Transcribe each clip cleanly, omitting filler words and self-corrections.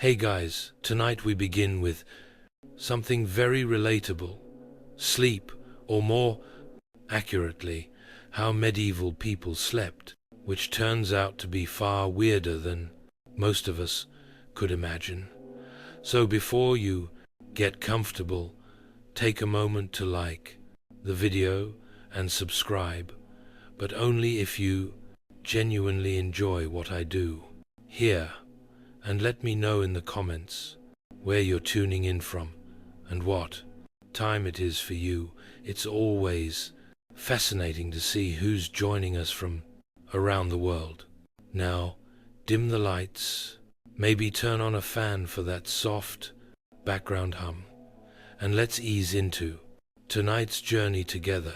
Hey guys, tonight we begin with something very relatable. Sleep, or more accurately, how medieval people slept, which turns out to be far weirder than most of us could imagine. So before you get comfortable, take a moment to like the video and subscribe, but only if you genuinely enjoy what I do here. And let me know in the comments where you're tuning in from and what time it is for you. It's always fascinating to see who's joining us from around the world. Now, dim the lights, maybe turn on a fan for that soft background hum, and let's ease into tonight's journey together.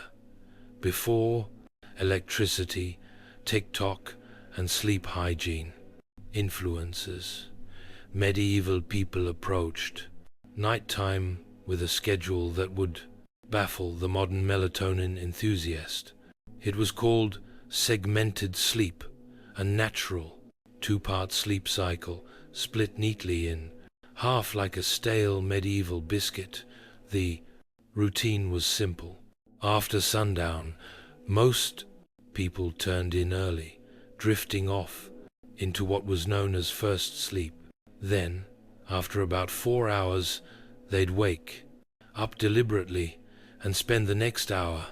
Before electricity, TikTok, and sleep hygiene influences, medieval people approached nighttime with a schedule that would baffle the modern melatonin enthusiast. It was called segmented sleep, a natural two-part sleep cycle split neatly in half like a stale medieval biscuit. The routine was simple. After sundown, most people turned in early, drifting off into what was known as first sleep. Then, after about 4 hours, they'd wake up deliberately and spend the next hour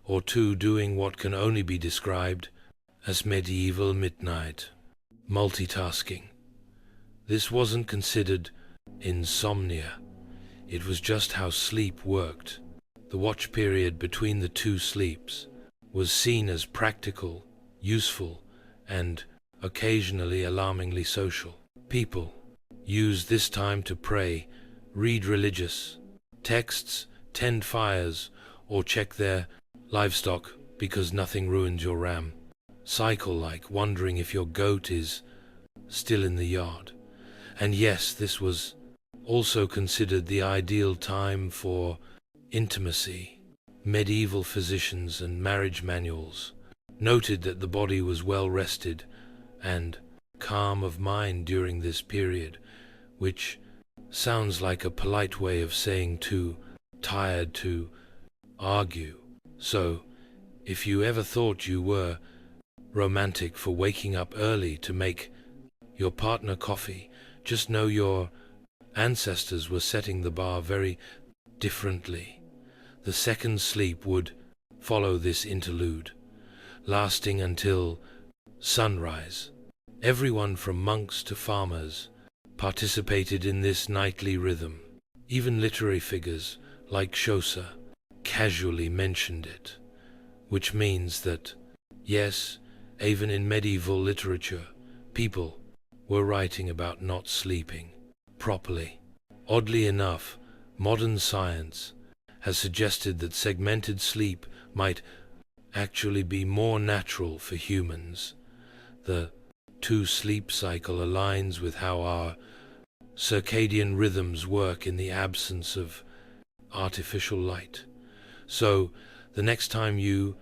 or two doing what can only be described as medieval midnight multitasking. This wasn't considered insomnia. It was just how sleep worked. The watch period between the two sleeps was seen as practical, useful, and occasionally alarmingly social. People used this time to pray, read religious texts, tend fires, or check their livestock because nothing ruins your ram cycle like wondering if your goat is still in the yard. And yes, this was also considered the ideal time for intimacy. Medieval physicians and marriage manuals noted that the body was well rested and calm of mind during this period, which sounds like a polite way of saying too tired to argue. So, if you ever thought you were romantic for waking up early to make your partner coffee, just know your ancestors were setting the bar very differently. The second sleep would follow this interlude, lasting until sunrise. Everyone from monks to farmers participated in this nightly rhythm. Even literary figures like Chaucer casually mentioned it, which means that, yes, even in medieval literature, people were writing about not sleeping properly. Oddly enough, modern science has suggested that segmented sleep might actually be more natural for humans. The two-sleep cycle aligns with how our circadian rhythms work in the absence of artificial light. So, the next time you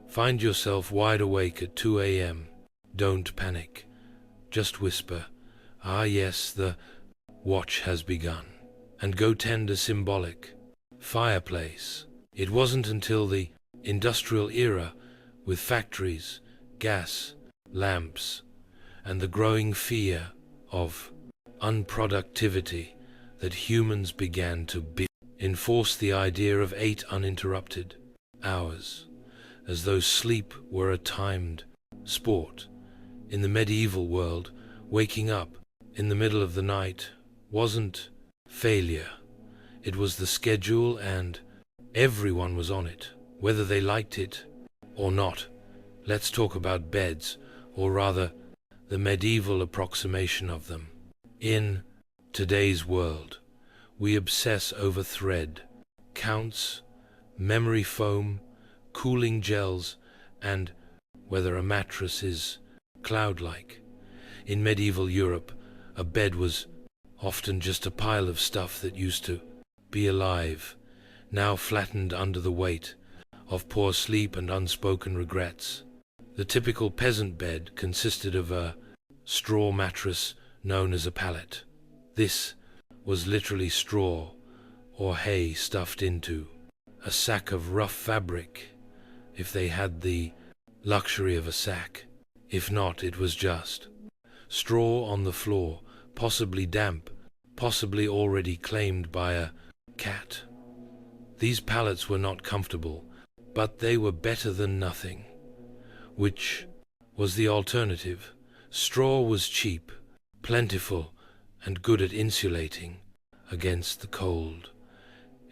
find yourself wide awake at 2 a.m., don't panic. Just whisper, "Ah yes, the watch has begun," and go tend a symbolic fireplace. It wasn't until the industrial era, with factories, gas, lamps, and the growing fear of unproductivity, that humans began to enforce the idea of 8 uninterrupted hours, as though sleep were a timed sport. In the medieval world, waking up in the middle of the night wasn't failure. It was the schedule, and everyone was on it, whether they liked it or not. Let's talk about beds, or rather, the medieval approximation of them. In today's world, we obsess over thread counts, memory foam, cooling gels, and whether a mattress is cloud-like. In medieval Europe, a bed was often just a pile of stuff that used to be alive, now flattened under the weight of poor sleep and unspoken regrets. The typical peasant bed consisted of a straw mattress known as a pallet, This was literally straw or hay stuffed into a sack of rough fabric, if they had the luxury of a sack. If not, it was just straw on the floor, possibly damp, possibly already claimed by a cat. These pallets were not comfortable, but they were better than nothing. Which was the alternative? Straw was cheap, plentiful, and good at insulating against the cold.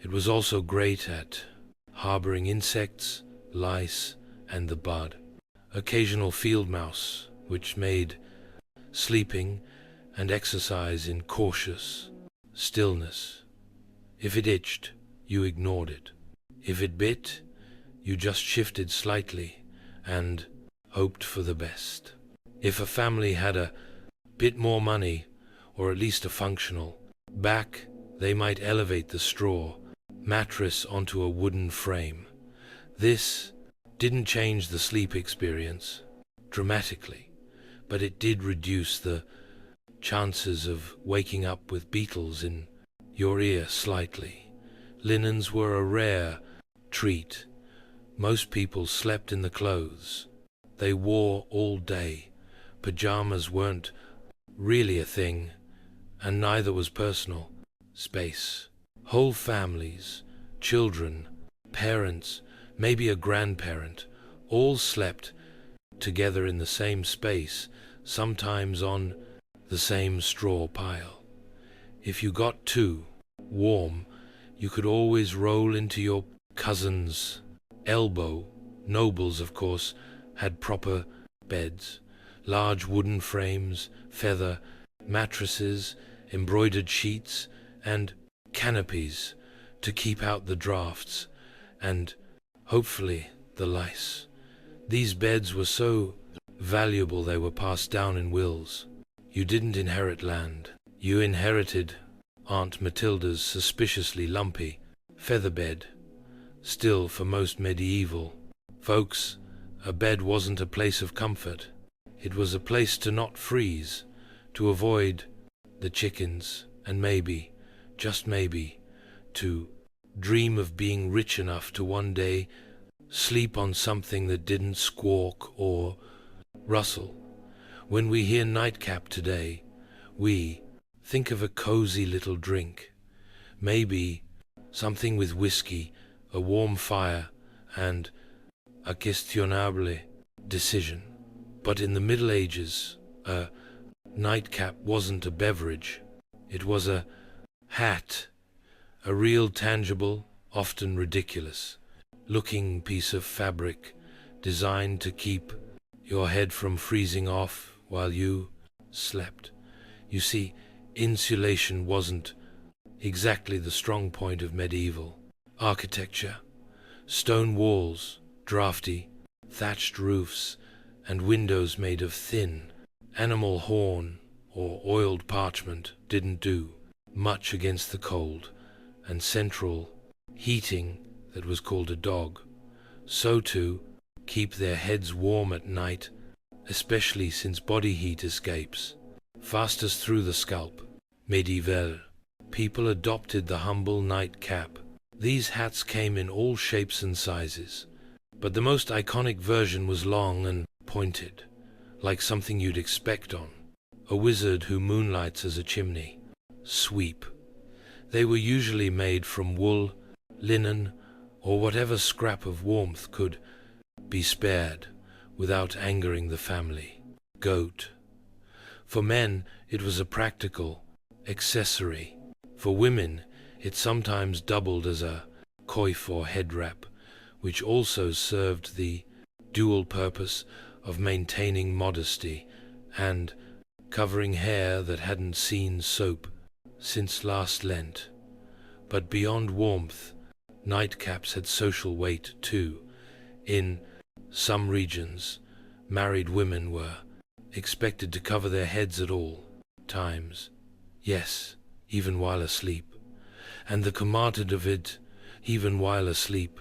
It was also great at harboring insects, lice, and the bud. Occasional field mouse, which made sleeping and exercise in cautious stillness. If it itched, you ignored it. If it bit, you just shifted slightly and hoped for the best. If a family had a bit more money, or at least a functional back, they might elevate the straw mattress onto a wooden frame. This didn't change the sleep experience dramatically, but it did reduce the chances of waking up with beetles in your ear slightly. Linens were a rare treat. Most people slept in the clothes they wore all day. Pajamas weren't really a thing, and neither was personal space. Whole families, children, parents, maybe a grandparent, all slept together in the same space, sometimes on the same straw pile. If you got too warm, you could always roll into your cousin's elbow. Nobles, of course, had proper beds, large wooden frames, feather mattresses, embroidered sheets, and canopies to keep out the drafts and, hopefully, the lice. These beds were so valuable they were passed down in wills. You didn't inherit land. You inherited Aunt Matilda's suspiciously lumpy feather bed. Still, for most medieval folks, a bed wasn't a place of comfort. It was a place to not freeze, to avoid the chickens, and maybe, just maybe, to dream of being rich enough to one day sleep on something that didn't squawk or rustle. When we hear nightcap today, we think of a cozy little drink, maybe something with whiskey, a warm fire, and a questionable decision. But in the Middle Ages, a nightcap wasn't a beverage. It was a hat, a real tangible, often ridiculous looking piece of fabric designed to keep your head from freezing off while you slept. You see, insulation wasn't exactly the strong point of medieval architecture. Stone walls, drafty, thatched roofs, and windows made of thin animal horn or oiled parchment didn't do much against the cold, and central heating that was called a dog. So to keep their heads warm at night, especially since body heat escapes fastest through the scalp. Medieval people adopted the humble nightcap. These hats came in all shapes and sizes, but the most iconic version was long and pointed, like something you'd expect on a wizard who moonlights as a chimney sweep. They were usually made from wool, linen, or whatever scrap of warmth could be spared without angering the family goat. For men, it was a practical accessory. For women, it sometimes doubled as a coif or head wrap, which also served the dual purpose of maintaining modesty and covering hair that hadn't seen soap since last Lent. But beyond warmth, nightcaps had social weight too. In some regions, married women were expected to cover their heads at all times. Yes, even while asleep. And the commanded of it, even while asleep,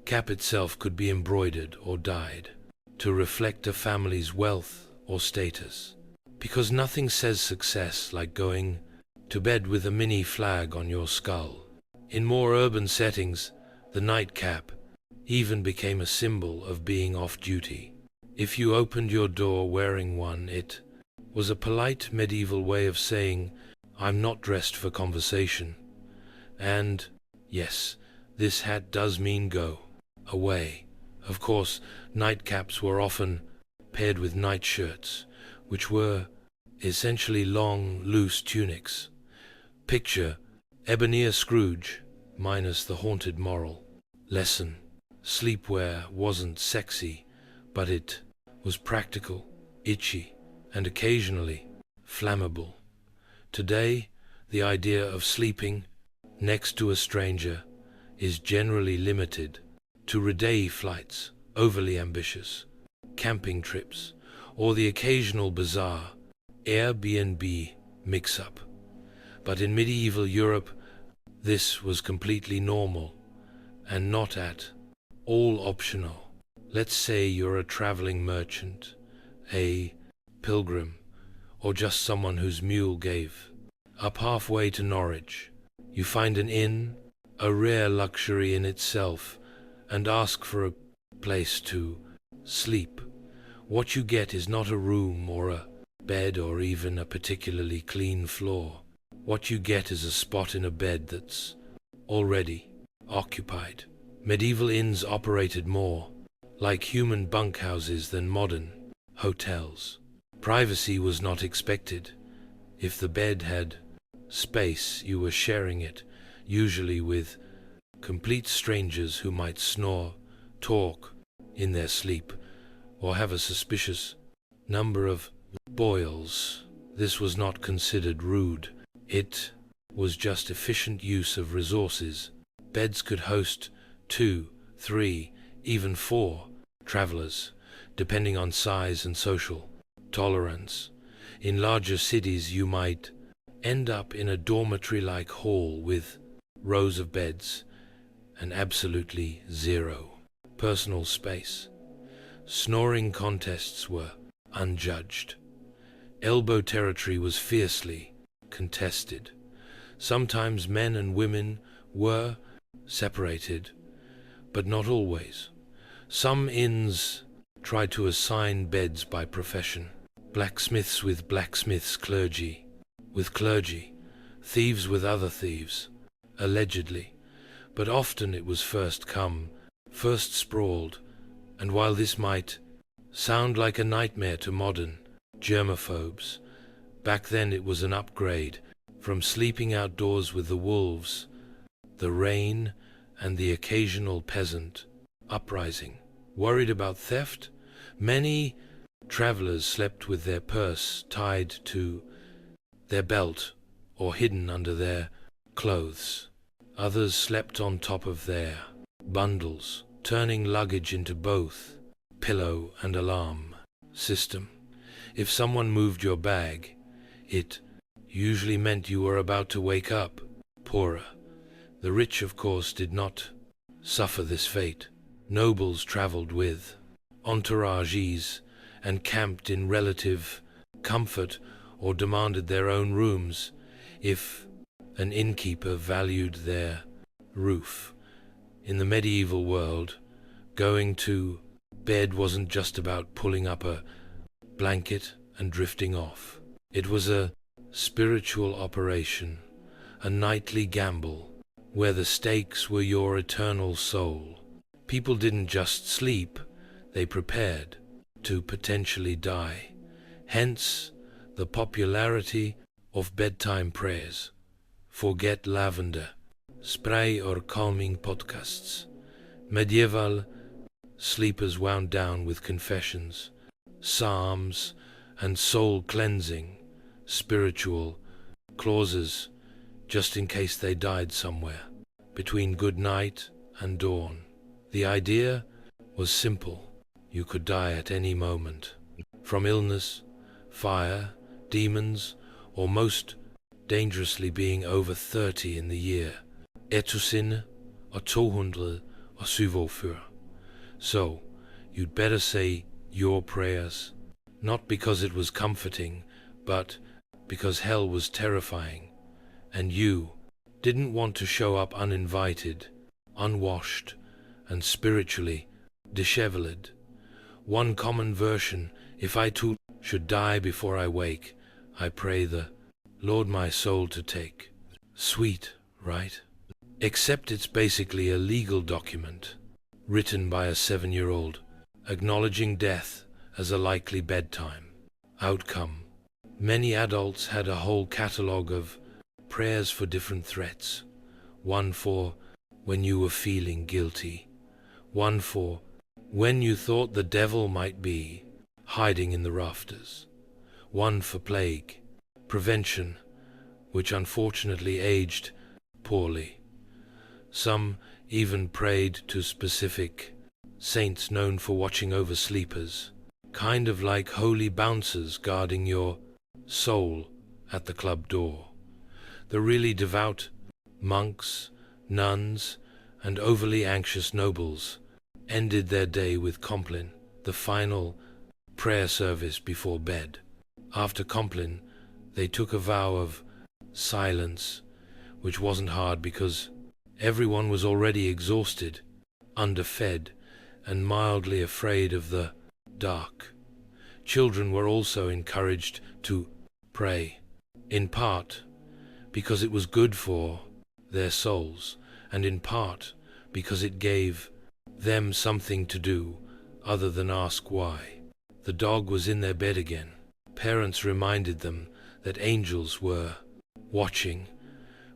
cap itself could be embroidered or dyed to reflect a family's wealth or status. Because nothing says success like going to bed with a mini flag on your skull. In more urban settings, the nightcap even became a symbol of being off duty. If you opened your door wearing one, it was a polite medieval way of saying, "I'm not dressed for conversation." And, yes, this hat does mean go away. Of course, nightcaps were often paired with nightshirts, which were essentially long, loose tunics. Picture Ebenezer Scrooge, minus the haunted moral lesson. Sleepwear wasn't sexy, but it was practical, itchy, and occasionally flammable. Today, the idea of sleeping next to a stranger is generally limited to redé flights, overly ambitious, camping trips, or the occasional bizarre Airbnb mix-up. But in medieval Europe, this was completely normal and not at all optional. Let's say you're a traveling merchant, a pilgrim, or just someone whose mule gave up halfway to Norwich. You find an inn, a rare luxury in itself, and ask for a place to sleep. What you get is not a room or a bed or even a particularly clean floor. What you get is a spot in a bed that's already occupied. Medieval inns operated more like human bunkhouses than modern hotels. Privacy was not expected. If the bed had space, you were sharing it, usually with complete strangers who might snore, talk in their sleep, or have a suspicious number of boils. This was not considered rude. It was just efficient use of resources. Beds could host 2, 3, even 4 travelers, depending on size and social tolerance. In larger cities, you might end up in a dormitory-like hall with rows of beds and absolutely zero personal space. Snoring contests were unjudged. Elbow territory was fiercely contested. Sometimes men and women were separated, but not always. Some inns tried to assign beds by profession. Blacksmiths with blacksmiths, clergy with clergy, thieves with other thieves, allegedly. But often it was first come, first sprawled, and while this might sound like a nightmare to modern germaphobes, back then it was an upgrade from sleeping outdoors with the wolves, the rain, and the occasional peasant uprising. Worried about theft, many travelers slept with their purse tied to their belt or hidden under their clothes. Others slept on top of their bundles, turning luggage into both pillow and alarm system. If someone moved your bag, it usually meant you were about to wake up poorer. The rich, of course, did not suffer this fate. Nobles traveled with entourages and camped in relative comfort or demanded their own rooms if an innkeeper valued their roof. In the medieval world, going to bed wasn't just about pulling up a blanket and drifting off. It was a spiritual operation, a nightly gamble, where the stakes were your eternal soul. People didn't just sleep, they prepared to potentially die. Hence, the popularity of bedtime prayers, forget lavender, spray or calming podcasts. Medieval sleepers wound down with confessions, psalms, and soul-cleansing, spiritual clauses, just in case they died somewhere, between good night and dawn. The idea was simple. You could die at any moment, from illness, fire, demons, or most dangerously being over 30 in the year. Etusin or 247. So, you'd better say your prayers, not because it was comforting, but because hell was terrifying. and you didn't want to show up uninvited, unwashed, and spiritually disheveled. One common version: if I too should die before I wake, I pray the Lord my soul to take. Sweet, right? Except it's basically a legal document written by a 7-year-old, acknowledging death as a likely bedtime outcome. Many adults had a whole catalogue of prayers for different threats. One for when you were feeling guilty. One for when you thought the devil might be hiding in the rafters. One for plague prevention, which unfortunately aged poorly. Some even prayed to specific saints known for watching over sleepers, kind of like holy bouncers guarding your soul at the club door. The really devout monks, nuns, and overly anxious nobles ended their day with Compline, the final prayer service before bed. After Compline, they took a vow of silence, which wasn't hard because everyone was already exhausted, underfed, and mildly afraid of the dark. Children were also encouraged to pray, in part because it was good for their souls, and in part because it gave them something to do other than ask why. The dog was in their bed again. Parents reminded them that angels were watching,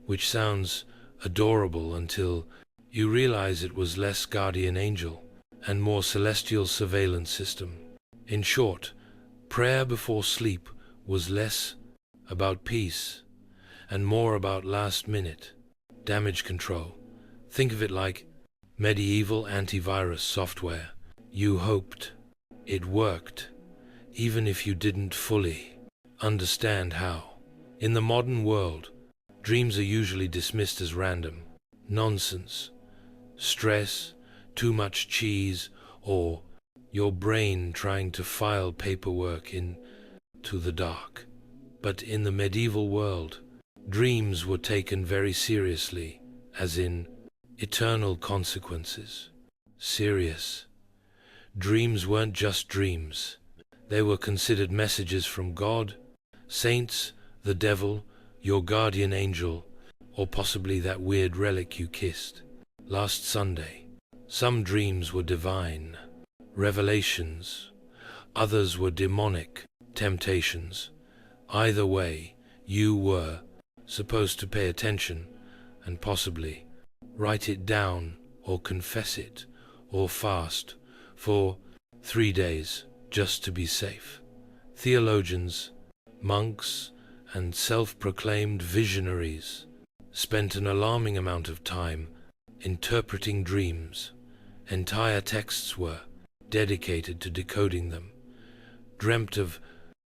which sounds adorable until you realize it was less guardian angel and more celestial surveillance system. In short, prayer before sleep was less about peace and more about last-minute damage control. Think of it like medieval antivirus software. You hoped it worked, even if you didn't fully understand how. In the modern world, dreams are usually dismissed as random, nonsense, stress, too much cheese, or your brain trying to file paperwork into the dark. But in the medieval world, dreams were taken very seriously, as in eternal consequences. Serious. Dreams weren't just dreams. They were considered messages from God, saints, the devil, your guardian angel, or possibly that weird relic you kissed last Sunday. Some dreams were divine revelations, others were demonic temptations. Either way, you were supposed to pay attention and possibly write it down or confess it or fast for 3 days just to be safe. Theologians, monks, and self-proclaimed visionaries spent an alarming amount of time interpreting dreams. Entire texts were dedicated to decoding them. Dreamt of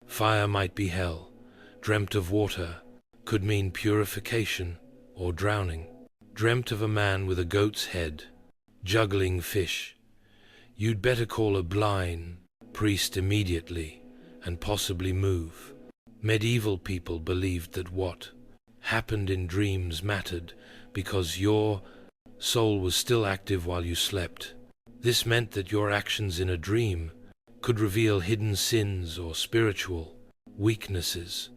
fire might be hell. Dreamt of water could mean purification or drowning. Dreamt of a man with a goat's head, juggling fish. You'd better call a blind priest immediately and possibly move. Medieval people believed that what happened in dreams mattered because your soul was still active while you slept. This meant that your actions in a dream could reveal hidden sins or spiritual weaknesses.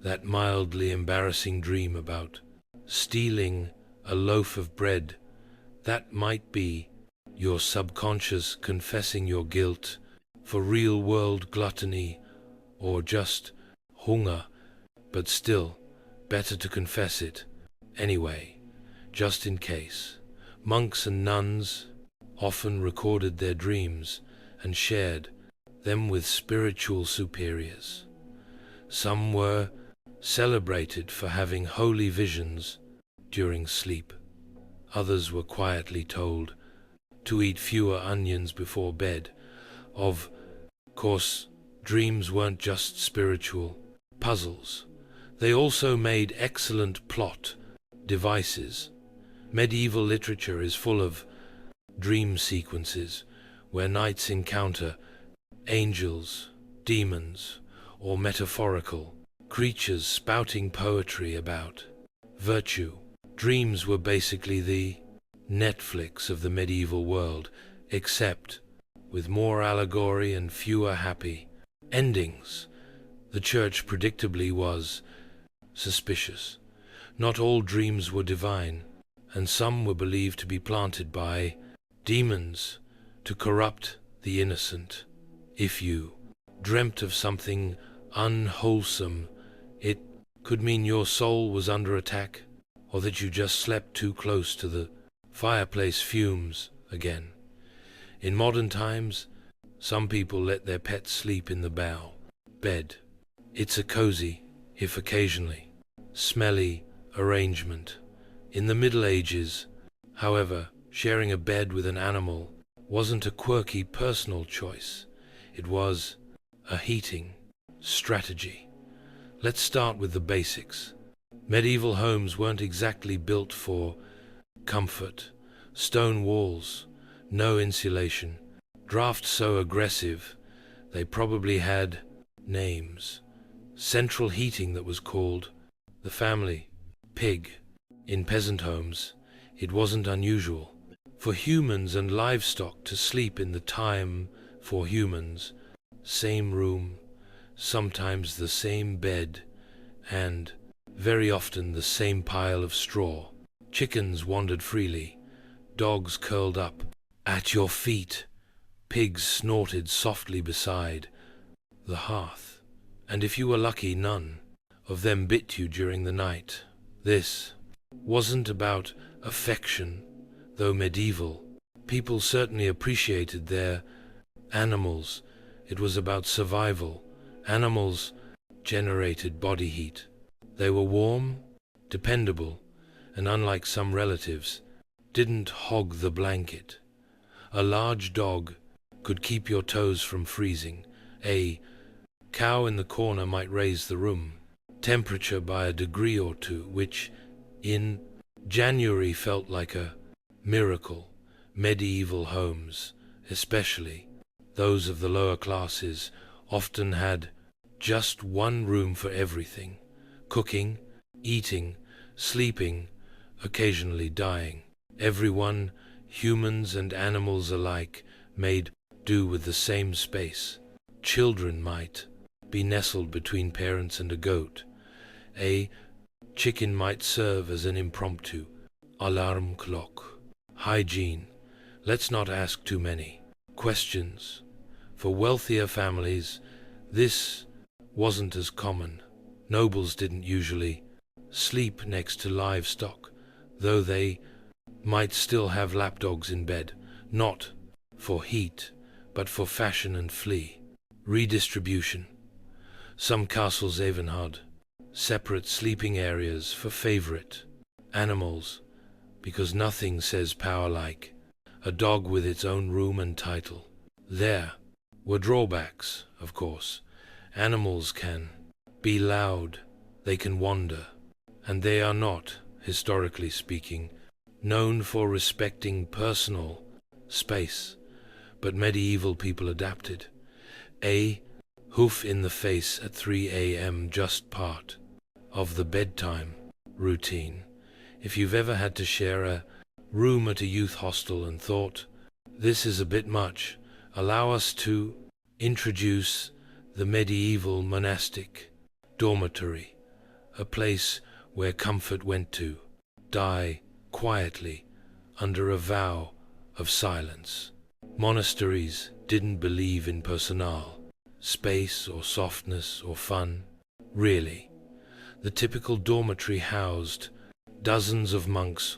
That mildly embarrassing dream about stealing a loaf of bread, that might be your subconscious confessing your guilt for real-world gluttony or just hunger, but still, better to confess it anyway, just in case. Monks and nuns often recorded their dreams and shared them with spiritual superiors. Some were celebrated for having holy visions during sleep. Others were quietly told to eat fewer onions before bed. Of course, dreams weren't just spiritual puzzles. They also made excellent plot devices. Medieval literature is full of dream sequences where knights encounter angels, demons, or metaphorical creatures spouting poetry about virtue. Dreams were basically the Netflix of the medieval world, except with more allegory and fewer happy endings. The church predictably was suspicious. Not all dreams were divine, and some were believed to be planted by demons to corrupt the innocent. If you dreamt of something unwholesome, it could mean your soul was under attack, or that you just slept too close to the fireplace fumes again. In modern times, some people let their pets sleep in the bed. It's a cozy, if occasionally smelly, arrangement. In the Middle Ages, however, sharing a bed with an animal wasn't a quirky personal choice. It was a heating strategy. Let's start with the basics. Medieval homes weren't exactly built for comfort. Stone walls, no insulation, drafts so aggressive they probably had names. Central heating that was called the family pig. In peasant homes, it wasn't unusual for humans and livestock to sleep in the time for humans, same room, sometimes the same bed, and very often the same pile of straw. Chickens wandered freely, dogs curled up at your feet, pigs snorted softly beside the hearth, and if you were lucky, none of them bit you during the night. This wasn't about affection, though medieval people certainly appreciated their animals. It was about survival. Animals generated body heat. They were warm, dependable, and unlike some relatives, didn't hog the blanket. A large dog could keep your toes from freezing. A cow in the corner might raise the room temperature by a degree or two, which in January felt like a miracle. Medieval homes, especially those of the lower classes, often had just one room for everything: cooking, eating, sleeping, occasionally dying. Everyone, humans and animals alike, made do with the same space. Children might be nestled between parents and a goat. A chicken might serve as an impromptu alarm clock. Hygiene. Let's not ask too many questions. For wealthier families, this wasn't as common. Nobles didn't usually sleep next to livestock, though they might still have lapdogs in bed, not for heat, but for fashion and flea. Redistribution. Some castles even had separate sleeping areas for favorite animals, because nothing says power like a dog with its own room and title. There were drawbacks, of course. Animals can be loud, they can wander, and they are not, historically speaking, known for respecting personal space. But medieval people adapted. A hoof in the face at 3 a.m. just part of the bedtime routine. If you've ever had to share a room at a youth hostel and thought, this is a bit much, allow us to introduce the medieval monastic dormitory, a place where comfort went to die quietly under a vow of silence. Monasteries didn't believe in personal space or softness or fun. Really, the typical dormitory housed dozens of monks,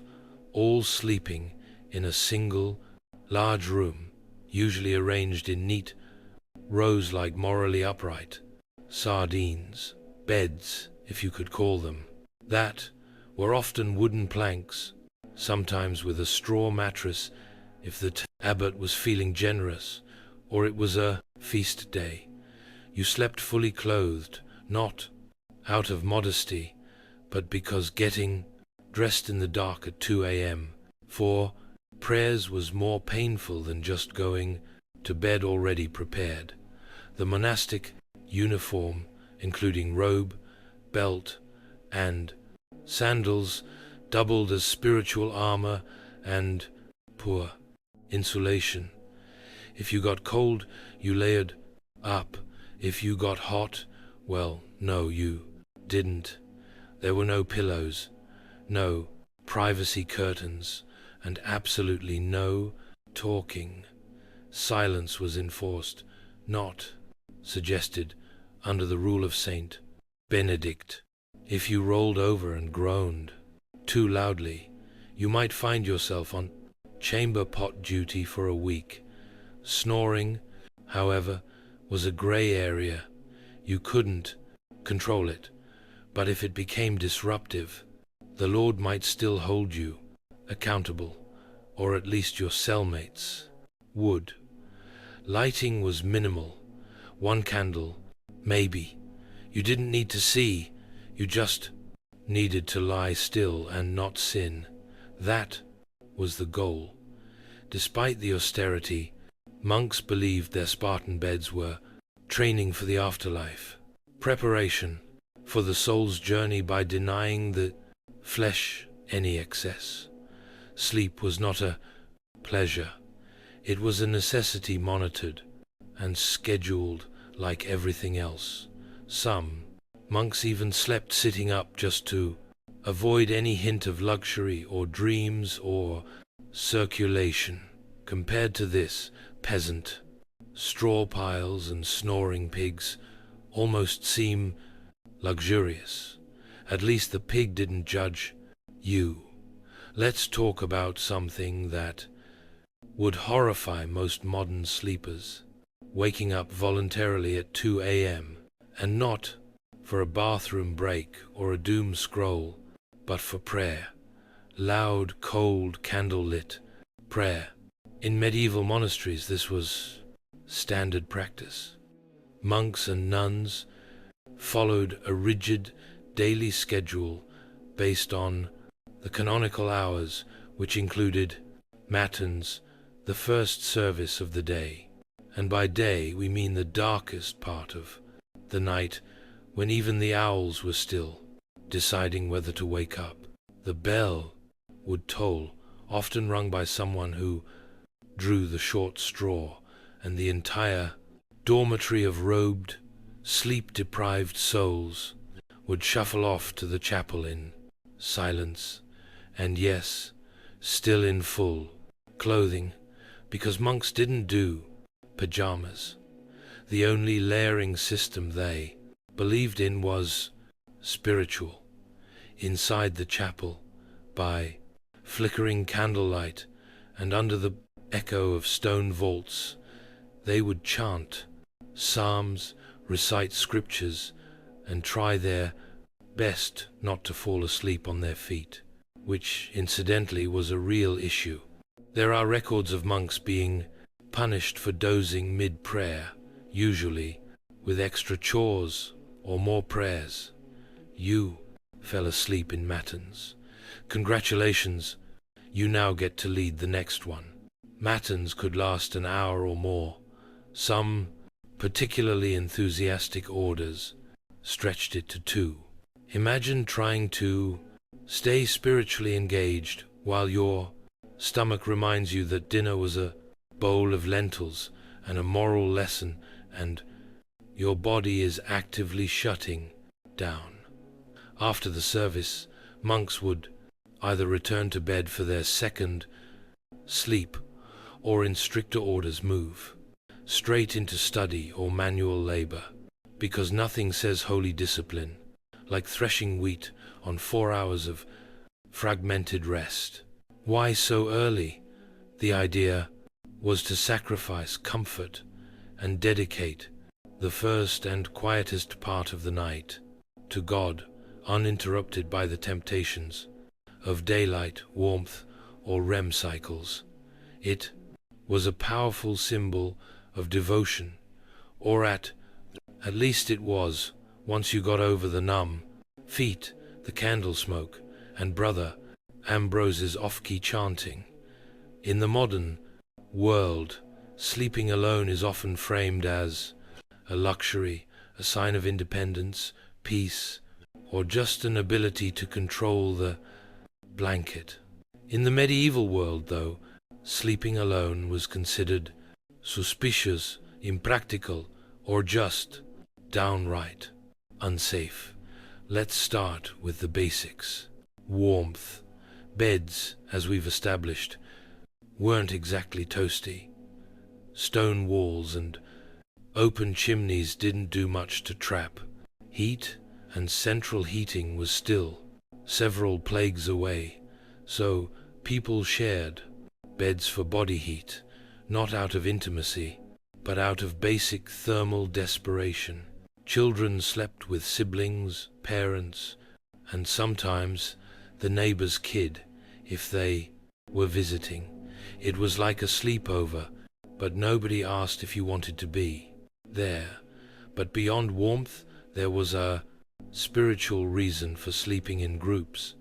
all sleeping in a single large room, usually arranged in neat rows like morally upright sardines, beds, if you could call them that, were often wooden planks, sometimes with a straw mattress if the abbot was feeling generous or it was a feast day. You slept fully clothed, not out of modesty, but because getting dressed in the dark at 2 a.m. for prayers was more painful than just going to bed already prepared. The monastic uniform, including robe, belt, and Sandals doubled as spiritual armor, and poor insulation. If you got cold, you layered up. If you got hot, well, no, you didn't. There were no pillows, no privacy curtains, and absolutely no talking. Silence was enforced, not suggested, under the rule of Saint Benedict. If you rolled over and groaned too loudly, you might find yourself on chamber pot duty for a week. Snoring, however, was a gray area. You couldn't control it, but if it became disruptive, the Lord might still hold you accountable, or at least your cellmates would. Lighting was minimal. One candle, maybe. You didn't need to see, you just needed to lie still and not sin. That was the goal. Despite the austerity, monks believed their Spartan beds were training for the afterlife, preparation for the soul's journey by denying the flesh any excess. Sleep was not a pleasure. It was a necessity monitored and scheduled like everything else. Some monks even slept sitting up just to avoid any hint of luxury or dreams or circulation. Compared to this, peasant straw piles and snoring pigs almost seem luxurious. At least the pig didn't judge you. Let's talk about something that would horrify most modern sleepers: waking up voluntarily at 2 a.m. and not for a bathroom break or a doom scroll, but for prayer. Loud, cold, candle-lit prayer. In medieval monasteries, this was standard practice. Monks and nuns followed a rigid daily schedule based on the canonical hours, which included matins, the first service of the day. And by day we mean the darkest part of the night, when even the owls were still, deciding whether to wake up. The bell would toll, often rung by someone who drew the short straw, and the entire dormitory of robed, sleep-deprived souls would shuffle off to the chapel in silence, and yes, still in full clothing, because monks didn't do pajamas. The only layering system they believed in was spiritual. Inside the chapel, by flickering candlelight and under the echo of stone vaults, they would chant psalms, recite scriptures, and try their best not to fall asleep on their feet, which incidentally was a real issue. There are records of monks being punished for dozing mid-prayer, usually with extra chores or more prayers. You fell asleep in matins. Congratulations, you now get to lead the next one. Matins could last an hour or more. Some particularly enthusiastic orders stretched it to 2. Imagine trying to stay spiritually engaged while your stomach reminds you that dinner was a bowl of lentils and a moral lesson, and your body is actively shutting down. After the service, monks would either return to bed for their second sleep, or in stricter orders move straight into study or manual labor, because nothing says holy discipline like threshing wheat on 4 hours of fragmented rest. Why so early? The idea was to sacrifice comfort and dedicate the first and quietest part of the night to God, uninterrupted by the temptations of daylight, warmth, or REM cycles. It was a powerful symbol of devotion, or at least it was, once you got over the numb feet, the candle smoke, and Brother Ambrose's off-key chanting. In the modern world, sleeping alone is often framed as a luxury, a sign of independence, peace, or just an ability to control the blanket. In the medieval world, though, sleeping alone was considered suspicious, impractical, or just downright unsafe. Let's start with the basics. Warmth. Beds, as we've established, weren't exactly toasty. Stone walls and open chimneys didn't do much to trap heat, and central heating was still several plagues away, so people shared beds for body heat, not out of intimacy, but out of basic thermal desperation. Children slept with siblings, parents, and sometimes the neighbor's kid if they were visiting. It was like a sleepover, but nobody asked if you wanted to be there. But beyond warmth, there was a spiritual reason for sleeping in groups.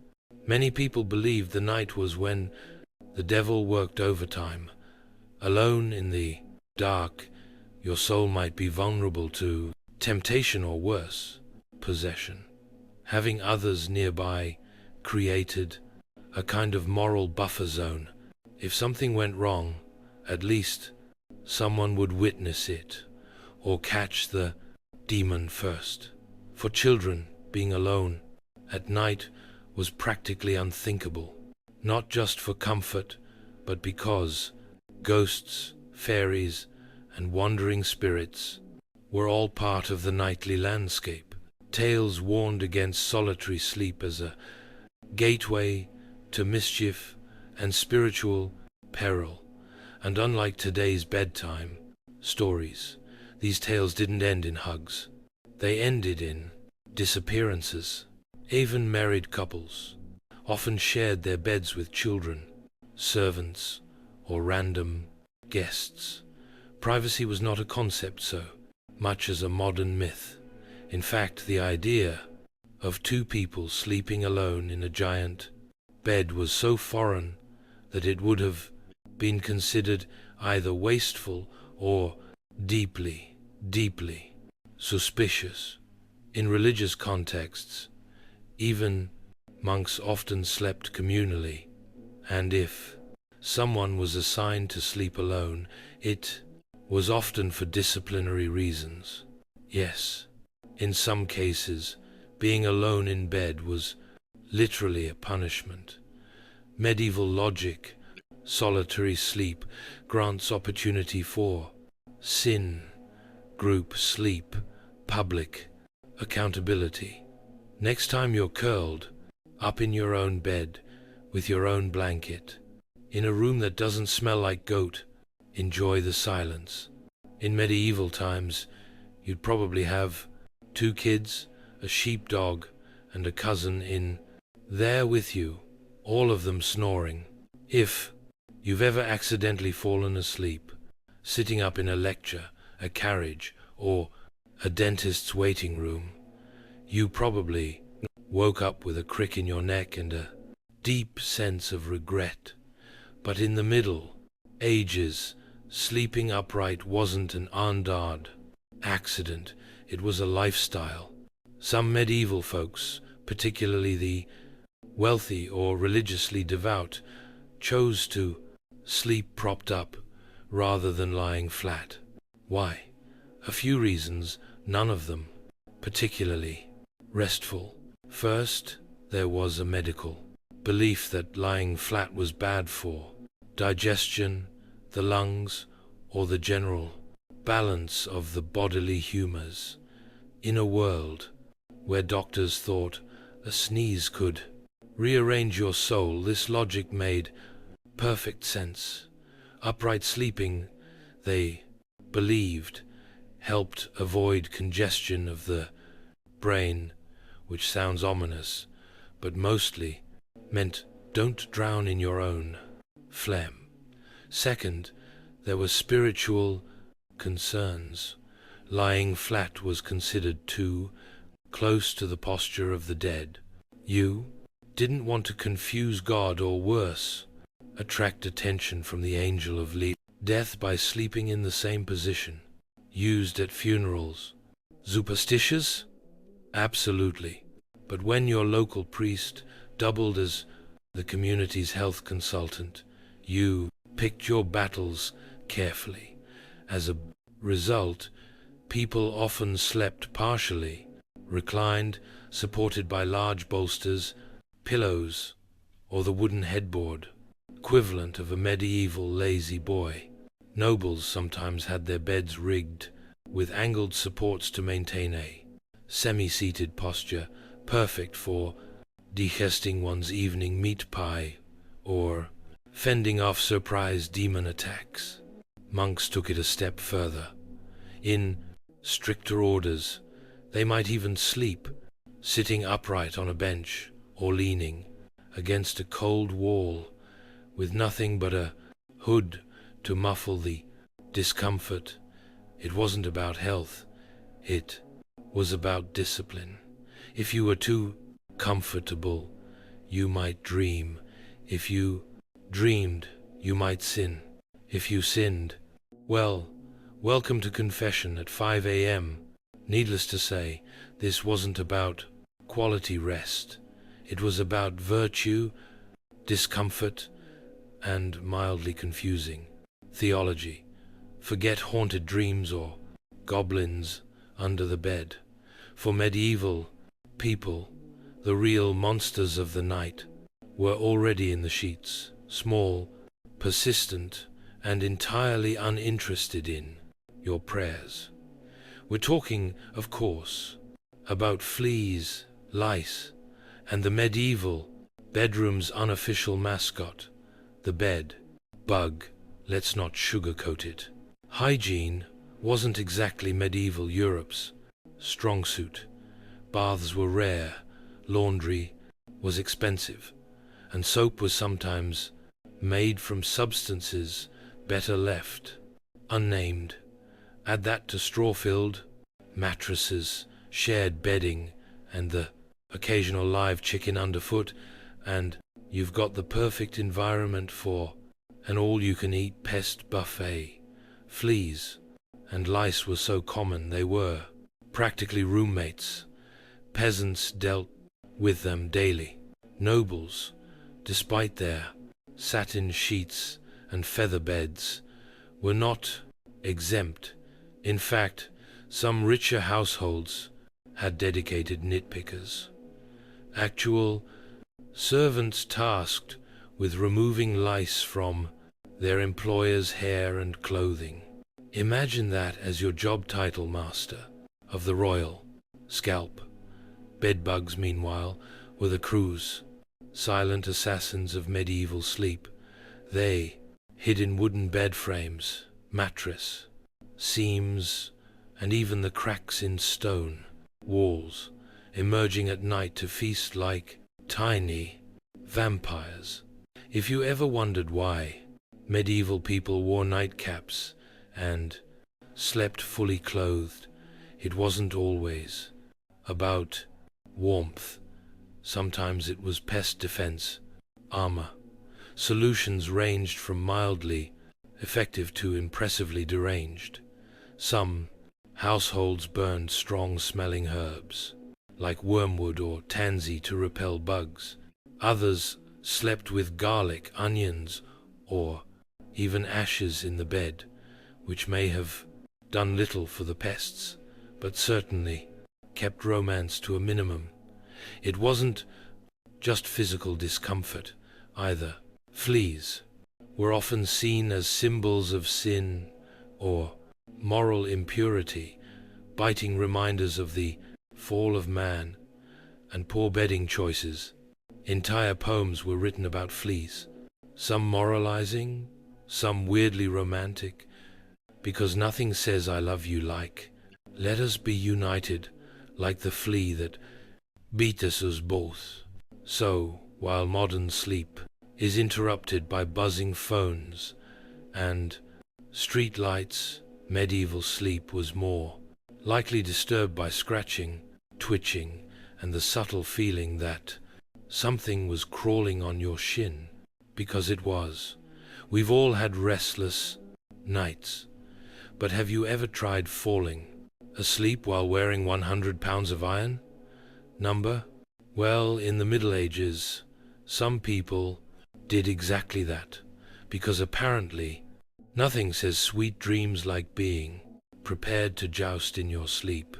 Many people believed the night was when the devil worked overtime. Alone in the dark, your soul might be vulnerable to temptation or worse, possession. Having others nearby created a kind of moral buffer zone. If something went wrong, at least someone would witness it or catch the demon first. For children, being alone at night was practically unthinkable, not just for comfort, but because ghosts, fairies, and wandering spirits were all part of the nightly landscape. Tales warned against solitary sleep as a gateway to mischief and spiritual peril. And unlike today's bedtime stories, these tales didn't end in hugs. They ended in disappearances. Even married couples often shared their beds with children, servants, or random guests. Privacy was not a concept so much as a modern myth. In fact, the idea of two people sleeping alone in a giant bed was so foreign that it would have been considered either wasteful or deeply, deeply suspicious. In religious contexts, even monks often slept communally, and if someone was assigned to sleep alone, it was often for disciplinary reasons. Yes, in some cases, being alone in bed was literally a punishment. Medieval logic, solitary sleep, grants opportunity for sin, group sleep, public accountability. Next time you're curled up in your own bed with your own blanket, in a room that doesn't smell like goat, enjoy the silence. In medieval times, you'd probably have 2 kids, a sheepdog, and a cousin in there with you, all of them snoring. If you've ever accidentally fallen asleep, sitting up in a lecture, a carriage, or a dentist's waiting room, you probably woke up with a crick in your neck and a deep sense of regret. But in the Middle Ages, sleeping upright wasn't an andard accident, it was a lifestyle. Some medieval folks, particularly the wealthy or religiously devout, chose to sleep propped up rather than lying flat. Why? A few reasons, none of them particularly restful. First, there was a medical belief that lying flat was bad for digestion, the lungs, or the general balance of the bodily humors. In a world where doctors thought a sneeze could rearrange your soul, this logic made perfect sense. Upright sleeping, they believed, helped avoid congestion of the brain, which sounds ominous, but mostly meant don't drown in your own phlegm. Second, there were spiritual concerns. Lying flat was considered too close to the posture of the dead. You didn't want to confuse God or worse, attract attention from the angel of death by sleeping in the same position. Used at funerals. Superstitious? Absolutely. But when your local priest doubled as the community's health consultant, you picked your battles carefully. As a result, people often slept partially, reclined, supported by large bolsters, pillows, or the wooden headboard, equivalent of a medieval lazy boy. Nobles sometimes had their beds rigged with angled supports to maintain a semi-seated posture, perfect for digesting one's evening meat pie or fending off surprise demon attacks. Monks took it a step further. In stricter orders, they might even sleep, sitting upright on a bench or leaning against a cold wall with nothing but a hood to muffle the discomfort. It wasn't about health, it was about discipline. If you were too comfortable, you might dream. If you dreamed, you might sin. If you sinned, well, welcome to confession at 5 a.m. Needless to say, this wasn't about quality rest. It was about virtue, discomfort, and mildly confusing theology. Forget haunted dreams or goblins under the bed. For medieval people, the real monsters of the night were already in the sheets, small, persistent, and entirely uninterested in your prayers. We're talking, of course, about fleas, lice, and the medieval bedroom's unofficial mascot, the bed bug. Let's not sugarcoat it. Hygiene wasn't exactly medieval Europe's strong suit. Baths were rare, laundry was expensive, and soap was sometimes made from substances better left unnamed. Add that to straw-filled mattresses, shared bedding, and the occasional live chicken underfoot, and you've got the perfect environment for an all-you-can-eat pest buffet. Fleas and lice were so common they were practically roommates. Peasants dealt with them daily. Nobles, despite their satin sheets and feather beds, were not exempt. In fact, some richer households had dedicated nitpickers, actual servants tasked with removing lice from their employer's hair and clothing. Imagine that as your job title, master of the royal scalp. Bedbugs, meanwhile, were the crews, silent assassins of medieval sleep. They hid in wooden bed frames, mattress, seams, and even the cracks in stone walls, emerging at night to feast like tiny vampires. If you ever wondered why medieval people wore nightcaps and slept fully clothed, it wasn't always about warmth. Sometimes it was pest defense, armor. Solutions ranged from mildly effective to impressively deranged. Some households burned strong-smelling herbs, like wormwood or tansy, to repel bugs. Others slept with garlic, onions, or even ashes in the bed, which may have done little for the pests, but certainly kept romance to a minimum. It wasn't just physical discomfort, either. Fleas were often seen as symbols of sin or moral impurity, biting reminders of the fall of man and poor bedding choices. Entire poems were written about fleas, some moralizing, some weirdly romantic, because nothing says I love you like, let us be united like the flea that beat us both. So, while modern sleep is interrupted by buzzing phones and street lights, medieval sleep was more likely disturbed by scratching, twitching, and the subtle feeling that something was crawling on your shin, because it was. We've all had restless nights, but have you ever tried falling asleep while wearing 100 pounds of iron? Number Well, in the Middle Ages, some people did exactly that, because apparently nothing says sweet dreams like being prepared to joust in your sleep.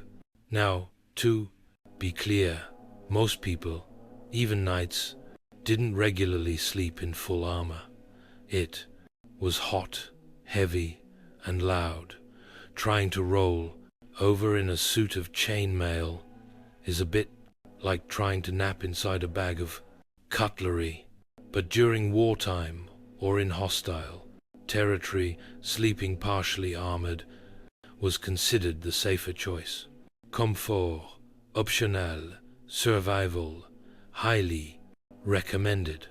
Now, to be clear, most people, even knights, didn't regularly sleep in full armor. It was hot, heavy, and loud. Trying to roll over in a suit of chainmail is a bit like trying to nap inside a bag of cutlery. But during wartime or in hostile territory, sleeping partially armored was considered the safer choice. Comfort, optional, survival, highly recommended.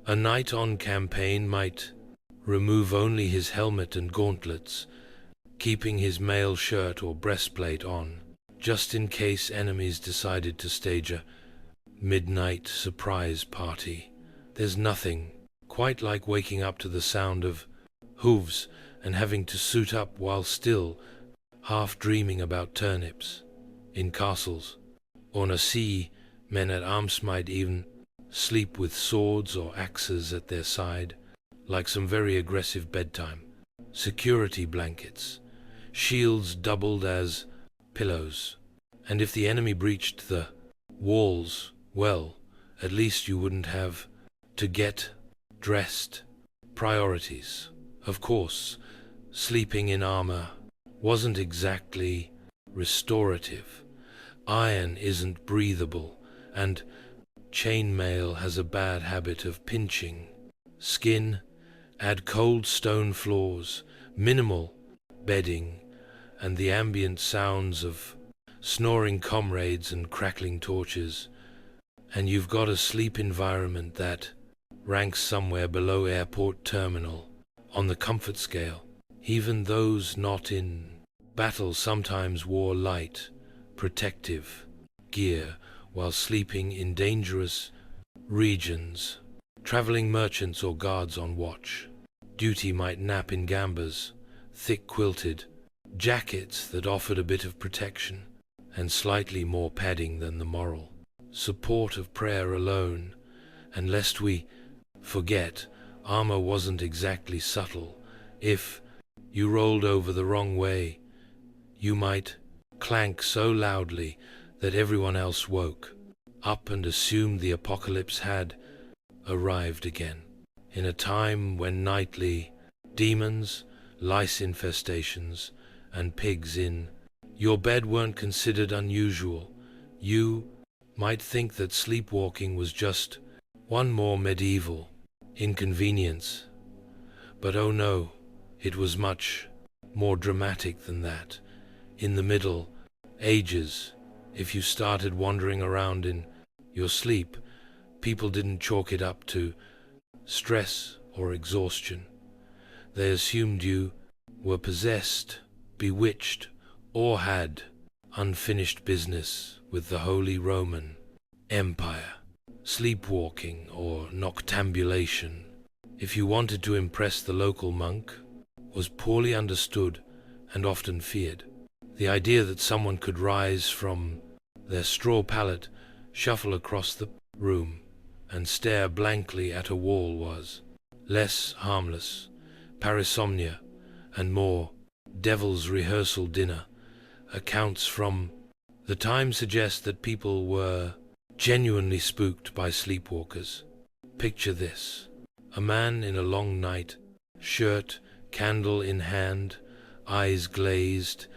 A knight on campaign might remove only his helmet and gauntlets, keeping his mail shirt or breastplate on, just in case enemies decided to stage a midnight surprise party. There's nothing quite like waking up to the sound of hooves and having to suit up while still half dreaming about turnips. In castles, on a sea, men at arms might even sleep with swords or axes at their side, like some very aggressive bedtime. Security blankets, shields doubled as pillows, and if the enemy breached the walls, well, at least you wouldn't have to get dressed. Priorities. Of course, sleeping in armor wasn't exactly restorative. Iron isn't breathable, and chainmail has a bad habit of pinching skin. Add cold stone floors, minimal bedding, and the ambient sounds of snoring comrades and crackling torches, and you've got a sleep environment that ranks somewhere below airport terminal on the comfort scale. Even those not in battle sometimes wore light, protective gear while sleeping in dangerous regions. Traveling merchants or guards on watch duty might nap in gambas, thick quilted jackets that offered a bit of protection and slightly more padding than the moral support of prayer alone. And lest we forget, armor wasn't exactly subtle. If you rolled over the wrong way, you might clank so loudly that everyone else woke up and assumed the apocalypse had arrived again. In a time when nightly demons, lice infestations, and pigs in your bed weren't considered unusual, you might think that sleepwalking was just one more medieval inconvenience. But oh no, it was much more dramatic than that. In the Middle Ages, if you started wandering around in your sleep, people didn't chalk it up to stress or exhaustion. They assumed you were possessed, bewitched, or had unfinished business with the Holy Roman Empire. Sleepwalking or noctambulation, if you wanted to impress the local monk, was poorly understood and often feared. The idea that someone could rise from their straw pallet, shuffle across the room, and stare blankly at a wall was less harmless. Parasomnia and more devil's rehearsal dinner accounts from the time suggest that people were genuinely spooked by sleepwalkers. Picture this: a man in a long night shirt, candle in hand, eyes glazed,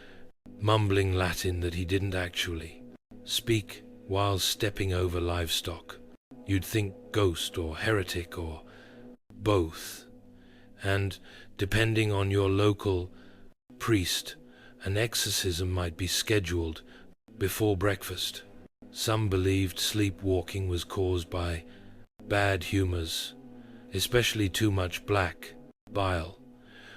mumbling Latin that he didn't actually speak while stepping over livestock. You'd think ghost or heretic or both. And depending on your local priest, an exorcism might be scheduled before breakfast. Some believed sleepwalking was caused by bad humors, especially too much black bile,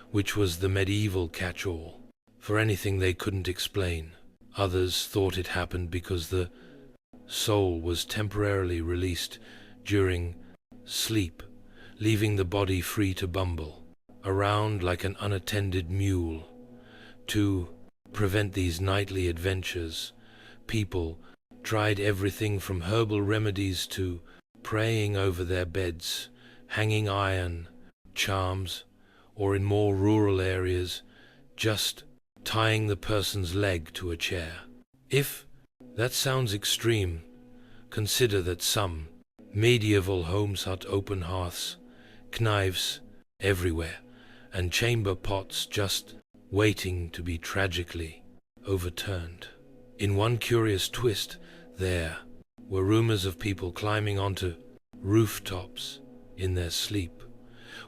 which was the medieval catch-all for anything they couldn't explain. Others thought it happened because the soul was temporarily released during sleep, leaving the body free to bumble around like an unattended mule. To prevent these nightly adventures, people tried everything from herbal remedies to praying over their beds, hanging iron charms, or in more rural areas, just tying the person's leg to a chair. If that sounds extreme, consider that some medieval homes had open hearths, knives everywhere, and chamber pots just waiting to be tragically overturned. In one curious twist, there were rumors of people climbing onto rooftops in their sleep.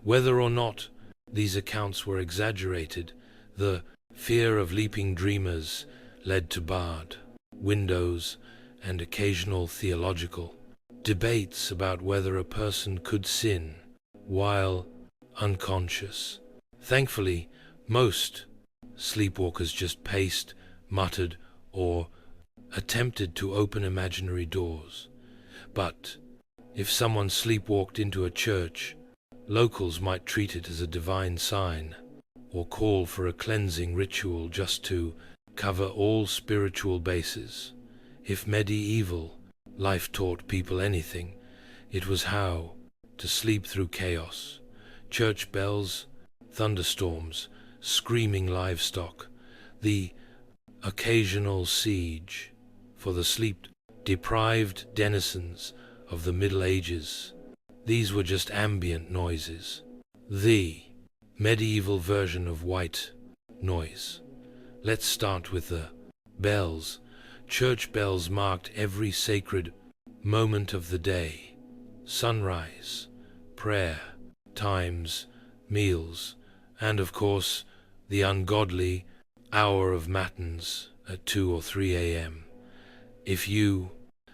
Whether or not these accounts were exaggerated, the fear of leaping dreamers led to barred windows and occasional theological debates about whether a person could sin while unconscious. Thankfully, most sleepwalkers just paced, muttered, or attempted to open imaginary doors. But if someone sleepwalked into a church, locals might treat it as a divine sign, or call for a cleansing ritual just to cover all spiritual bases. If medieval life taught people anything, it was how to sleep through chaos. Church bells, thunderstorms, screaming livestock, the occasional siege for the sleep-deprived denizens of the Middle Ages. These were just ambient noises. The medieval version of white noise. Let's start with the bells. Church bells marked every sacred moment of the day. Sunrise, prayer, times, meals, and of course, the ungodly hour of matins at 2 or 3 a.m. If you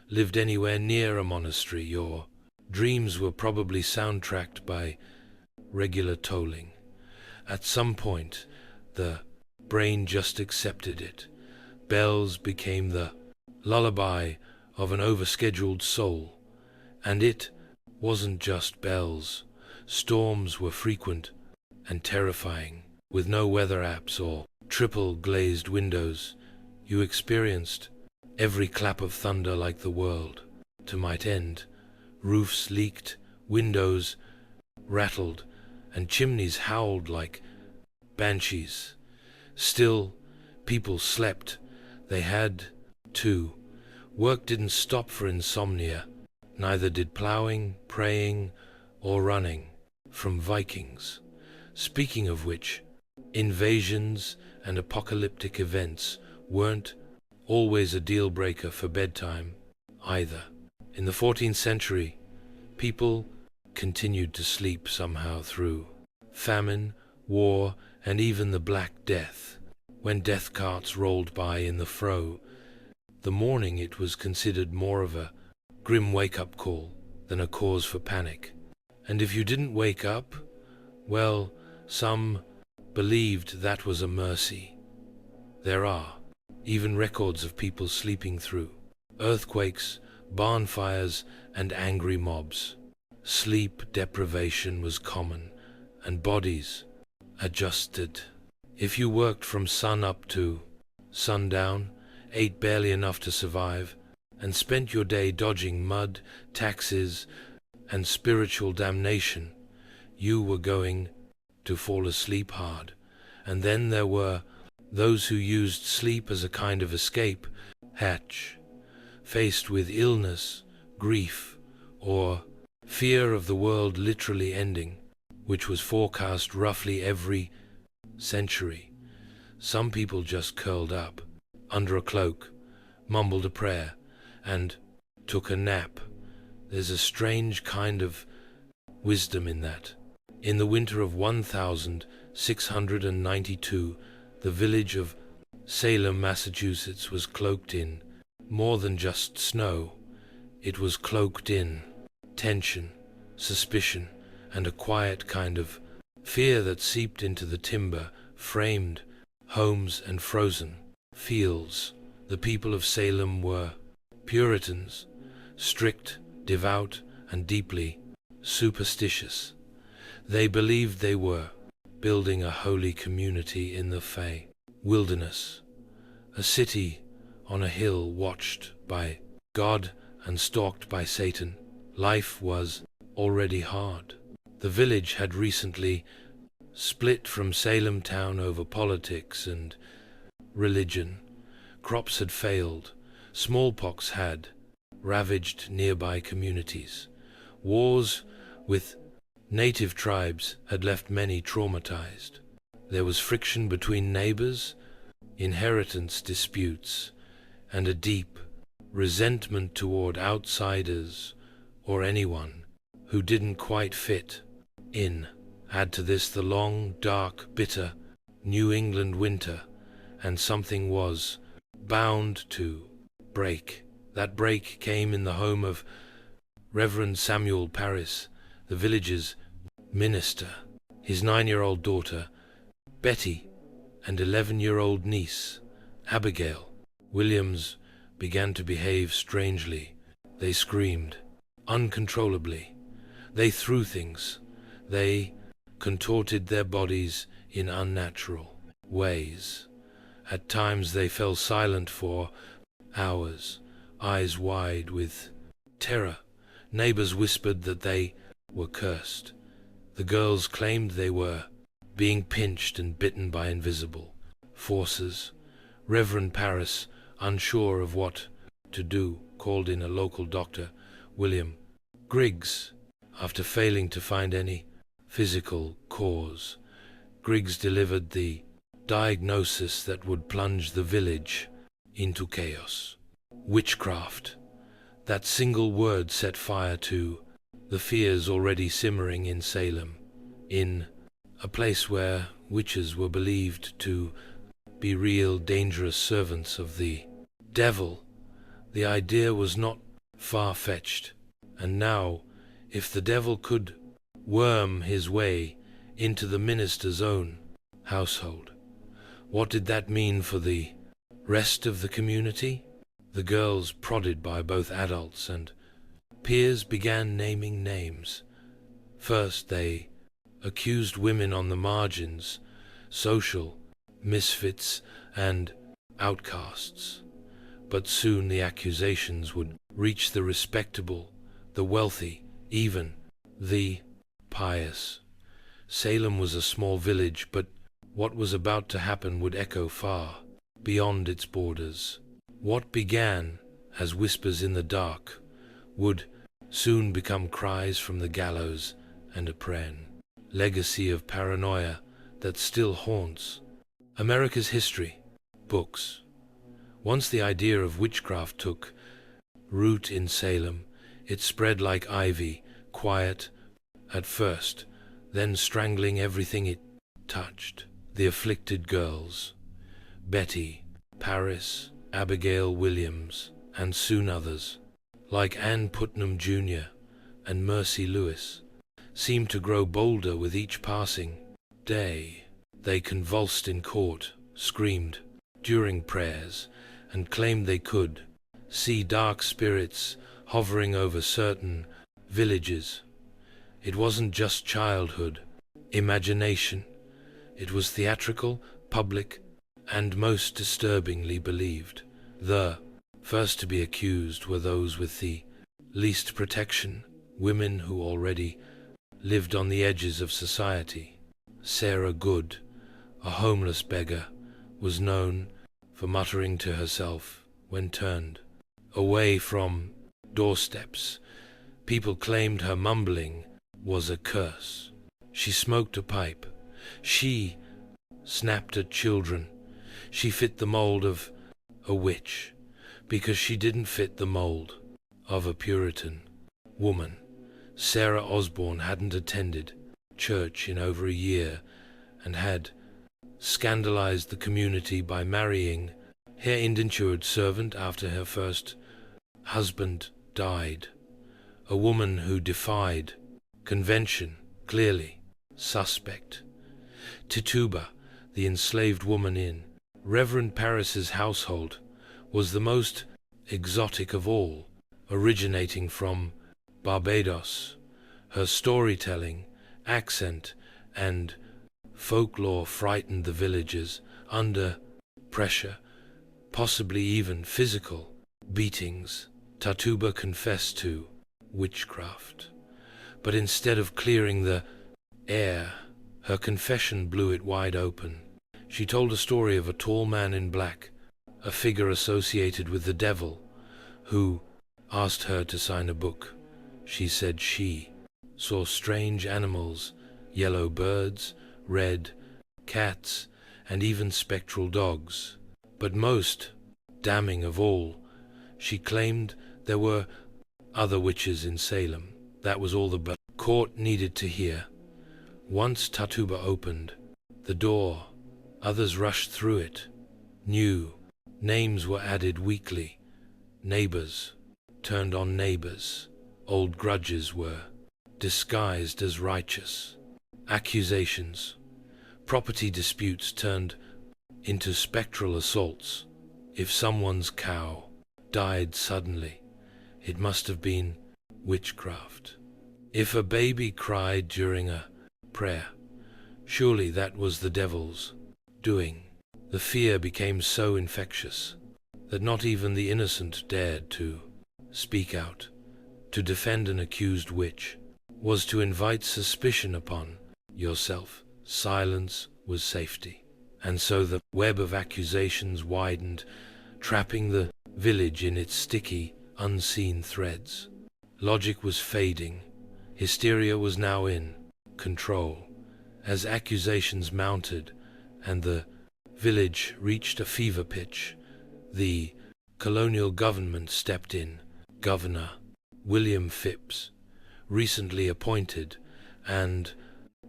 lived anywhere near a monastery, your dreams were probably soundtracked by regular tolling. At some point, the brain just accepted it. Bells became the lullaby of an overscheduled soul. And it wasn't just bells. Storms were frequent and terrifying. With no weather apps or triple glazed windows, you experienced every clap of thunder like the world might end. Roofs leaked, windows rattled, and chimneys howled like banshees. Still, people slept. They had to. Work didn't stop for insomnia. Neither did plowing, praying, or running from Vikings. Speaking of which, invasions and apocalyptic events weren't always a deal-breaker for bedtime either. In the 14th century, people continued to sleep somehow through famine, war, and even the Black Death. When death carts rolled by in the morning it was considered more of a grim wake-up call than a cause for panic. And if you didn't wake up, well, some believed that was a mercy. There are even records of people sleeping through earthquakes, barn fires, and angry mobs. Sleep deprivation was common, and bodies adjusted. If you worked from sun up to sundown, ate barely enough to survive, and spent your day dodging mud, taxes, and spiritual damnation, you were going to fall asleep hard. And then there were those who used sleep as a kind of escape hatch. Faced with illness, grief, or fear of the world literally ending, which was forecast roughly every century, some people just curled up under a cloak, mumbled a prayer, and took a nap. There's a strange kind of wisdom in that. In the winter of 1692, the village of Salem, Massachusetts was cloaked in more than just snow. It was cloaked in tension, suspicion, and a quiet kind of fear that seeped into the timber-framed homes and frozen fields. The people of Salem were Puritans, strict, devout, and deeply superstitious. They believed they were building a holy community in the Fey wilderness, a city on a hill watched by God and stalked by Satan. Life was already hard. The village had recently split from Salem town over politics and religion. Crops had failed. Smallpox had ravaged nearby communities. Wars with native tribes had left many traumatized. There was friction between neighbors, inheritance disputes, and a deep resentment toward outsiders or anyone who didn't quite fit in. Add to this the long, dark, bitter New England winter, and something was bound to break. That break came in the home of Reverend Samuel Parris, the village's minister. His 9-year-old daughter, Betty, and 11-year-old niece, Abigail Williams, began to behave strangely. They screamed uncontrollably. They threw things. They contorted their bodies in unnatural ways. At times they fell silent for hours, eyes wide with terror. Neighbors whispered that they were cursed. The girls claimed they were being pinched and bitten by invisible forces. Reverend Parris, unsure of what to do, called in a local doctor, William Griggs. After failing to find any physical cause, Griggs delivered the diagnosis that would plunge the village into chaos. Witchcraft. That single word set fire to the fears already simmering in Salem, in a place where witches were believed to be real dangerous servants of the devil. The idea was not far-fetched, and now, if the devil could worm his way into the minister's own household, what did that mean for the rest of the community? The girls, prodded by both adults and peers, began naming names. First, they accused women on the margins, social misfits and outcasts. But soon the accusations would reach the respectable, the wealthy, even the pious. Salem was a small village, but what was about to happen would echo far beyond its borders. What began as whispers in the dark would soon become cries from the gallows and a legacy of paranoia that still haunts America's history books. Once the idea of witchcraft took root in Salem, it spread like ivy, quiet at first, then strangling everything it touched. The afflicted girls, Betty, Paris, Abigail Williams, and soon others, like Ann Putnam Jr. and Mercy Lewis, seemed to grow bolder with each passing day. They convulsed in court, screamed during prayers, and claimed they could see dark spirits hovering over certain villages. It wasn't just childhood imagination. It was theatrical, public, and most disturbingly believed. The first to be accused were those with the least protection, women who already lived on the edges of society. Sarah Good, a homeless beggar, was known for muttering to herself when turned away from doorsteps. People claimed her mumbling was a curse. She smoked a pipe. She snapped at children. She fit the mold of a witch because she didn't fit the mold of a Puritan woman. Sarah Osborne hadn't attended church in over a year and had scandalized the community by marrying her indentured servant after her first husband died. A woman who defied convention, clearly suspect. Tituba, the enslaved woman in Reverend Parris's household, was the most exotic of all, originating from Barbados. Her storytelling, accent, and folklore frightened the villagers under pressure, possibly even physical beatings. Tatuba confessed to witchcraft. But instead of clearing the air, her confession blew it wide open. She told a story of a tall man in black, a figure associated with the devil, who asked her to sign a book. She said she saw strange animals, yellow birds, red cats, and even spectral dogs. But most damning of all, she claimed there were other witches in Salem. That was all the court needed to hear. Once Tatuba opened the door, others rushed through it. New names were added weekly. Neighbors turned on neighbors. Old grudges were disguised as righteous. Accusations, property disputes turned into spectral assaults. If someone's cow died suddenly, it must have been witchcraft. If a baby cried during a prayer, surely that was the devil's doing. The fear became so infectious that not even the innocent dared to speak out. To defend an accused witch was to invite suspicion upon yourself. Silence was safety. And so the web of accusations widened, trapping the village in its sticky, unseen threads. Logic was fading. Hysteria was now in control. As accusations mounted and the village reached a fever pitch, the colonial government stepped in. Governor William Phipps, recently appointed and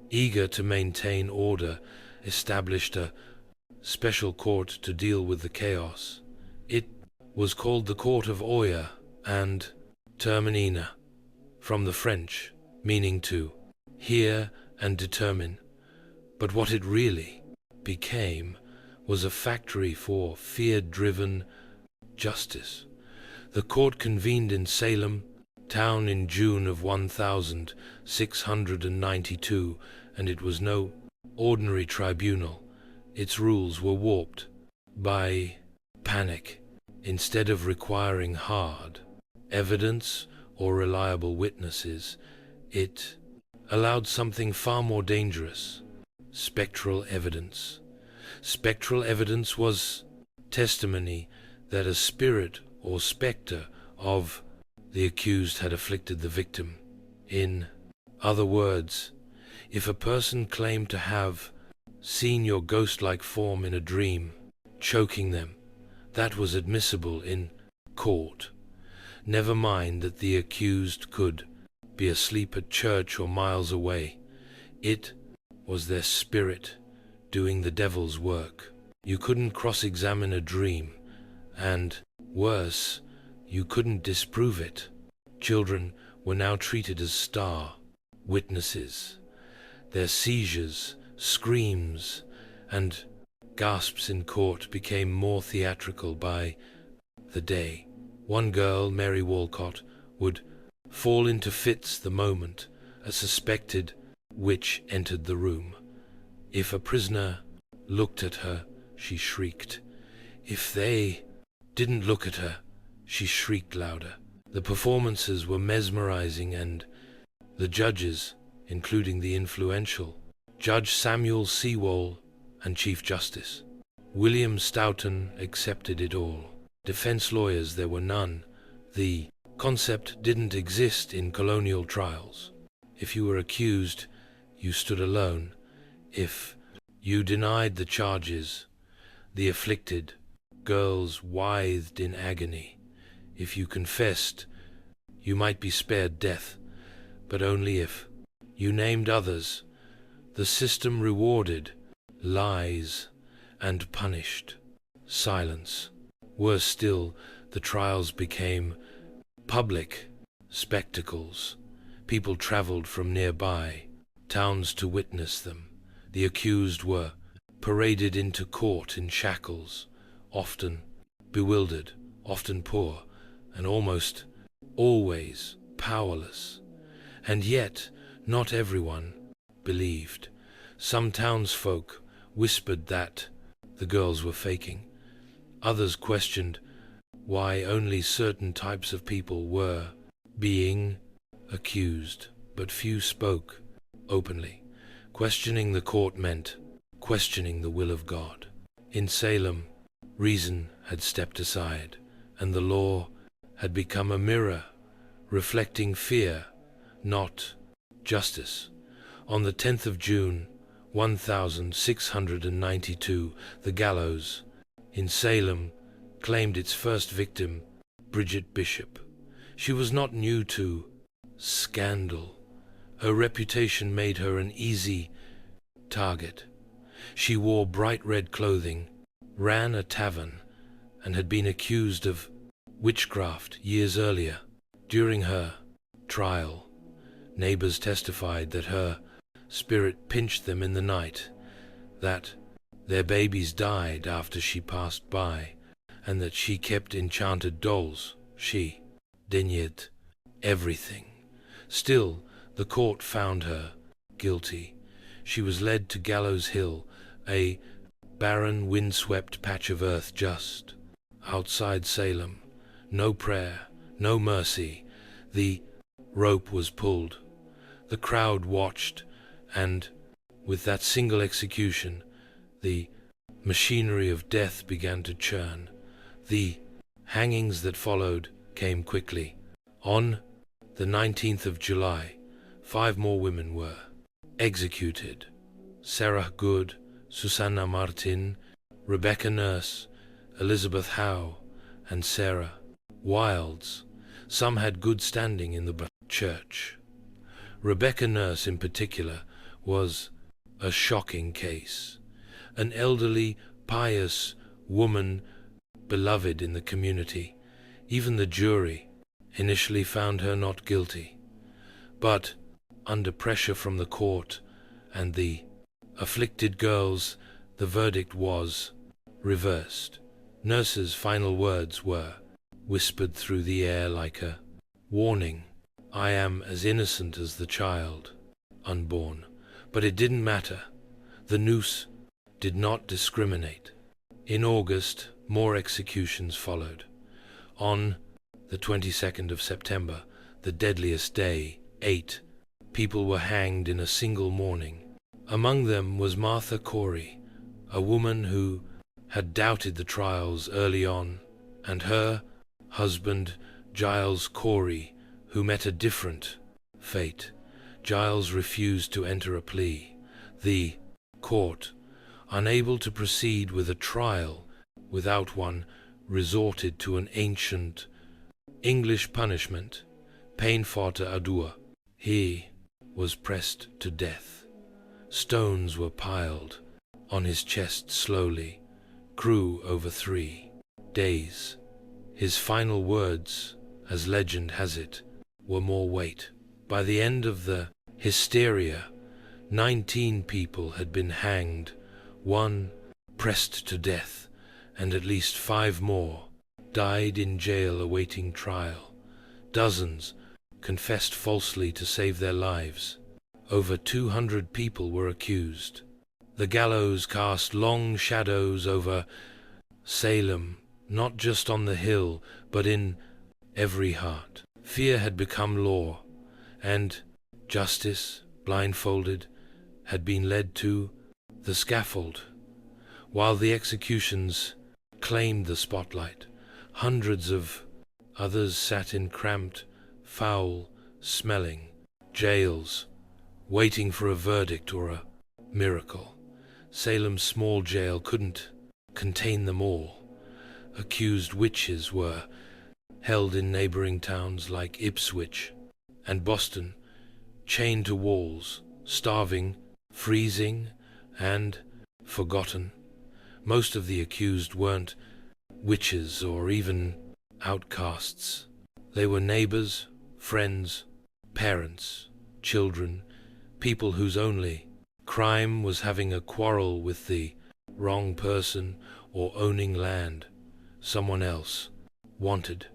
eager to maintain order, established a special court to deal with the chaos. It was called the Court of Oya and Terminina, from the French, meaning to hear and determine. But what it really became was a factory for fear-driven justice. The court convened in Salem town in June of 1692, and it was no ordinary tribunal. Its rules were warped by panic. Instead of requiring hard evidence or reliable witnesses, it allowed something far more dangerous: spectral evidence. Spectral evidence was testimony that a spirit or specter of the accused had afflicted the victim. In other words, if a person claimed to have seen your ghost-like form in a dream, choking them, that was admissible in court. Never mind that the accused could be asleep at church or miles away. It was their spirit doing the devil's work. You couldn't cross-examine a dream, and worse, you couldn't disprove it. Children were now treated as star witnesses. Their seizures, screams, and gasps in court became more theatrical by the day. One girl, Mary Walcott, would fall into fits the moment a suspected witch entered the room. If a prisoner looked at her, she shrieked. If they didn't look at her, she shrieked louder. The performances were mesmerizing, and the judges, including the influential Judge Samuel Sewall and Chief Justice William Stoughton, accepted it all. Defense lawyers there were none. The concept didn't exist in colonial trials. If you were accused, you stood alone. If you denied the charges, the afflicted girls writhed in agony. If you confessed, you might be spared death, but only if you named others. The system rewarded lies and punished silence. Worse still, the trials became public spectacles. People traveled from nearby towns to witness them. The accused were paraded into court in shackles, often bewildered, often poor, and almost always powerless. And yet, not everyone believed. Some townsfolk whispered that the girls were faking. Others questioned why only certain types of people were being accused, but few spoke openly. Questioning the court meant questioning the will of God. In Salem, reason had stepped aside, and the law had become a mirror reflecting fear, not justice. On the 10th of June, 1692, the gallows in Salem claimed its first victim, Bridget Bishop. She was not new to scandal. Her reputation made her an easy target. She wore bright red clothing, ran a tavern, and had been accused of witchcraft years earlier. During her trial, neighbors testified that her spirit pinched them in the night, that their babies died after she passed by, and that she kept enchanted dolls. She denied everything. Still, the court found her guilty. She was led to Gallows Hill, a barren, windswept patch of earth just outside Salem. No prayer, no mercy. The rope was pulled. The crowd watched, and with that single execution, the machinery of death began to churn. The hangings that followed came quickly. On the 19th of July, 5 more women were executed. Sarah Good, Susanna Martin, Rebecca Nurse, Elizabeth Howe, and Sarah Wilds. Some had good standing in the church. Rebecca Nurse, in particular, was a shocking case. An elderly, pious woman beloved in the community. Even the jury initially found her not guilty. But under pressure from the court and the afflicted girls, the verdict was reversed. Nurse's final words were whispered through the air like a warning. I am as innocent as the child, unborn. But it didn't matter. The noose did not discriminate. In August, more executions followed. On the 22nd of September, the deadliest day, 8 people were hanged in a single morning. Among them was Martha Corey, a woman who had doubted the trials early on, and her husband, Giles Corey, who met a different fate. Giles refused to enter a plea. The court, unable to proceed with a trial without one, resorted to an ancient English punishment, peine forte à deux. He was pressed to death. Stones were piled on his chest slowly, grew over 3 days. His final words, as legend has it, were more weight. By the end of the hysteria, 19 people had been hanged, 1 pressed to death, and at least 5 more died in jail awaiting trial. Dozens confessed falsely to save their lives. Over 200 people were accused. The gallows cast long shadows over Salem, not just on the hill, but in every heart. Fear had become law, and justice, blindfolded, had been led to the scaffold. While the executions claimed the spotlight, hundreds of others sat in cramped, foul-smelling jails, waiting for a verdict or a miracle. Salem's small jail couldn't contain them all. Accused witches were held in neighboring towns like Ipswich and Boston, chained to walls, starving, freezing, and forgotten. Most of the accused weren't witches or even outcasts. They were neighbors, friends, parents, children, people whose only crime was having a quarrel with the wrong person or owning land someone else wanted.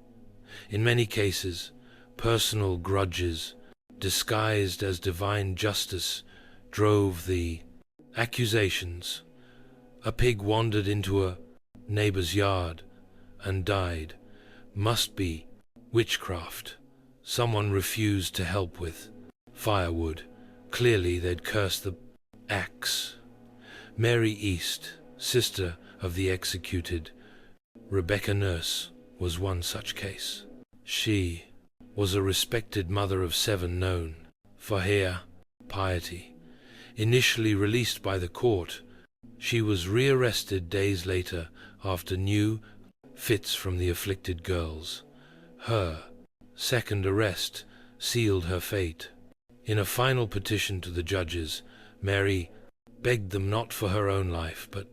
In many cases, personal grudges disguised as divine justice drove the accusations. A pig wandered into a neighbor's yard and died, Must be witchcraft. Someone refused to help with firewood. Clearly they'd cursed the axe. Mary East, sister of the executed Rebecca Nurse, was one such case. She was a respected mother of 7 known for her piety. Initially released by the court, she was rearrested days later after new fits from the afflicted girls. Her second arrest sealed her fate. In a final petition to the judges, Mary begged them not for her own life, but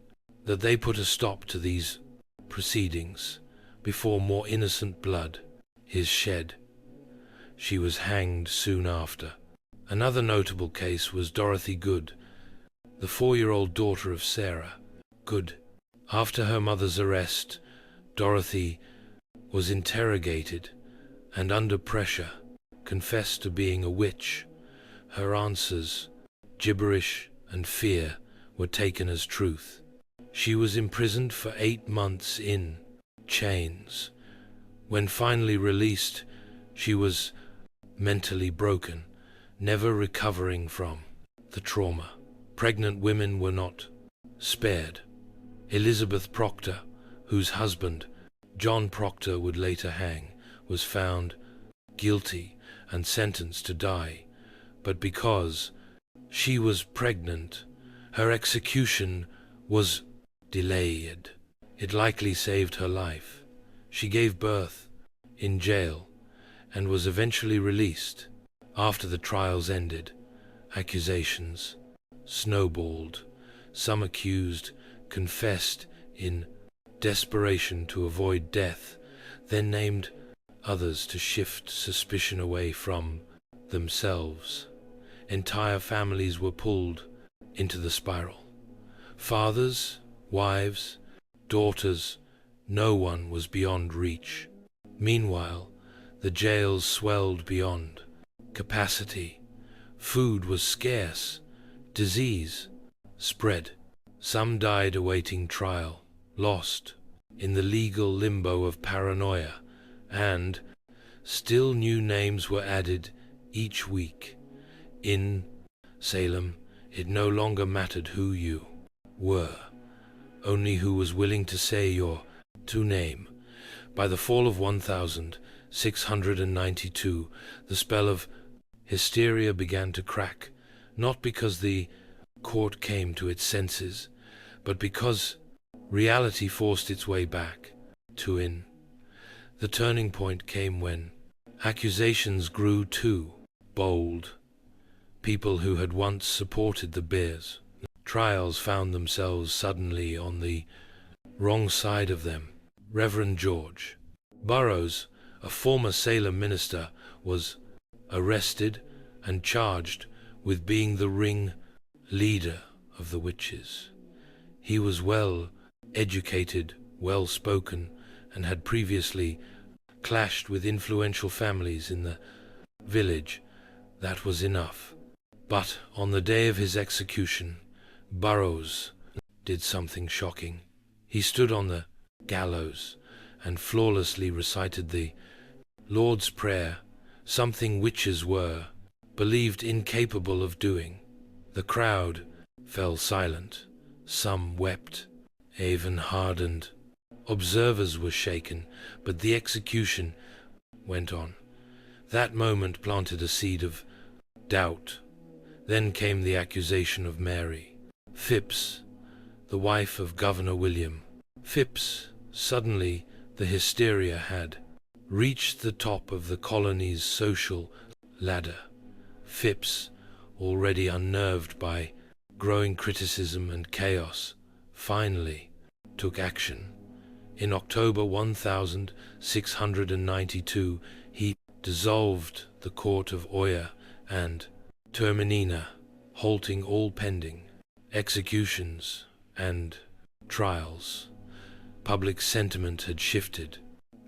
that they put a stop to these proceedings before more innocent blood is shed. She was hanged soon after. Another notable case was Dorothy Good, the 4-year-old daughter of Sarah Good. After her mother's arrest, Dorothy was interrogated and under pressure confessed to being a witch. Her answers, gibberish and fear, were taken as truth. She was imprisoned for 8 months in chains. When finally released, she was mentally broken, never recovering from the trauma. Pregnant women were not spared. Elizabeth Proctor, whose husband, John Proctor, would later hang, was found guilty and sentenced to die, but because she was pregnant, her execution was delayed. It likely saved her life. She gave birth in jail and was eventually released. After the trials ended, accusations snowballed. Some accused confessed in desperation to avoid death, then named others to shift suspicion away from themselves. Entire families were pulled into the spiral. Fathers, wives, daughters, no one was beyond reach. Meanwhile, the jails swelled beyond capacity. Food was scarce. Disease spread. Some died awaiting trial, lost in the legal limbo of paranoia, and still new names were added each week. In Salem, it no longer mattered who you were, only who was willing to say your name. By the fall of 1692, the spell of hysteria began to crack, not because the court came to its senses, but because reality forced its way back to in. The turning point came when accusations grew too bold. People who had once supported the Bears trials found themselves suddenly on the wrong side of them. Reverend George Burroughs, a former Salem minister, was arrested and charged with being the ring leader of the witches. He was well educated, well spoken, and had previously clashed with influential families in the village. That was enough. But on the day of his execution, Burroughs did something shocking. He stood on the gallows and flawlessly recited the Lord's Prayer, something witches were believed incapable of doing. The crowd fell silent. Some wept, even hardened. Observers were shaken, but the execution went on. That moment planted a seed of doubt. Then came the accusation of Mary Phipps, the wife of Governor William Phipps. Suddenly, the hysteria had reached the top of the colony's social ladder. Phipps, already unnerved by growing criticism and chaos, finally took action. In October 1692, he dissolved the court of Oyer and Terminina, halting all pending executions and trials. Public sentiment had shifted.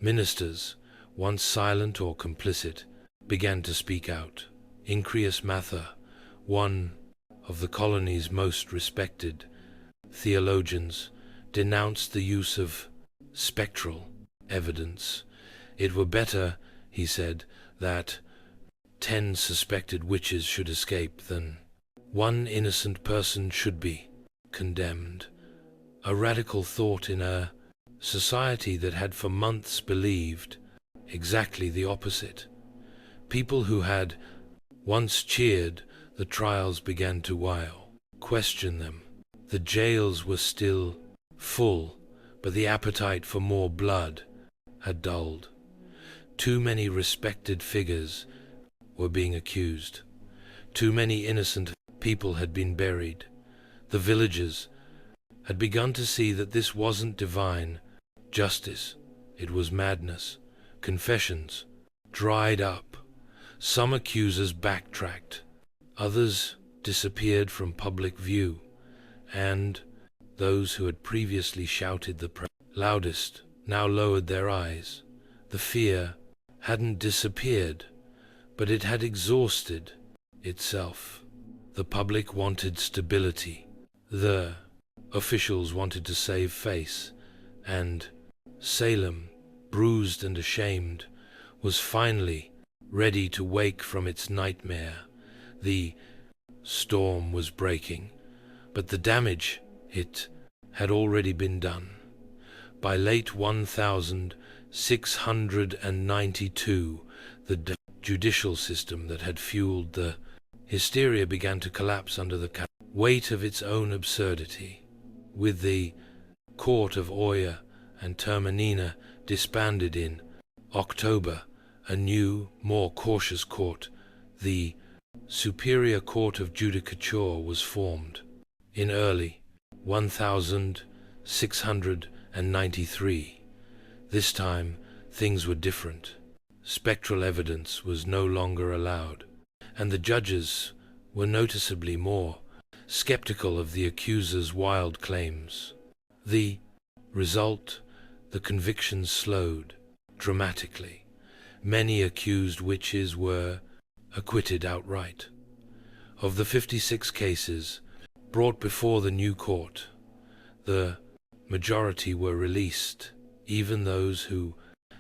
Ministers, once silent or complicit, began to speak out. Increus Mather, one of the colony's most respected theologians, denounced the use of spectral evidence It were better, he said, that 10 suspected witches should escape than one innocent person should be condemned. A radical thought in a society that had for months believed exactly the opposite. People who had once cheered the trials began to question them. The jails were still full, but the appetite for more blood had dulled. Too many respected figures were being accused. Too many innocent people had been buried. The villagers had begun to see that this wasn't divine justice, it was madness. Confessions dried up. Some accusers backtracked. Others disappeared from public view. And those who had previously shouted the loudest now lowered their eyes. The fear hadn't disappeared, but it had exhausted itself. The public wanted stability. The officials wanted to save face, and Salem, bruised and ashamed, was finally ready to wake from its nightmare. The storm was breaking, but the damage, it had already been done. By late 1692, the judicial system that had fueled the hysteria began to collapse under the weight of its own absurdity. With the court of Oya and Terminina disbanded in October, a new, more cautious court, the Superior Court of Judicature, was formed. In early 1693, this time things were different. Spectral evidence was no longer allowed, and the judges were noticeably more skeptical of the accuser's wild claims. The result, the convictions slowed dramatically. Many accused witches were acquitted outright. Of the 56 cases brought before the new court, the majority were released. Even those who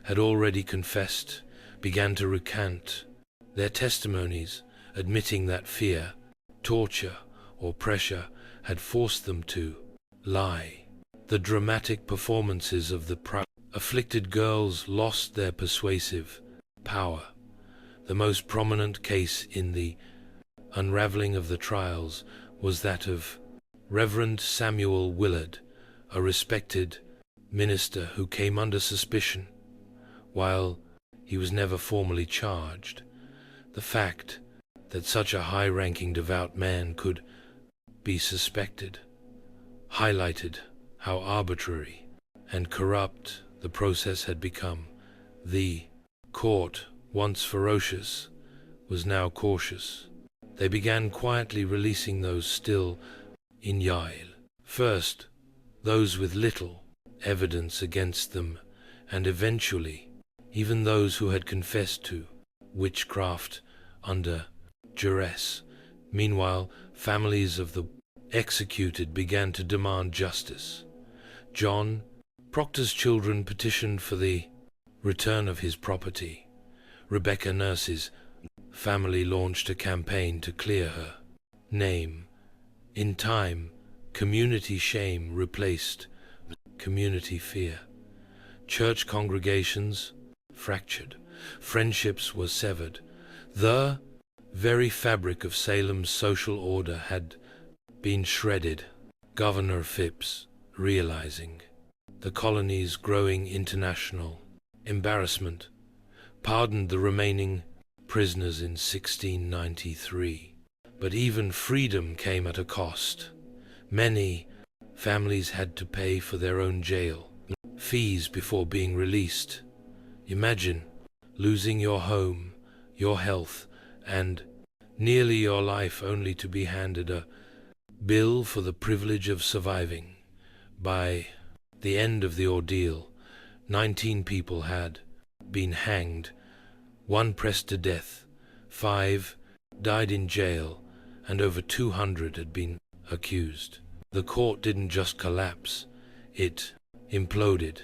had already confessed began to recant their testimonies, admitting that fear, torture, or pressure had forced them to lie. The dramatic performances of the afflicted girls lost their persuasive power. The most prominent case in the unraveling of the trials was that of Reverend Samuel Willard, a respected minister who came under suspicion. While he was never formally charged, the fact that such a high-ranking devout man could be suspected highlighted how arbitrary and corrupt the process had become. The court, once ferocious, was now cautious. They began quietly releasing those still in jail. First, those with little evidence against them, and eventually even those who had confessed to witchcraft under duress. Meanwhile, families of the executed began to demand justice. John Proctor's children petitioned for the return of his property. Rebecca Nurse's family launched a campaign to clear her name. In time, community shame replaced community fear. Church congregations fractured. Friendships were severed. The very fabric of Salem's social order had been shredded. Governor Phipps, realizing the colony's growing international embarrassment, pardoned the remaining prisoners in 1693. But even freedom came at a cost. Many families had to pay for their own jail fees before being released. Imagine losing your home, your health, and nearly your life only to be handed a bill for the privilege of surviving. By the end of the ordeal, 19 people had been hanged, 1 pressed to death, 5 died in jail, and over 200 had been accused. The court didn't just collapse, it imploded,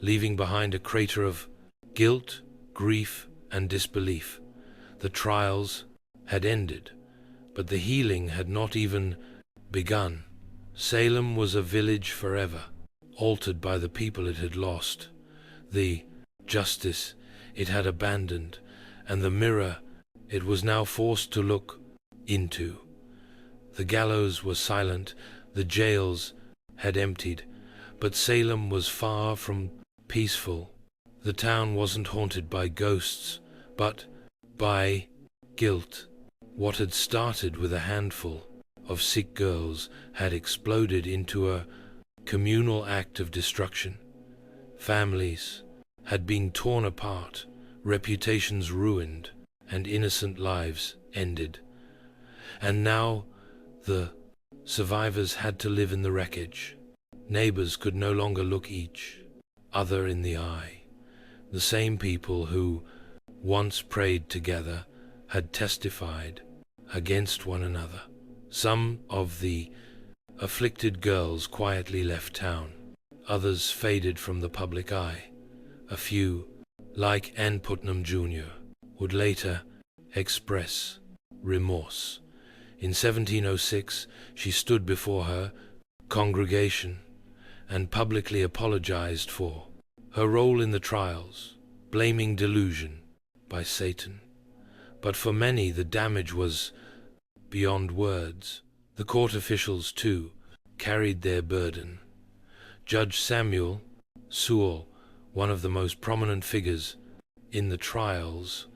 leaving behind a crater of Guilt, grief, and disbelief. The trials had ended, but the healing had not even begun. Salem was a village forever, altered by the people it had lost, the justice it had abandoned, and the mirror it was now forced to look into. The gallows were silent, the jails had emptied, but Salem was far from peaceful. The town wasn't haunted by ghosts, but by guilt. What had started with a handful of sick girls had exploded into a communal act of destruction. Families had been torn apart, reputations ruined, and innocent lives ended. And now the survivors had to live in the wreckage. Neighbors could no longer look each other in the eye. The same people who once prayed together had testified against one another. Some of the afflicted girls quietly left town. Others faded from the public eye. A few, like Ann Putnam Jr., would later express remorse. In 1706, she stood before her congregation and publicly apologized for her role in the trials, blaming delusion by Satan. But for many, the damage was beyond words. The court officials, too, carried their burden. Judge Samuel Sewall, one of the most prominent figures in the trials,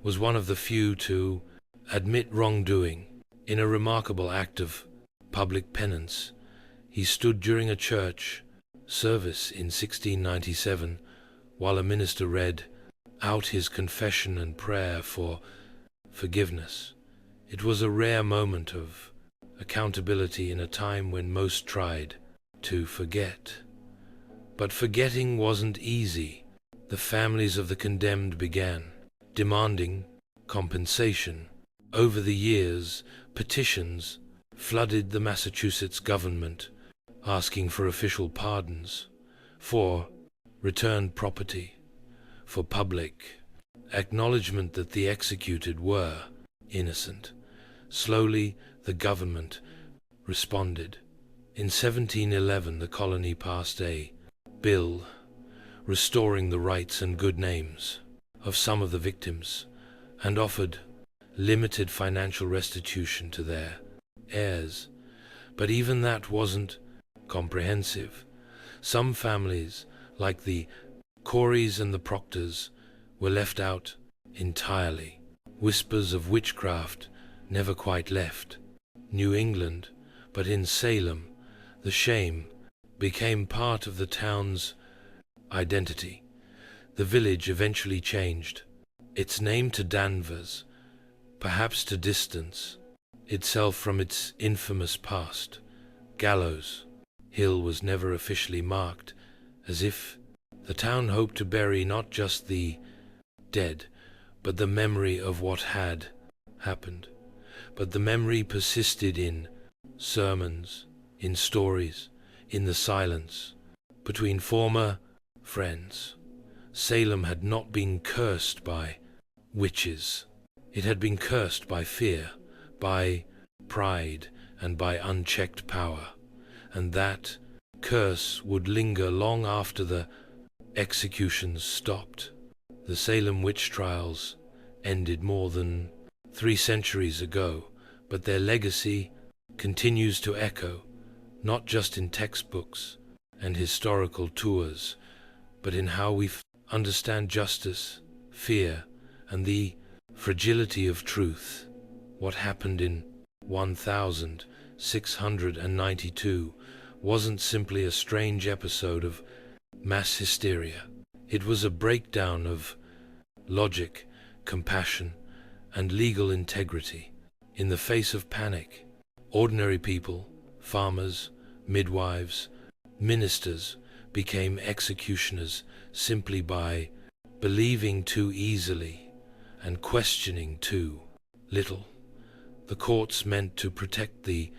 was one of the few to admit wrongdoing. In a remarkable act of public penance, he stood during a church service in 1697 while a minister read out his confession and prayer for forgiveness. It was a rare moment of accountability in a time when most tried to forget. But forgetting wasn't easy. The families of the condemned began demanding compensation. Over the years, petitions flooded the Massachusetts government, asking for official pardons, for returned property, for public acknowledgement that the executed were innocent. Slowly, the government responded. In 1711, the colony passed a bill restoring the rights and good names of some of the victims and offered limited financial restitution to their heirs. But even that wasn't comprehensive. Some families, like the Coreys and the Proctors, were left out entirely. Whispers of witchcraft never quite left New England, but in Salem, the shame became part of the town's identity. The village eventually changed its name to Danvers, perhaps to distance itself from its infamous past. Gallows Hill was never officially marked, as if the town hoped to bury not just the dead, but the memory of what had happened. But the memory persisted in sermons, in stories, in the silence between former friends. Salem had not been cursed by witches. It had been cursed by fear, by pride, and by unchecked power. And that curse would linger long after the executions stopped. The Salem witch trials ended more than 3 centuries ago, but their legacy continues to echo, not just in textbooks and historical tours, but in how we understand justice, fear, and the fragility of truth. What happened in 1692 wasn't simply a strange episode of mass hysteria. It was a breakdown of logic, compassion, and legal integrity. In the face of panic, ordinary people, farmers, midwives, ministers, became executioners simply by believing too easily and questioning too little. The courts meant to protect the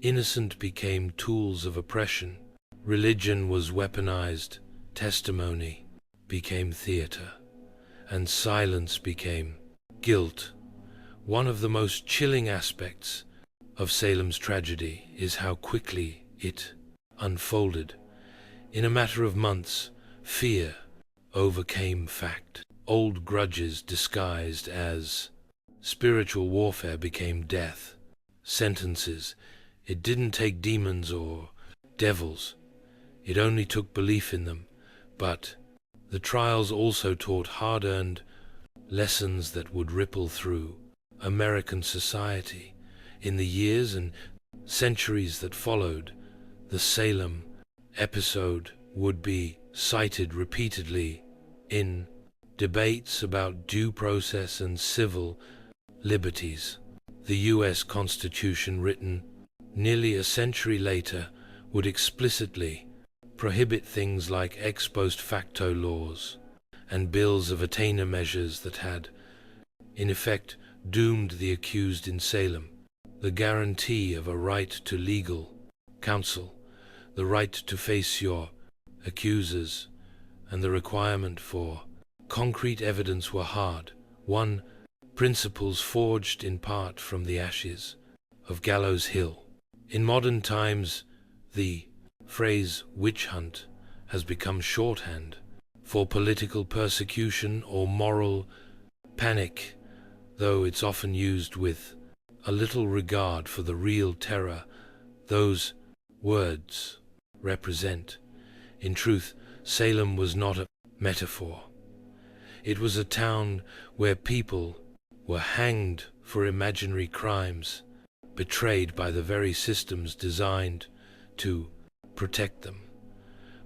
innocent became tools of oppression. Religion was weaponized. Testimony became theater. and silence became guilt. One of the most chilling aspects of Salem's tragedy is how quickly it unfolded. In a matter of months, fear overcame fact. Old grudges disguised as spiritual warfare became death sentences. It didn't take demons or devils. It only took belief in them. But the trials also taught hard-earned lessons that would ripple through American society. In the years and centuries that followed, the Salem episode would be cited repeatedly in debates about due process and civil liberties. The U.S. Constitution, written nearly a century later, would explicitly prohibit things like ex post facto laws and bills of attainder measures that had, in effect, doomed the accused in Salem. The guarantee of a right to legal counsel, the right to face your accusers, and the requirement for concrete evidence were hard-won principles forged in part from the ashes of Gallows Hill. In modern times, the phrase witch hunt has become shorthand for political persecution or moral panic, though it's often used with a little regard for the real terror those words represent. In truth, Salem was not a metaphor. It was a town where people were hanged for imaginary crimes, betrayed by the very systems designed to protect them.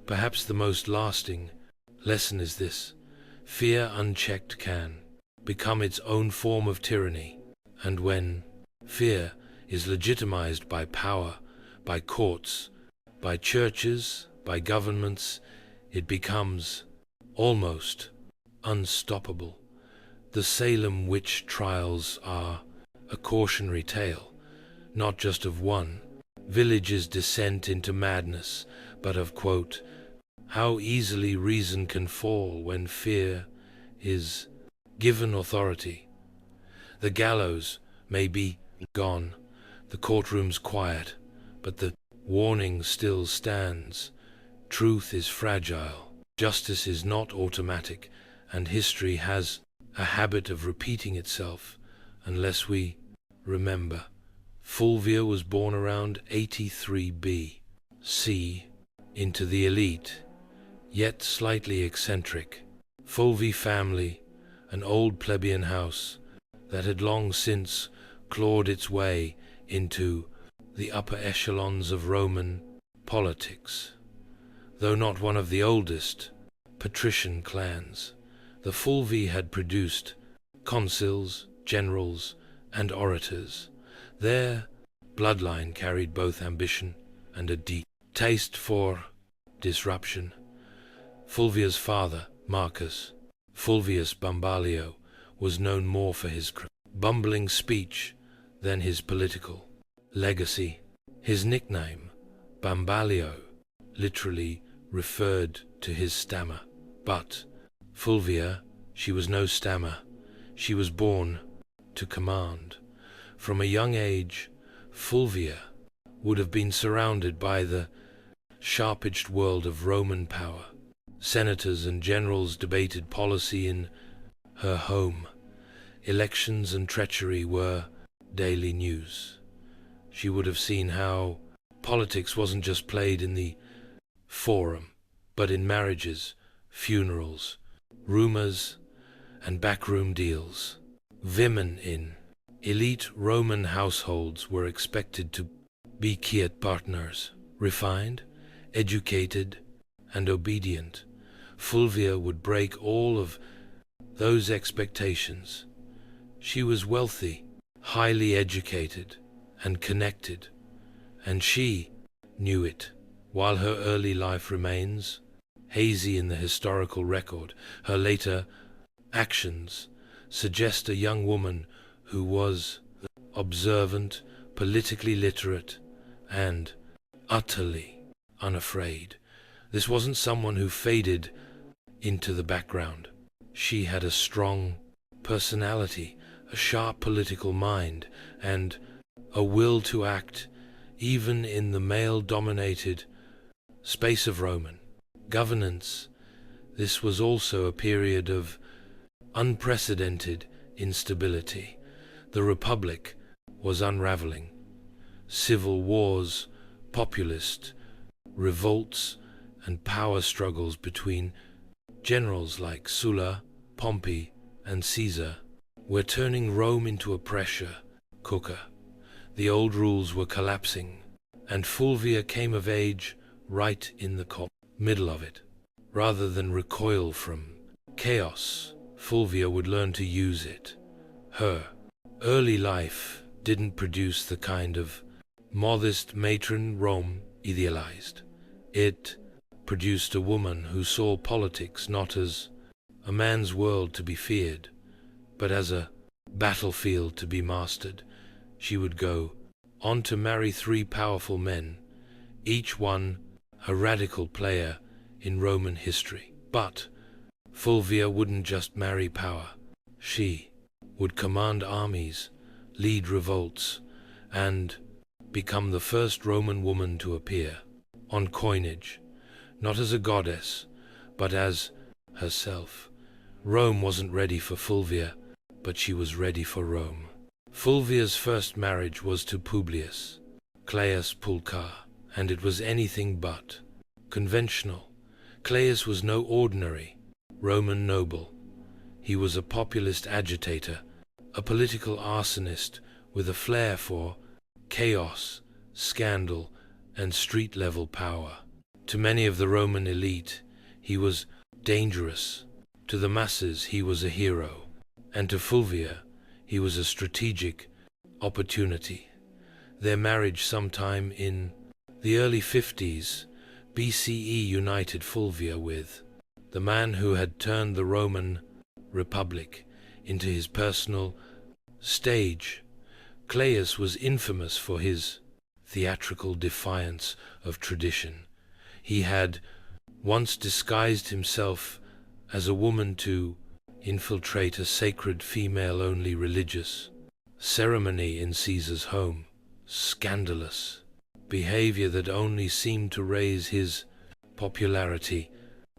Perhaps the most lasting lesson is this: fear unchecked can become its own form of tyranny, and when fear is legitimized by power, by courts, by churches, by governments, it becomes almost unstoppable. The Salem witch trials are a cautionary tale, not just of one village's descent into madness, but of, quote, how easily reason can fall when fear is given authority. The gallows may be gone, the courtroom's quiet, but the warning still stands. Truth is fragile, justice is not automatic, and history has a habit of repeating itself unless we remember. Fulvia was born around 83 B.C. into the elite, yet slightly eccentric Fulvi family, an old plebeian house that had long since clawed its way into the upper echelons of Roman politics. Though not one of the oldest patrician clans, the Fulvi had produced consuls, generals, and orators. Their bloodline carried both ambition and a deep taste for disruption. Fulvia's father, Marcus Fulvius Bambalio, was known more for his bumbling speech than his political legacy. His nickname, Bambalio, literally referred to his stammer. But Fulvia, she was no stammer. She was born to command. From a young age, Fulvia would have been surrounded by the sharp-edged world of Roman power. Senators and generals debated policy in her home. Elections and treachery were daily news. She would have seen how politics wasn't just played in the forum, but in marriages, funerals, rumors, and backroom deals. Women in elite Roman households were expected to be quiet partners, refined, educated, and obedient. Fulvia would break all of those expectations. She was wealthy, highly educated, and connected, and she knew it. While her early life remains hazy in the historical record, her later actions suggest a young woman who was observant, politically literate, and utterly unafraid. This wasn't someone who faded into the background. She had a strong personality, a sharp political mind, and a will to act even in the male-dominated space of Roman governance. This was also a period of unprecedented instability. The Republic was unraveling. Civil wars, populist revolts, and power struggles between generals like Sulla, Pompey, and Caesar were turning Rome into a pressure cooker. The old rules were collapsing, and Fulvia came of age right in the middle of it. Rather than recoil from chaos, Fulvia would learn to use it. Her early life didn't produce the kind of modest matron Rome idealized. It produced a woman who saw politics not as a man's world to be feared, but as a battlefield to be mastered. She would go on to marry 3 powerful men, each one a radical player in Roman history. But Fulvia wouldn't just marry power. She would command armies, lead revolts, and become the first Roman woman to appear on coinage, not as a goddess, but as herself. Rome wasn't ready for Fulvia, but she was ready for Rome. Fulvia's first marriage was to Publius Caius Pulchar, and it was anything but conventional. Caius was no ordinary Roman noble. He was a populist agitator, a political arsonist with a flair for chaos, scandal, and street-level power. To many of the Roman elite, he was dangerous. To the masses, he was a hero. And to Fulvia, he was a strategic opportunity. Their marriage sometime in the early 50s BCE united Fulvia with the man who had turned the Roman Republic into his personal stage. Caius was infamous for his theatrical defiance of tradition. He had once disguised himself as a woman to infiltrate a sacred female-only religious ceremony in Caesar's home. Scandalous behavior that only seemed to raise his popularity.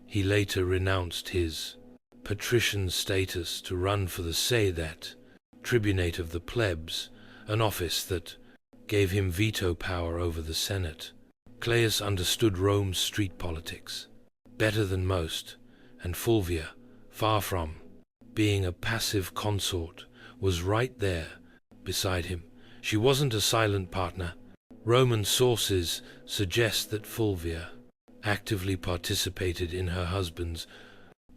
He later renounced his patrician status to run for the Senate, tribunate of the plebs, an office that gave him veto power over the Senate. Caius understood Rome's street politics better than most, and Fulvia, far from being a passive consort, was right there beside him. She wasn't a silent partner. Roman sources suggest that Fulvia actively participated in her husband's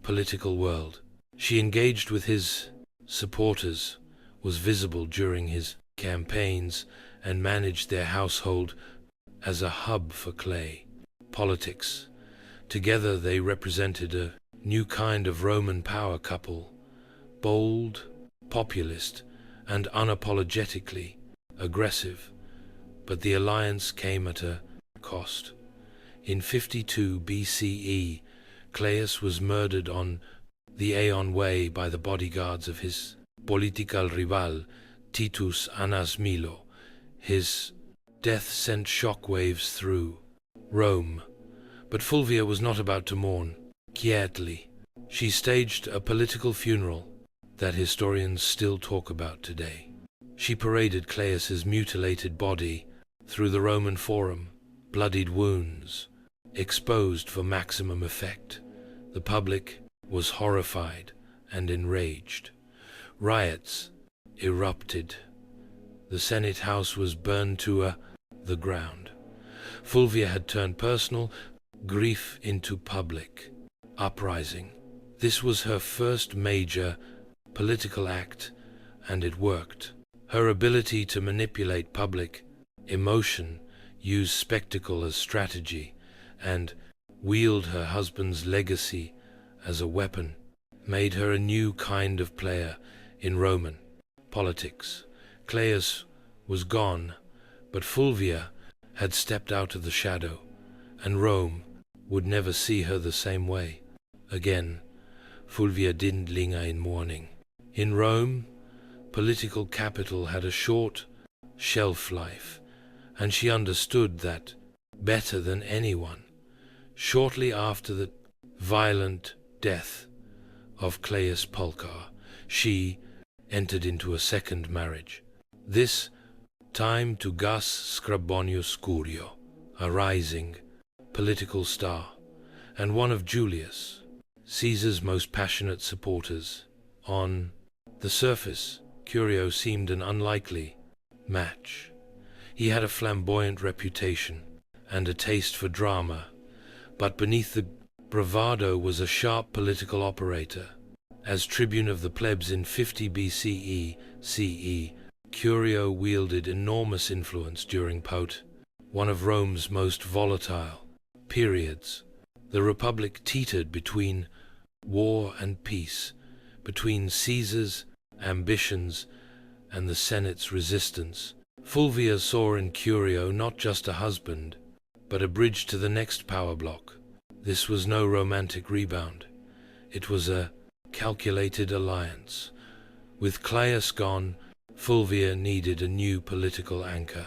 political world. She engaged with his supporters, was visible during his campaigns, and managed their household as a hub for clay politics. Together they represented a new kind of Roman power couple, bold, populist, and unapologetically aggressive. But the alliance came at a cost. In 52 BCE, Caius was murdered on the Aeon Way by the bodyguards of his political rival, Titus Annas Milo. His death sent shockwaves through Rome. But Fulvia was not about to mourn quietly. She staged a political funeral that historians still talk about today. She paraded Caius's mutilated body through the Roman Forum, bloodied wounds exposed for maximum effect. The public was horrified and enraged. Riots erupted. The Senate House was burned to the ground. Fulvia had turned personal grief into public uprising. This was her first major political act, and it worked. Her ability to manipulate public emotion, use spectacle as strategy, and wield her husband's legacy as a weapon made her a new kind of player in Roman politics. Caius was gone, but Fulvia had stepped out of the shadow, and Rome would never see her the same way again. Fulvia didn't linger in mourning. In Rome, political capital had a short shelf life, and she understood that better than anyone. Shortly after the violent death of Caius Pulchar, she entered into a second marriage, this time to Gus Scribonius Curio, a rising political star, and one of Julius Caesar's most passionate supporters. On the surface, Curio seemed an unlikely match. He had a flamboyant reputation and a taste for drama, but beneath the bravado was a sharp political operator. As tribune of the plebs in 50 BCE CE, Curio wielded enormous influence during one of Rome's most volatile periods. The Republic teetered between war and peace, between Caesar's ambitions and the Senate's resistance. Fulvia saw in Curio not just a husband, but a bridge to the next power block. This was no romantic rebound. It was a calculated alliance. With Caius gone, Fulvia needed a new political anchor,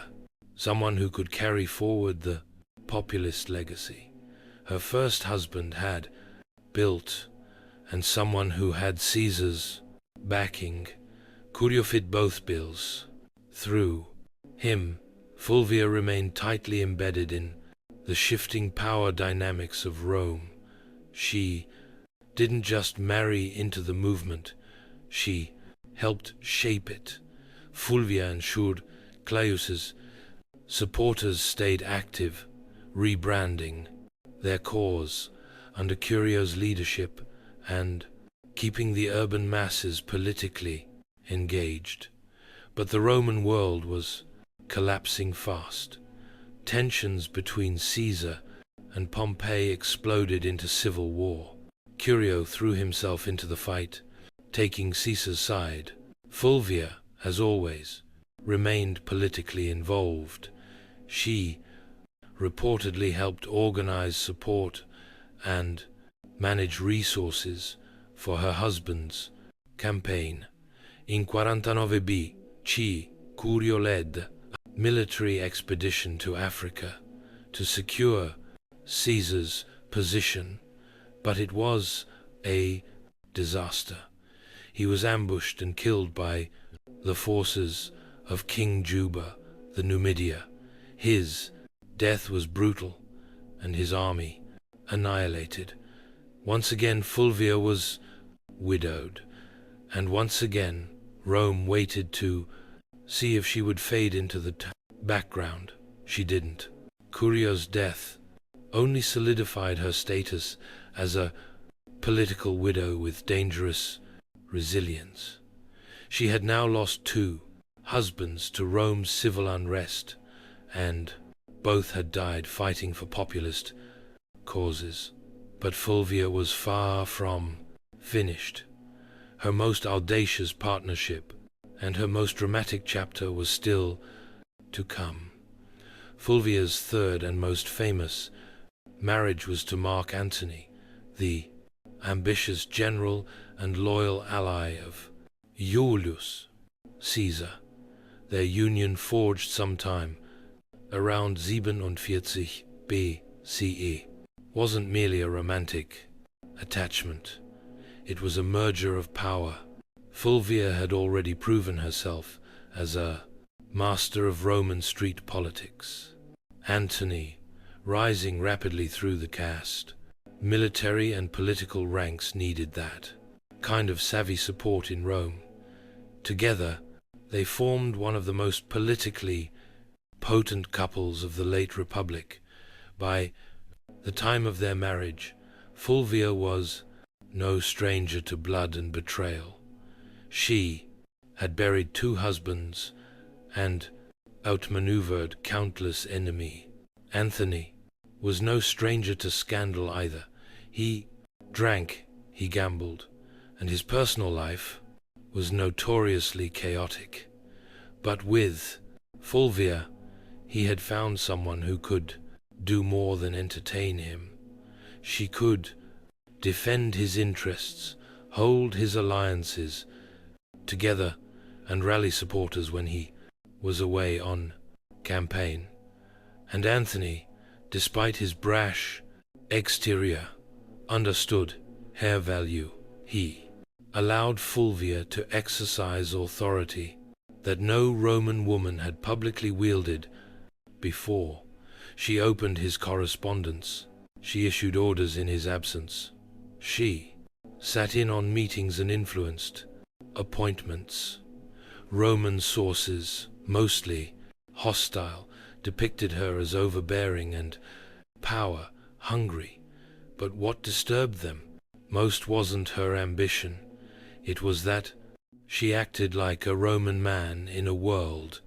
someone who could carry forward the populist legacy her first husband had built, and someone who had Caesar's backing. Curio fit both bills. Through him, Fulvia remained tightly embedded in the shifting power dynamics of Rome. She didn't just marry into the movement, she helped shape it. Fulvia ensured Caius's supporters stayed active, rebranding their cause under Curio's leadership and keeping the urban masses politically engaged. But the Roman world was collapsing fast. Tensions between Caesar and Pompey exploded into civil war. Curio threw himself into the fight, taking Caesar's side. Fulvia, as always, remained politically involved. She reportedly helped organize support and manage resources for her husband's campaign. In 49 B.C., Curio led a military expedition to Africa to secure Caesar's position, but it was a disaster. He was ambushed and killed by the forces of King Juba, the Numidia. His death was brutal, and his army annihilated. Once again Fulvia was widowed, and once again Rome waited to see if she would fade into the background. She didn't. Curio's death only solidified her status as a political widow with dangerous resilience. She had now lost two husbands to Rome's civil unrest, and both had died fighting for populist causes. But Fulvia was far from finished. Her most audacious partnership and her most dramatic chapter was still to come. Fulvia's third and most famous marriage was to Mark Antony, the ambitious general and loyal ally of Julius Caesar. Their union, forged sometime around 47 BCE, wasn't merely a romantic attachment. It was a merger of power. Fulvia had already proven herself as a master of Roman street politics. Antony, rising rapidly through the caste, military and political ranks, needed that kind of savvy support in Rome. Together, they formed one of the most politically potent couples of the late Republic. By the time of their marriage, Fulvia was no stranger to blood and betrayal. She had buried two husbands and outmaneuvered countless enemies. Antony was no stranger to scandal either. He drank, he gambled, and his personal life was notoriously chaotic. But with Fulvia, he had found someone who could do more than entertain him. She could defend his interests hold his alliances together and rally supporters when he was away on campaign. And Anthony, despite his brash exterior, understood her value. He allowed Fulvia to exercise authority that no Roman woman had publicly wielded before. She opened his correspondence. She issued orders in his absence. She sat in on meetings and influenced appointments. Roman sources, mostly hostile, depicted her as overbearing and power-hungry. But what disturbed them most wasn't her ambition. It was that she acted like a Roman man in a world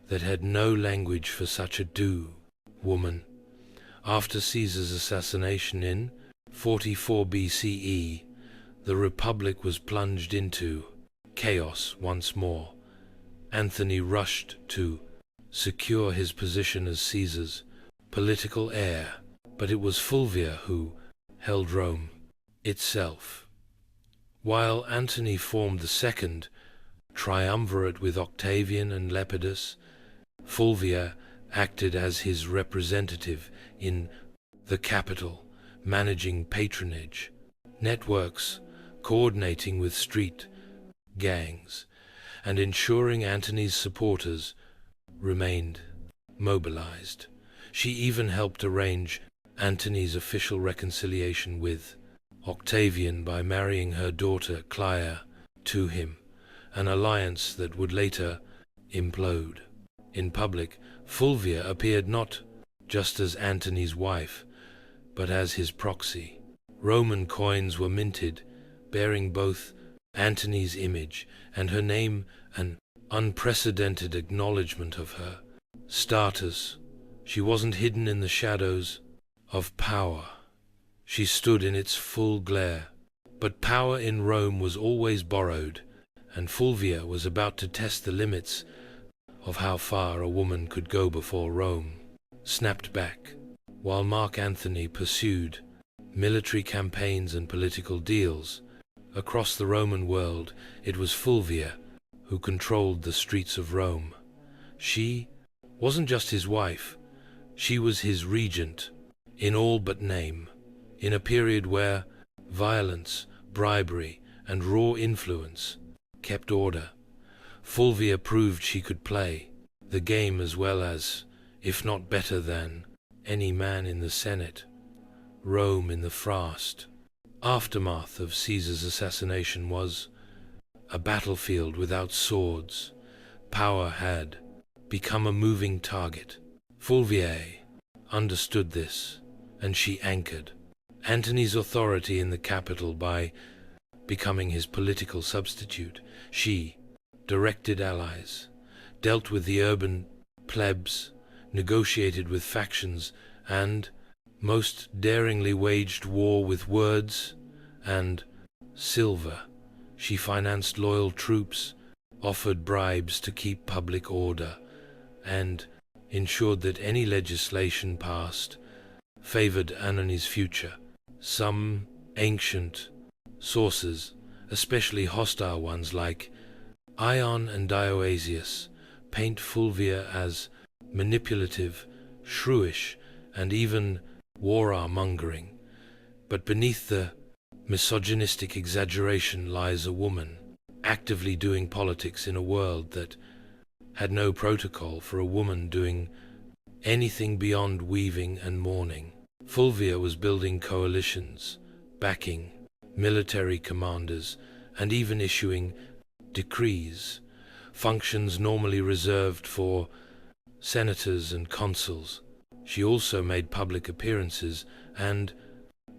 that had no language for such a woman. After Caesar's assassination in 44 BCE, the Republic was plunged into chaos once more. Anthony rushed to secure his position as Caesar's political heir, but it was Fulvia who held Rome itself. While Antony formed the second triumvirate with Octavian and Lepidus, Fulvia acted as his representative in the capital, managing patronage networks, coordinating with street gangs, and ensuring Antony's supporters remained mobilized. She even helped arrange Antony's official reconciliation with Octavian by marrying her daughter Clio to him, an alliance that would later implode. In public, Fulvia appeared not just as Antony's wife, but as his proxy. Roman coins were minted, bearing both Antony's image and her name, an unprecedented acknowledgement of her status. She wasn't hidden in the shadows of power. She stood in its full glare. But power in Rome was always borrowed, and Fulvia was about to test the limits of how far a woman could go before Rome snapped back. While Mark Antony pursued military campaigns and political deals across the Roman world, it was Fulvia who controlled the streets of Rome. She wasn't just his wife, she was his regent in all but name. In a period where violence, bribery, and raw influence kept order, Fulvia proved she could play the game as well as, if not better than, any man in the Senate. Rome in the fast aftermath of Caesar's assassination was a battlefield without swords. Power had become a moving target. Fulvia understood this, and she anchored Antony's authority in the capital by becoming his political substitute. She directed allies, dealt with the urban plebs, negotiated with factions, and most daringly waged war with words and silver. She financed loyal troops, offered bribes to keep public order, and ensured that any legislation passed favored Antony's future. Some ancient sources, especially hostile ones like Ion and Dioasius, paint Fulvia as manipulative, shrewish, and even war-mongering. But beneath the misogynistic exaggeration lies a woman, actively doing politics in a world that had no protocol for a woman doing anything beyond weaving and mourning. Fulvia was building coalitions, backing military commanders, and even issuing decrees, functions normally reserved for senators and consuls. She also made public appearances and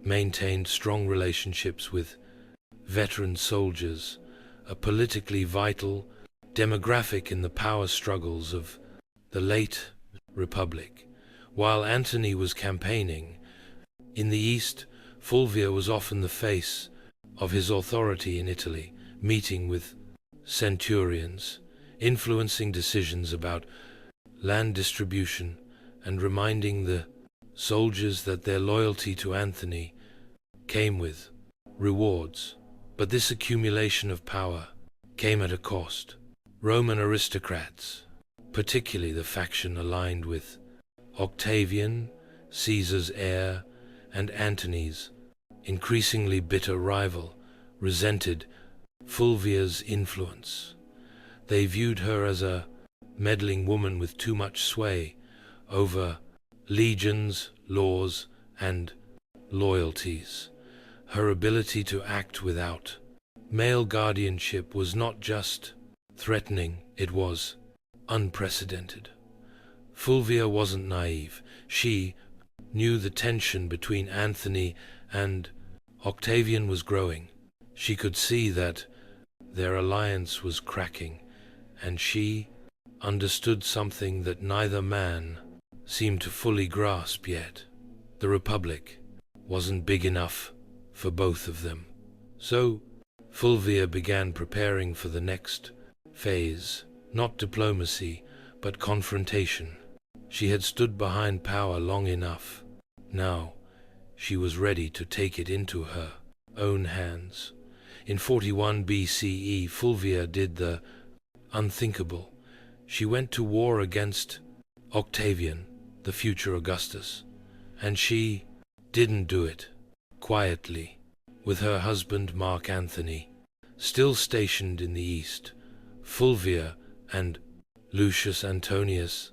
maintained strong relationships with veteran soldiers, a politically vital demographic in the power struggles of the late Republic. While Antony was campaigning in the East, Fulvia was often the face of his authority in Italy, meeting with centurions, influencing decisions about land distribution, and reminding the soldiers that their loyalty to Antony came with rewards. But this accumulation of power came at a cost. Roman aristocrats, particularly the faction aligned with Octavian, Caesar's heir, and Antony's increasingly bitter rival, resented Fulvia's influence. They viewed her as a meddling woman with too much sway over legions, laws, and loyalties. Her ability to act without male guardianship was not just threatening, it was unprecedented. Fulvia wasn't naive. She knew the tension between Antony and Octavian was growing. She could see that their alliance was cracking, and she understood something that neither man seemed to fully grasp yet. The Republic wasn't big enough for both of them. So Fulvia began preparing for the next phase, not diplomacy, but confrontation. She had stood behind power long enough. Now she was ready to take it into her own hands. In 41 BCE, Fulvia did the unthinkable. She went to war against Octavian, the future Augustus, and she didn't do it quietly. With her husband Mark Antony still stationed in the east, Fulvia and Lucius Antonius,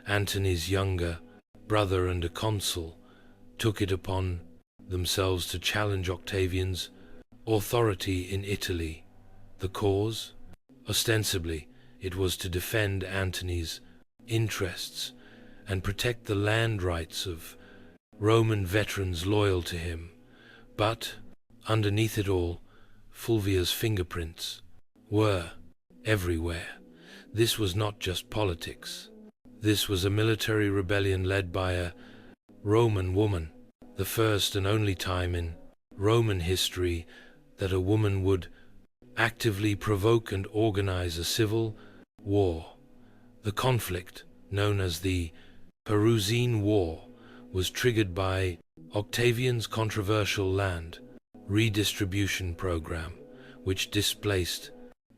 Antony's younger brother and a consul, took it upon themselves to challenge Octavian's authority in Italy. The cause? Ostensibly, it was to defend Antony's interests and protect the land rights of Roman veterans loyal to him. But underneath it all, Fulvia's fingerprints were everywhere. This was not just politics. This was a military rebellion led by a Roman woman, the first and only time in Roman history that a woman would actively provoke and organize a civil war. The conflict, known as the Perusine War, was triggered by Octavian's controversial land redistribution program, which displaced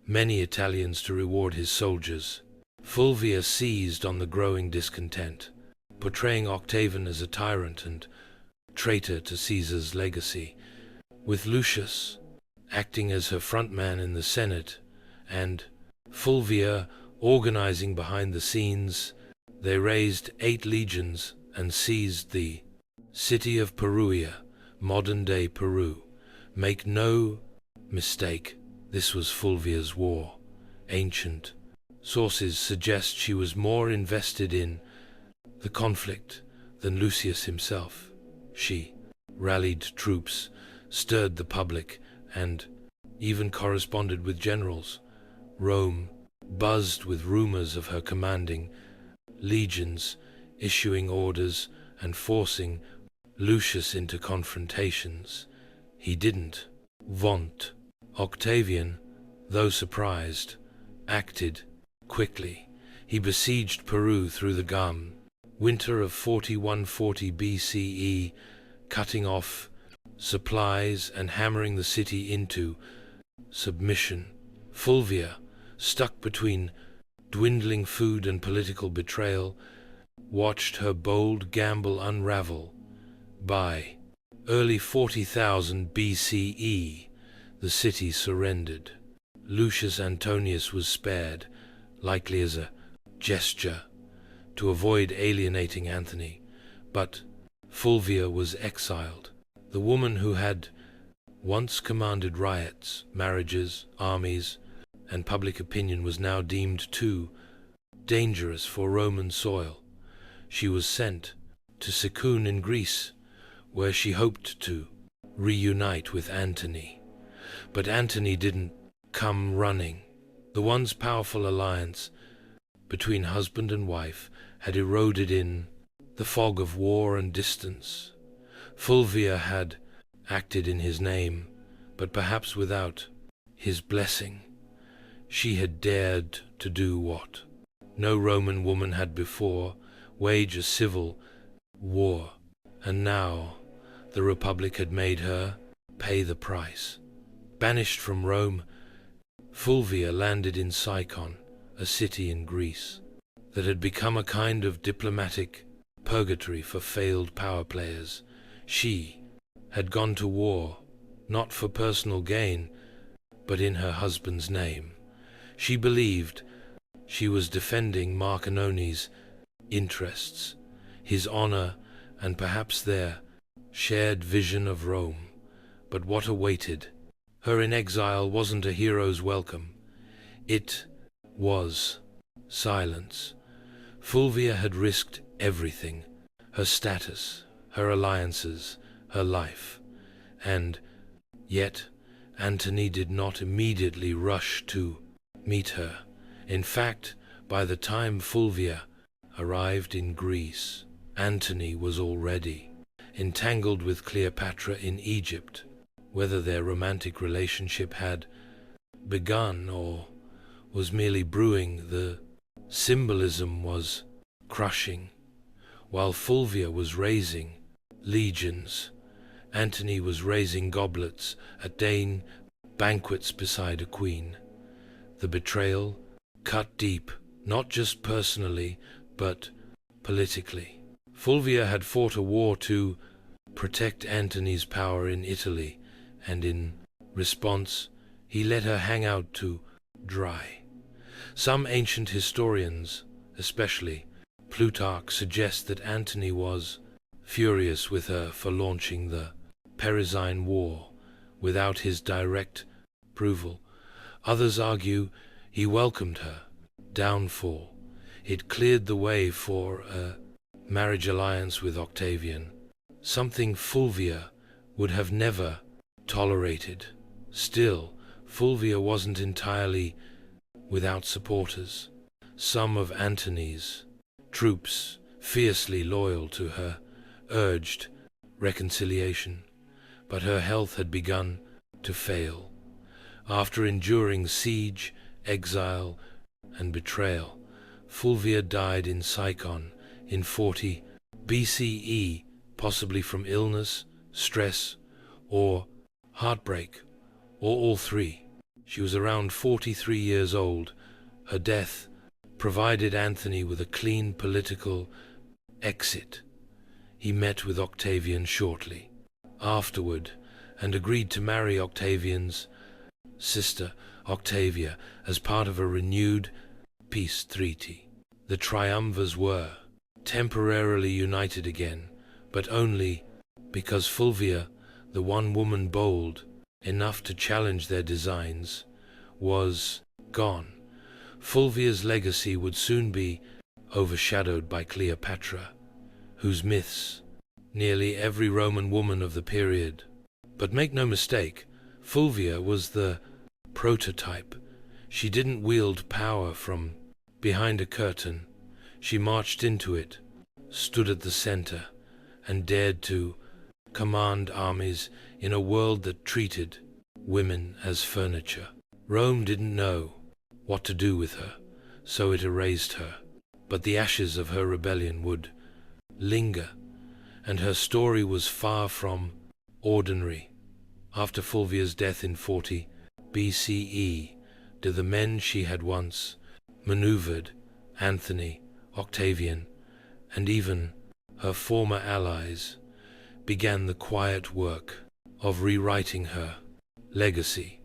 many Italians to reward his soldiers. Fulvia seized on the growing discontent, portraying Octavian as a tyrant and traitor to Caesar's legacy, with Lucius acting as her frontman in the Senate, and Fulvia organizing behind the scenes. They raised 8 legions and seized the city of Perugia, modern-day Peru. Make no mistake, this was Fulvia's war. Ancient sources suggest she was more invested in the conflict than Lucius himself. She rallied troops, stirred the public, and even corresponded with generals. Rome buzzed with rumors of her commanding legions, issuing orders and forcing Lucius into confrontations. He didn't vaunt. Octavian, though surprised, acted quickly. He besieged Peru through the winter of 4140 BCE, cutting off supplies and hammering the city into submission. Fulvia, stuck between dwindling food and political betrayal, watched her bold gamble unravel. By early 40,000 BCE, the city surrendered. Lucius Antonius was spared, likely as a gesture to avoid alienating Antony, but Fulvia was exiled. The woman who had once commanded riots, marriages, armies, and public opinion was now deemed too dangerous for Roman soil. She was sent to Sicyon in Greece, where she hoped to reunite with Antony. But Antony didn't come running. The once powerful alliance between husband and wife had eroded in the fog of war and distance. Fulvia had acted in his name, but perhaps without his blessing. She had dared to do what no Roman woman had before, wage a civil war, and now the Republic had made her pay the price. Banished from Rome, Fulvia landed in Sicyon, a city in Greece that had become a kind of diplomatic purgatory for failed power players. She had gone to war, not for personal gain, but in her husband's name. She believed she was defending Mark Anoni's interests, his honor, and perhaps their shared vision of Rome. But what awaited her in exile wasn't a hero's welcome. It was silence. Fulvia had risked everything, her status, her alliances, her life, and yet Antony did not immediately rush to meet her. In fact, by the time Fulvia arrived in Greece, Antony was already entangled with Cleopatra in Egypt. Whether their romantic relationship had begun or was merely brewing, the symbolism was crushing. While Fulvia was raising legions, Antony was raising goblets at Dane banquets beside a queen. The betrayal cut deep, not just personally, but politically. Fulvia had fought a war to protect Antony's power in Italy, and in response, he let her hang out to dry. Some ancient historians, especially Plutarch, suggest that Antony was furious with her for launching the Perisine War without his direct approval. Others argue he welcomed her downfall. It cleared the way for a marriage alliance with Octavian, something Fulvia would have never tolerated. Still, Fulvia wasn't entirely without supporters. Some of Antony's troops, fiercely loyal to her, urged reconciliation, but her health had begun to fail. After enduring siege, exile, and betrayal, Fulvia died in Sicyon in 40 BCE, possibly from illness, stress, or heartbreak, or all three. She was around 43 years old. Her death provided Antony with a clean political exit. He met with Octavian shortly afterward and agreed to marry Octavian's sister, Octavia, as part of a renewed peace treaty. The triumvirs were temporarily united again, but only because Fulvia, the one woman bold enough to challenge their designs, was gone. Fulvia's legacy would soon be overshadowed by Cleopatra, whose myths nearly every Roman woman of the period. But make no mistake, Fulvia was the prototype. She didn't wield power from behind a curtain. She marched into it, stood at the center, and dared to command armies in a world that treated women as furniture. Rome didn't know what to do with her, so it erased her. But the ashes of her rebellion would linger, and her story was far from ordinary. After Fulvia's death in 40 BCE, the men she had once maneuvered, Antony, Octavian, and even her former allies, began the quiet work of rewriting her legacy.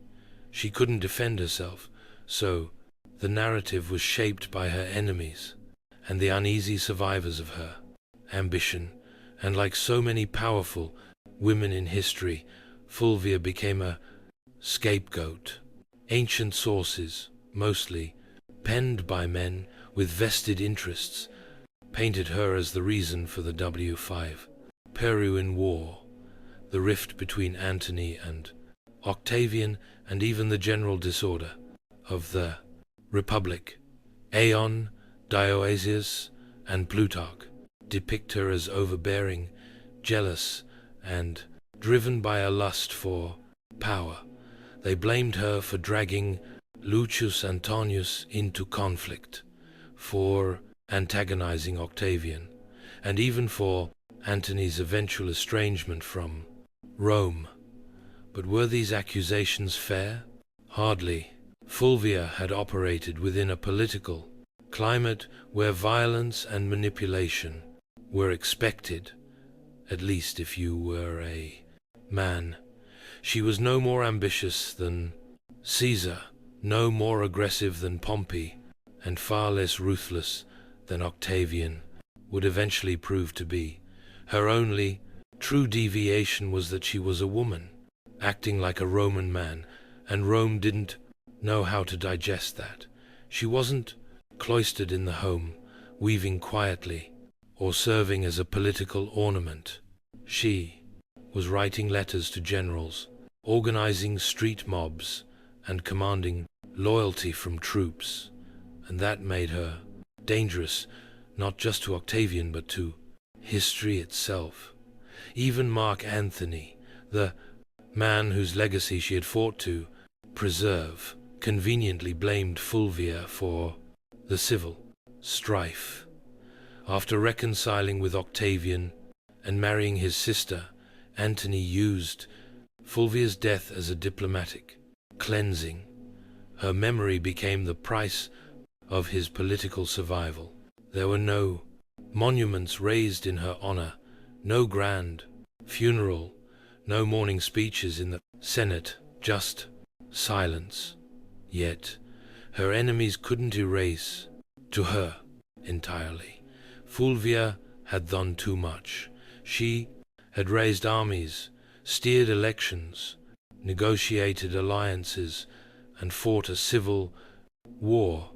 She couldn't defend herself, so the narrative was shaped by her enemies and the uneasy survivors of her ambition. And like so many powerful women in history, Fulvia became a scapegoat. Ancient sources, mostly penned by men with vested interests, painted her as the reason for the W5 Peruvian War, the rift between Antony and Octavian, and even the general disorder of the Republic. Aeon, Dionysius, and Plutarch depict her as overbearing, jealous, and driven by a lust for power. They blamed her for dragging Lucius Antonius into conflict, for antagonizing Octavian, and even for Antony's eventual estrangement from Rome. But were these accusations fair? Hardly. Fulvia had operated within a political climate where violence and manipulation were expected, at least if you were a man. She was no more ambitious than Caesar, no more aggressive than Pompey, and far less ruthless than Octavian would eventually prove to be. Her only true deviation was that she was a woman, acting like a Roman man, and Rome didn't know how to digest that. She wasn't cloistered in the home, weaving quietly, or serving as a political ornament. She was writing letters to generals, organizing street mobs, and commanding loyalty from troops, and that made her dangerous, not just to Octavian but to history itself. Even Mark Antony, the man whose legacy she had fought to preserve, conveniently blamed Fulvia for the civil strife. After reconciling with Octavian and marrying his sister, Antony used Fulvia's death as a diplomatic cleansing. Her memory became the price of his political survival. There were no monuments raised in her honor, no grand funeral, no mourning speeches in the Senate, just silence. Yet her enemies couldn't erase to her entirely. Fulvia had done too much. She had raised armies, steered elections, negotiated alliances, and fought a civil war.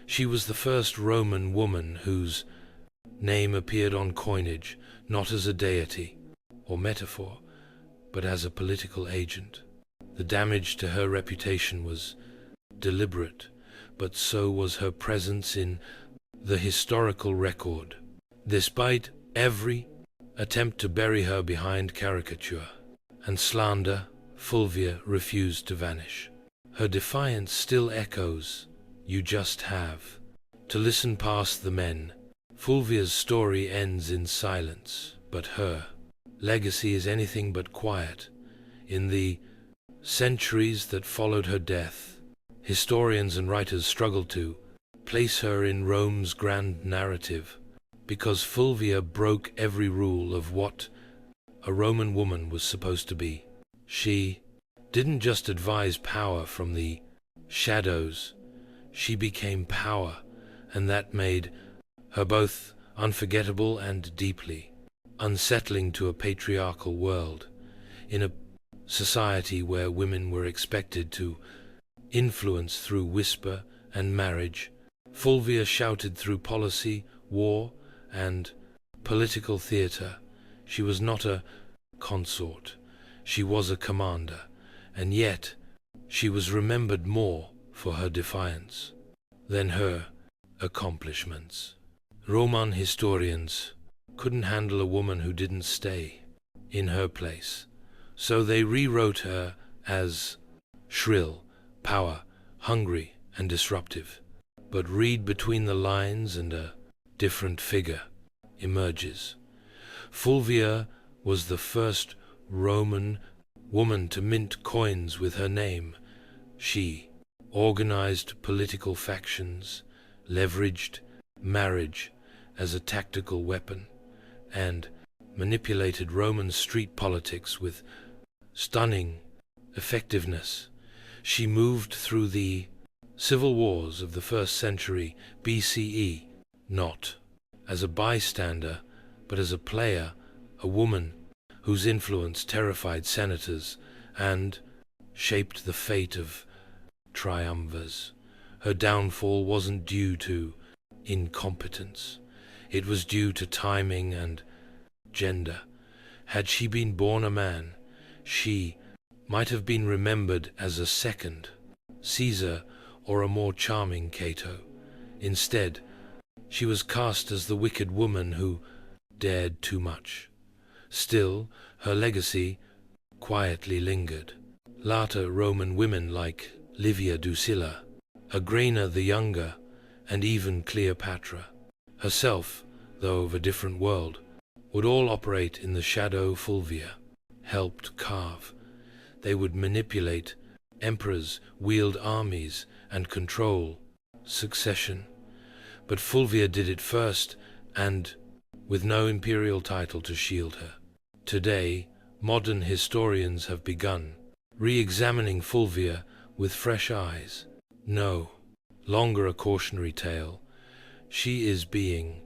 She was the first Roman woman whose name appeared on coinage, not as a deity or metaphor, but as a political agent. The damage to her reputation was deliberate, but so was her presence in the historical record. Despite every attempt to bury her behind caricature and slander, Fulvia refused to vanish. Her defiance still echoes. You just have to listen past the men. Fulvia's story ends in silence, but her legacy is anything but quiet. In the centuries that followed her death, historians and writers struggled to place her in Rome's grand narrative, because Fulvia broke every rule of what a Roman woman was supposed to be. She didn't just advise power from the shadows, she became power, and that made her both unforgettable and deeply unsettling to a patriarchal world. In a society where women were expected to influence through whisper and marriage, Fulvia shouted through policy, war, and political theater. She was not a consort, she was a commander, and yet she was remembered more for her defiance than her accomplishments. Roman historians couldn't handle a woman who didn't stay in her place, so they rewrote her as shrill, power, hungry, and disruptive. But read between the lines and a different figure emerges. Fulvia was the first Roman woman to mint coins with her name. She organized political factions, leveraged marriage as a tactical weapon, and manipulated Roman street politics with stunning effectiveness. She moved through the civil wars of the 1st century BCE, not as a bystander, but as a player, a woman whose influence terrified senators and shaped the fate of triumvirs. Her downfall wasn't due to incompetence. It was due to timing and gender. Had she been born a man, she might have been remembered as a second Caesar or a more charming Cato. Instead, she was cast as the wicked woman who dared too much. Still, her legacy quietly lingered. Later Roman women like Livia Drusilla, Agrena the Younger, and even Cleopatra herself, though of a different world, would all operate in the shadow Fulvia helped carve. They would manipulate emperors, wield armies, and control succession. But Fulvia did it first, and with no imperial title to shield her. Today, modern historians have begun re-examining Fulvia with fresh eyes. No longer a cautionary tale, she is being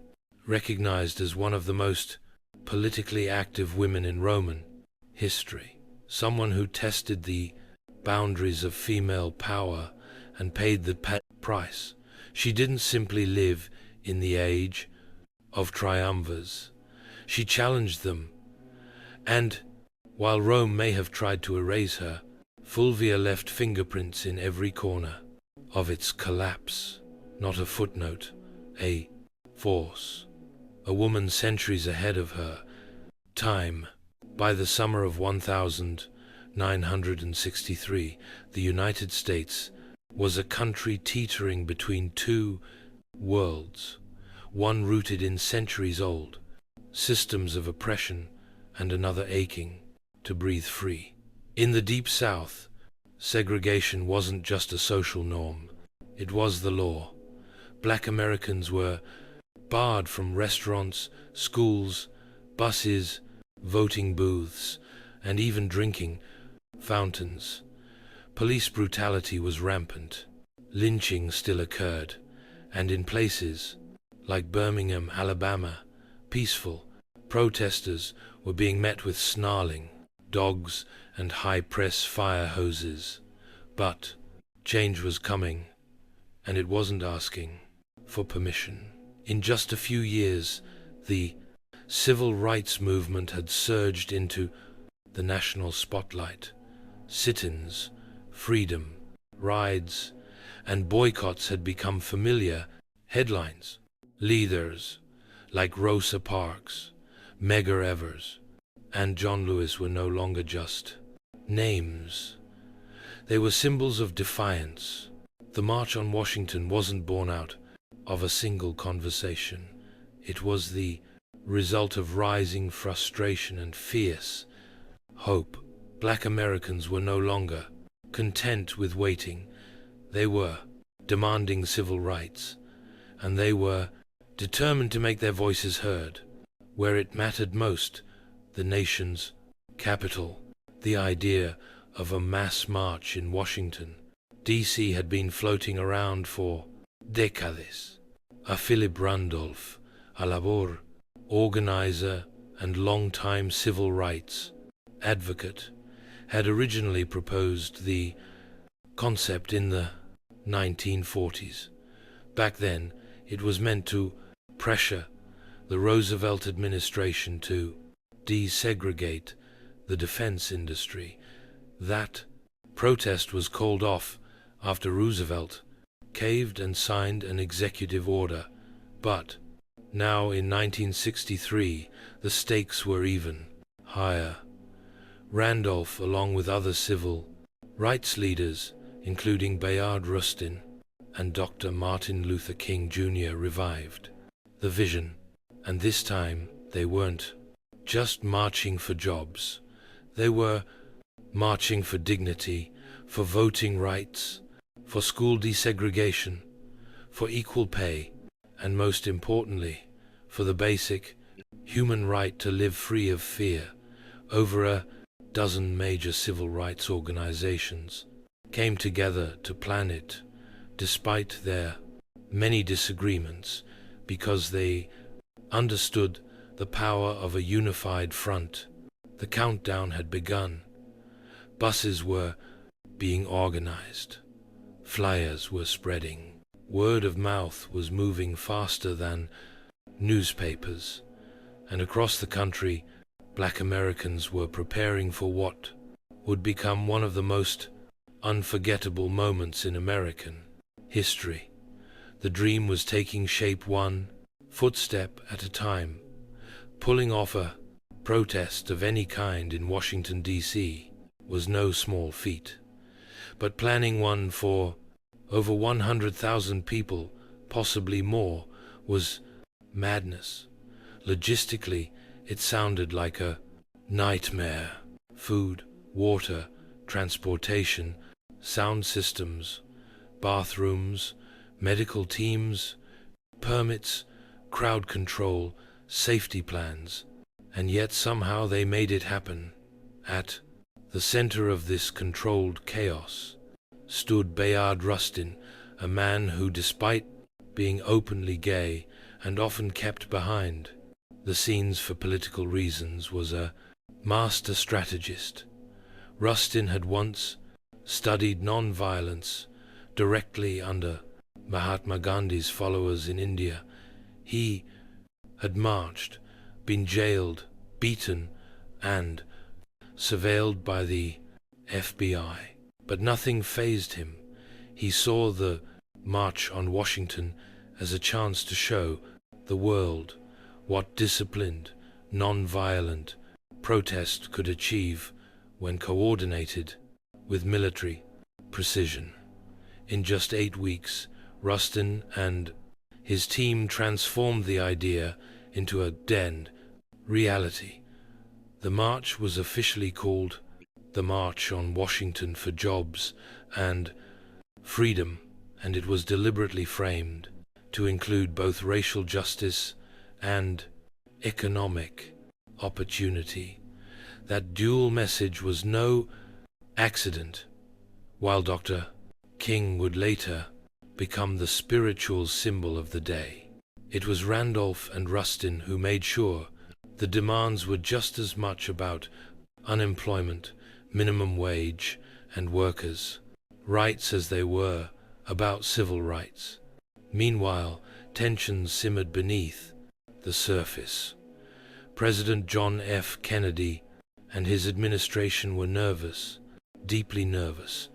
recognized as one of the most politically active women in Roman history. Someone who tested the boundaries of female power and paid the price. She didn't simply live in the age of triumvirs. She challenged them, and while Rome may have tried to erase her, Fulvia left fingerprints in every corner of its collapse. Not a footnote, a force. A woman centuries ahead of her time. By the summer of 1963, the United States was a country teetering between two worlds, one rooted in centuries-old systems of oppression and another aching to breathe free. In the Deep South, segregation wasn't just a social norm, it was the law. Black Americans were barred from restaurants, schools, buses, voting booths, and even drinking fountains. Police brutality was rampant. Lynching still occurred, and in places like Birmingham, Alabama, peaceful protesters were being met with snarling dogs and high-press fire hoses. But change was coming, and it wasn't asking for permission. In just a few years, the civil rights movement had surged into the national spotlight. Sit-ins, freedom, rides, and boycotts had become familiar headlines. Leaders like Rosa Parks, Medgar Evers, and John Lewis were no longer just names. They were symbols of defiance. The March on Washington wasn't born out of a single conversation. It was the result of rising frustration and fierce hope. Black Americans were no longer content with waiting. They were demanding civil rights, and they were determined to make their voices heard where it mattered most, the nation's capital. The idea of a mass march in Washington, D.C. had been floating around for decades. A Philip Randolph, a labor organizer and long-time civil rights advocate, had originally proposed the concept in the 1940s. Back then, it was meant to pressure the Roosevelt administration to desegregate the defense industry. That protest was called off after Roosevelt caved and signed an executive order. But now in 1963, the stakes were even higher. Randolph, along with other civil rights leaders, including Bayard Rustin and Dr. Martin Luther King Jr., revived the vision. And this time, they weren't just marching for jobs. They were marching for dignity, for voting rights, for school desegregation, for equal pay, and most importantly, for the basic human right to live free of fear. Over a dozen major civil rights organizations came together to plan it, despite their many disagreements, because they understood the power of a unified front. The countdown had begun. Buses were being organized. Flyers were spreading. Word of mouth was moving faster than newspapers. And across the country, Black Americans were preparing for what would become one of the most unforgettable moments in American history. The dream was taking shape one footstep at a time. Pulling off a protest of any kind in Washington, D.C. was no small feat. But planning one for over 100,000 people, possibly more, was madness. Logistically, it sounded like a nightmare. Food, water, transportation, sound systems, bathrooms, medical teams, permits, crowd control, safety plans, and yet somehow they made it happen. At the center of this controlled chaos stood Bayard Rustin, a man who, despite being openly gay and often kept behind the scenes for political reasons, was a master strategist. Rustin had once studied non-violence directly under Mahatma Gandhi's followers in India. He had marched, been jailed, beaten, and surveilled by the FBI. But nothing fazed him. He saw the March on Washington as a chance to show the world what disciplined, non-violent protest could achieve when coordinated with military precision. In just 8 weeks, Rustin and his team transformed the idea into a dead reality. The march was officially called the March on Washington for Jobs and Freedom, and it was deliberately framed to include both racial justice and economic opportunity. That dual message was no accident. While Dr. King would later become the spiritual symbol of the day, it was Randolph and Rustin who made sure the demands were just as much about unemployment, minimum wage, and workers' rights as they were about civil rights. Meanwhile, tensions simmered beneath the surface. President John F. Kennedy and his administration were nervous, deeply nervous.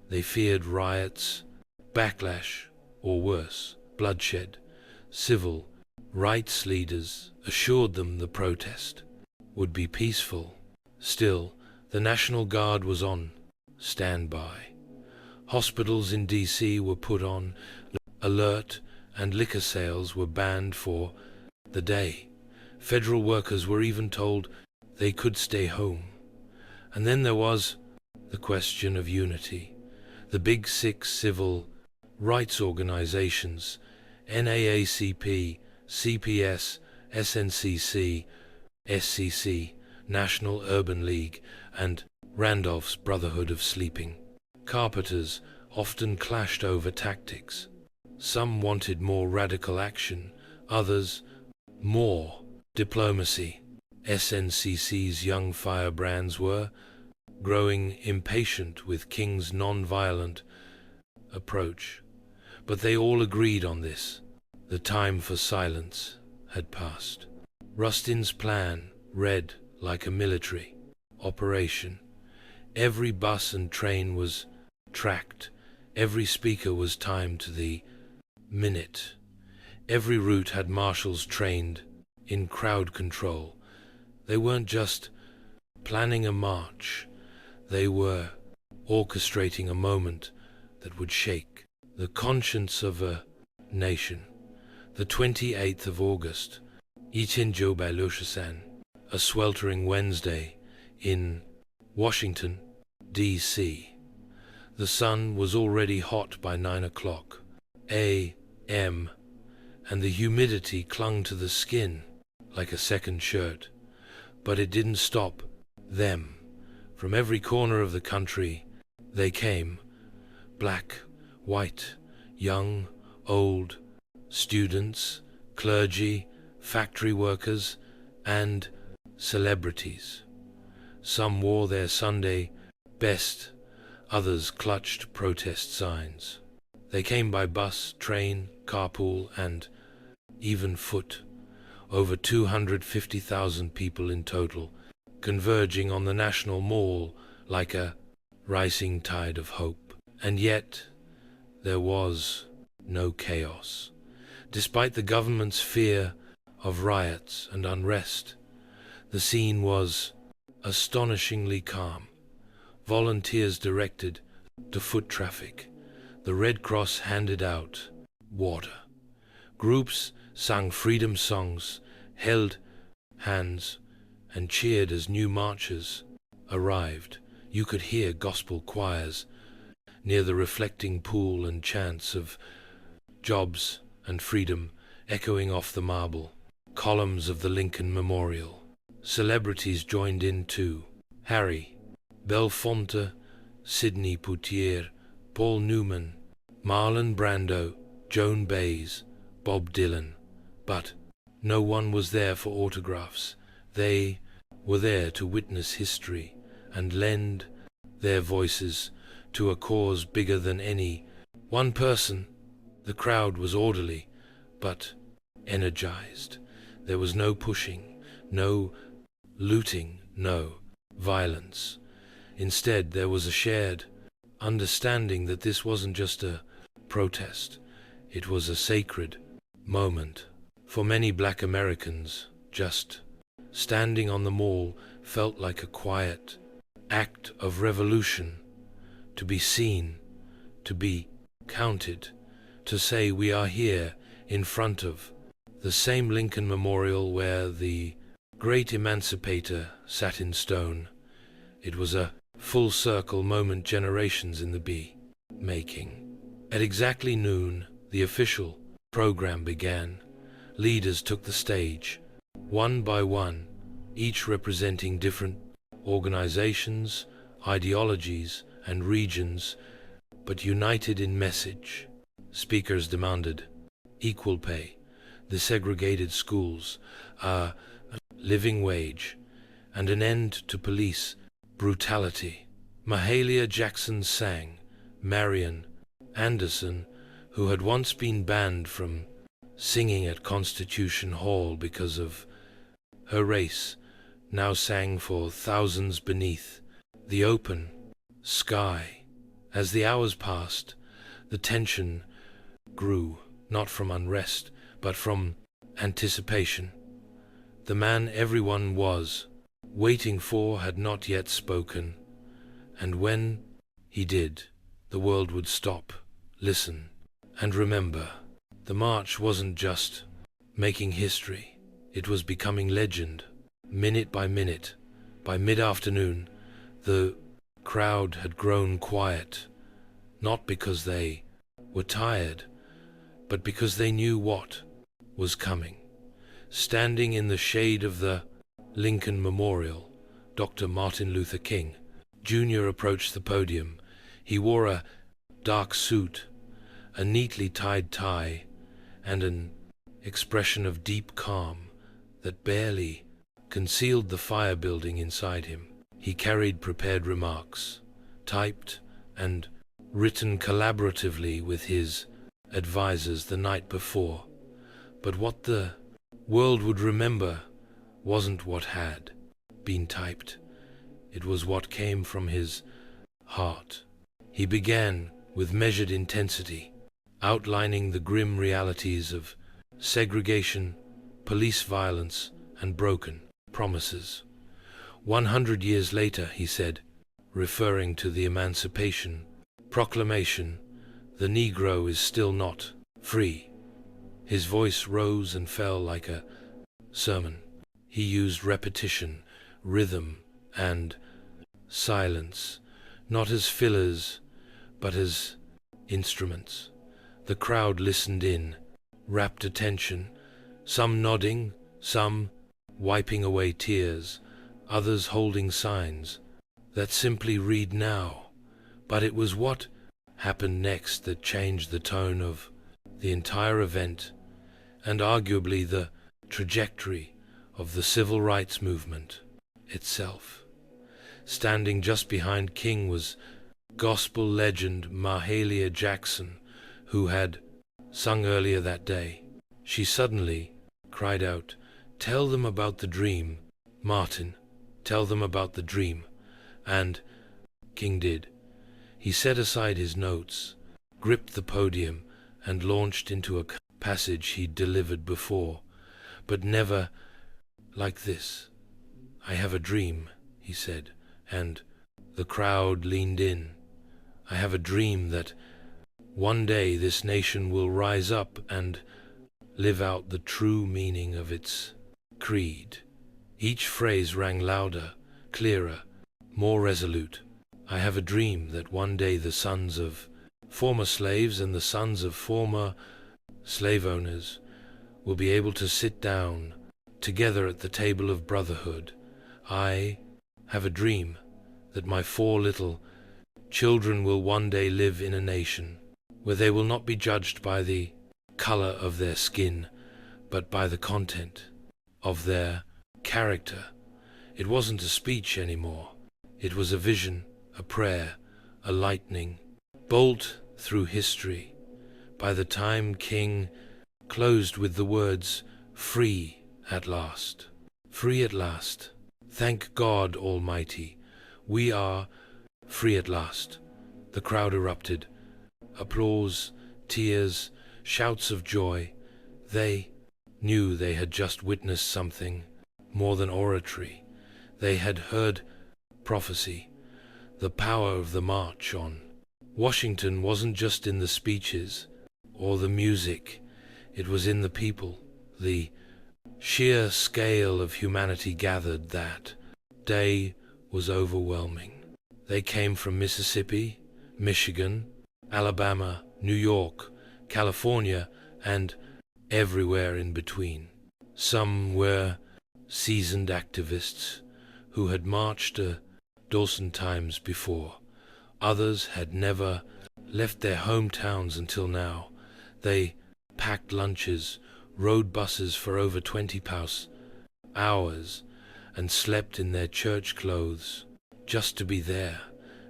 They feared riots, backlash, or worse, bloodshed. Civil rights leaders assured them the protest would be peaceful. Still, the National Guard was on standby. Hospitals in D.C. were put on alert, and liquor sales were banned for the day. Federal workers were even told they could stay home. And then there was the question of unity. The Big Six civil rights organizations, NAACP, CPS, SNCC, SCC, National Urban League, and Randolph's Brotherhood of Sleeping Carpenters, often clashed over tactics. Some wanted more radical action, others more diplomacy. SNCC's young firebrands were growing impatient with King's non-violent approach, but they all agreed on this. The time for silence had passed. Rustin's plan read like a military operation. Every bus and train was tracked. Every speaker was timed to the minute. Every route had marshals trained in crowd control. They weren't just planning a march. They were orchestrating a moment that would shake the conscience of a nation. The 28th of August, Itinjo Balushasan, a sweltering Wednesday in Washington, D.C. The sun was already hot by 9 o'clock a.m., and the humidity clung to the skin like a second shirt. But it didn't stop them. From every corner of the country they came, black, white, young, old, students, clergy, factory workers, and celebrities. Some wore their Sunday best, others clutched protest signs. They came by bus, train, carpool, and even foot. Over 250,000 people in total, converging on the National Mall like a rising tide of hope. And yet, there was no chaos. Despite the government's fear of riots and unrest, the scene was astonishingly calm. Volunteers directed the foot traffic. The Red Cross handed out water. Groups sang freedom songs, held hands, and cheered as new marchers arrived. You could hear gospel choirs near the reflecting pool and chants of jobs and freedom echoing off the marble columns of the Lincoln Memorial. Celebrities joined in too. Harry Belafonte, Sidney Poitier, Paul Newman, Marlon Brando, Joan Baez, Bob Dylan. But no one was there for autographs. They were there to witness history and lend their voices to a cause bigger than any one person. The crowd was orderly, but energized. There was no pushing, no looting, no violence. Instead, there was a shared understanding that this wasn't just a protest. It was a sacred moment. For many Black Americans, just standing on the mall felt like a quiet act of revolution. To be seen, to be counted, to say we are here in front of the same Lincoln Memorial where the great emancipator sat in stone. It was a full circle moment, generations in the making. At exactly noon, the official program began. Leaders took the stage, one by one, each representing different organizations, ideologies, and regions, but united in message. Speakers demanded equal pay, desegregated schools, a living wage, and an end to police brutality. Mahalia Jackson sang. Marian Anderson, who had once been banned from singing at Constitution Hall because of her race, now sang for thousands beneath the open sky. As the hours passed, the tension grew, not from unrest, but from anticipation. The man everyone was waiting for had not yet spoken, and when he did, the world would stop, listen, and remember. The march wasn't just making history, it was becoming legend. Minute by minute, by mid-afternoon, the crowd had grown quiet, not because they were tired, but because they knew what was coming. Standing in the shade of the Lincoln Memorial, Dr. Martin Luther King Jr. approached the podium. He wore a dark suit, a neatly tied tie, and an expression of deep calm that barely concealed the fire building inside him. He carried prepared remarks, typed and written collaboratively with his advisors the night before. But what the world would remember wasn't what had been typed. It was what came from his heart. He began with measured intensity, outlining the grim realities of segregation, police violence, and broken promises. 100 years later, he said, referring to the Emancipation Proclamation, the Negro is still not free. His voice rose and fell like a sermon. He used repetition, rhythm, and silence, not as fillers, but as instruments. The crowd listened in, rapt attention, some nodding, some wiping away tears, others holding signs that simply read now. But it was what happened next that changed the tone of the entire event, and arguably the trajectory of the civil rights movement itself. Standing just behind King was gospel legend Mahalia Jackson, who had sung earlier that day. She suddenly cried out, "Tell them about the dream, Martin, tell them about the dream." And King did. He set aside his notes, gripped the podium, and launched into a passage he'd delivered before, but never like this. "I have a dream," he said, and the crowd leaned in. "I have a dream that one day this nation will rise up and live out the true meaning of its creed." Each phrase rang louder, clearer, more resolute. I have a dream that one day the sons of former slaves and the sons of former slave owners will be able to sit down together at the table of brotherhood. I have a dream that my 4 little children will one day live in a nation where they will not be judged by the color of their skin, but by the content of their character. It wasn't a speech anymore. It was a vision, a prayer, a lightning bolt through history. By the time King closed with the words, "Free at last, free at last. Thank God Almighty, we are free at last," the crowd erupted. Applause, tears, shouts of joy. They knew they had just witnessed something more than oratory. They had heard prophecy. The power of the march on Washington wasn't just in the speeches or the music. It was in the people. The sheer scale of humanity gathered that day was overwhelming. They came from Mississippi, Michigan, Alabama, New York, California, and everywhere in between. Some were seasoned activists who had marched a dozen times before. Others had never left their hometowns until now. They packed lunches, rode buses for over 20 hours, and slept in their church clothes just to be there.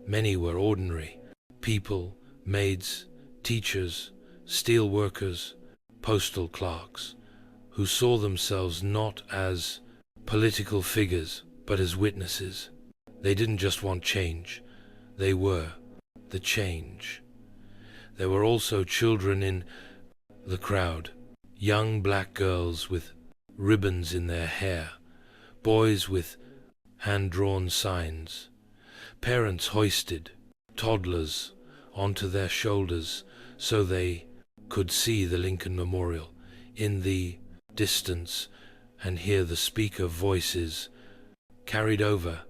Many were ordinary people, maids, teachers, steel workers, postal clerks, who saw themselves not as political figures, but as witnesses. They didn't just want change, they were the change. There were also children in the crowd, young black girls with ribbons in their hair, boys with hand-drawn signs, parents hoisted toddlers onto their shoulders so they could see the Lincoln Memorial in the distance and hear the speaker voices carried over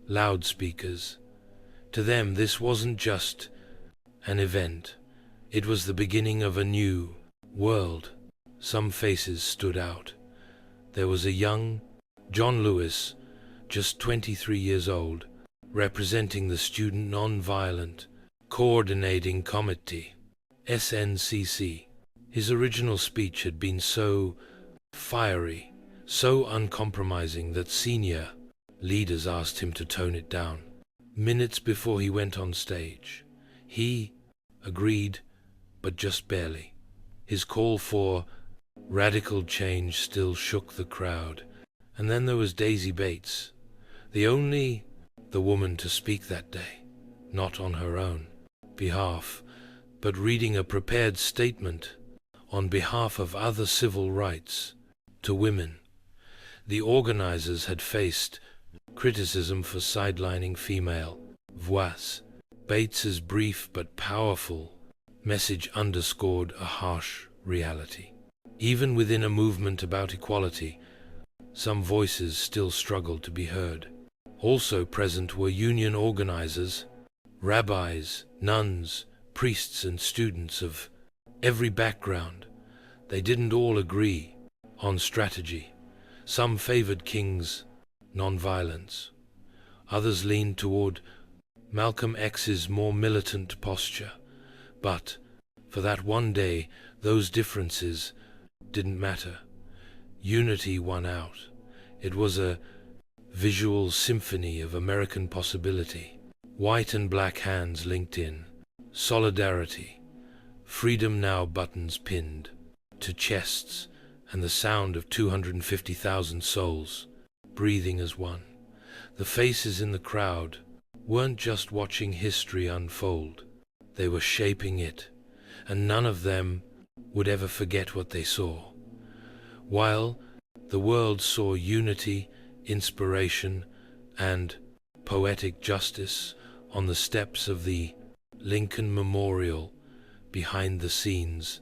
loudspeakers. To them, this wasn't just an event. It was the beginning of a new world. Some faces stood out. There was a young John Lewis, just 23 years old, representing the Student Nonviolent Coordinating Committee, SNCC. His original speech had been so fiery, so uncompromising that senior leaders asked him to tone it down. Minutes before he went on stage, he agreed, but just barely. His call for radical change still shook the crowd. And then there was Daisy Bates, the woman to speak that day, not on her own behalf, but reading a prepared statement on behalf of other civil rights to women. The organizers had faced criticism for sidelining female voice. Bates's brief but powerful message underscored a harsh reality. Even within a movement about equality, some voices still struggled to be heard. Also present were union organizers, rabbis, nuns, priests, and students of every background. They didn't all agree on strategy. Some favored King's nonviolence. Others leaned toward Malcolm X's more militant posture. But for that one day, those differences didn't matter. Unity won out. It was a visual symphony of American possibility. White and black hands linked in. Solidarity. Freedom Now buttons pinned to chests, and the sound of 250,000 souls breathing as one. The faces in the crowd weren't just watching history unfold. They were shaping it, and none of them would ever forget what they saw. While the world saw unity, inspiration, and poetic justice on the steps of the Lincoln Memorial, behind the scenes,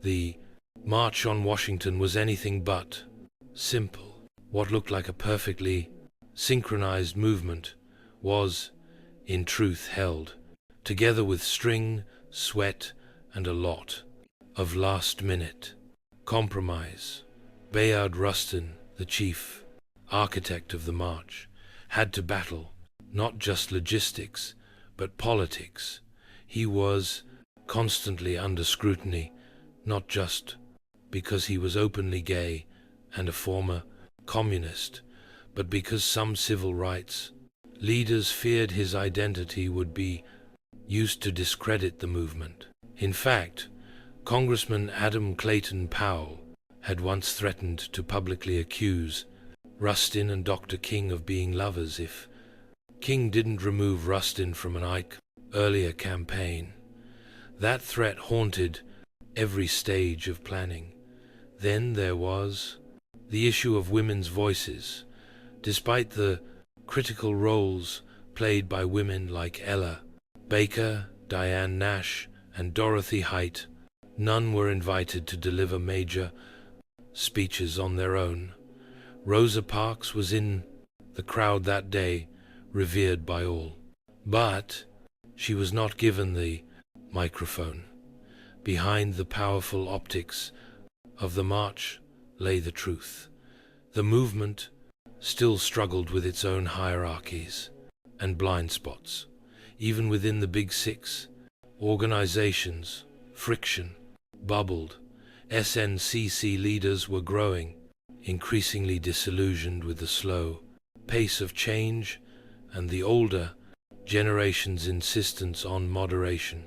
the March on Washington was anything but simple. What looked like a perfectly synchronized movement was in truth held, together with string, sweat, and a lot of last-minute compromise. Bayard Rustin, the chief architect of the march, had to battle not just logistics, but politics. He was constantly under scrutiny, not just because he was openly gay and a former communist, but because some civil rights leaders feared his identity would be used to discredit the movement. In fact, Congressman Adam Clayton Powell had once threatened to publicly accuse Rustin and Dr. King of being lovers if King didn't remove Rustin from an Ike earlier campaign. That threat haunted every stage of planning. Then there was the issue of women's voices. Despite the critical roles played by women like Ella Baker, Diane Nash, and Dorothy Height, none were invited to deliver major speeches on their own. Rosa Parks was in the crowd that day, revered by all. But she was not given the microphone. Behind the powerful optics of the march lay the truth. The movement still struggled with its own hierarchies and blind spots. Even within the Big Six organizations, friction bubbled. SNCC leaders were growing, increasingly disillusioned with the slow pace of change and the older generation's insistence on moderation.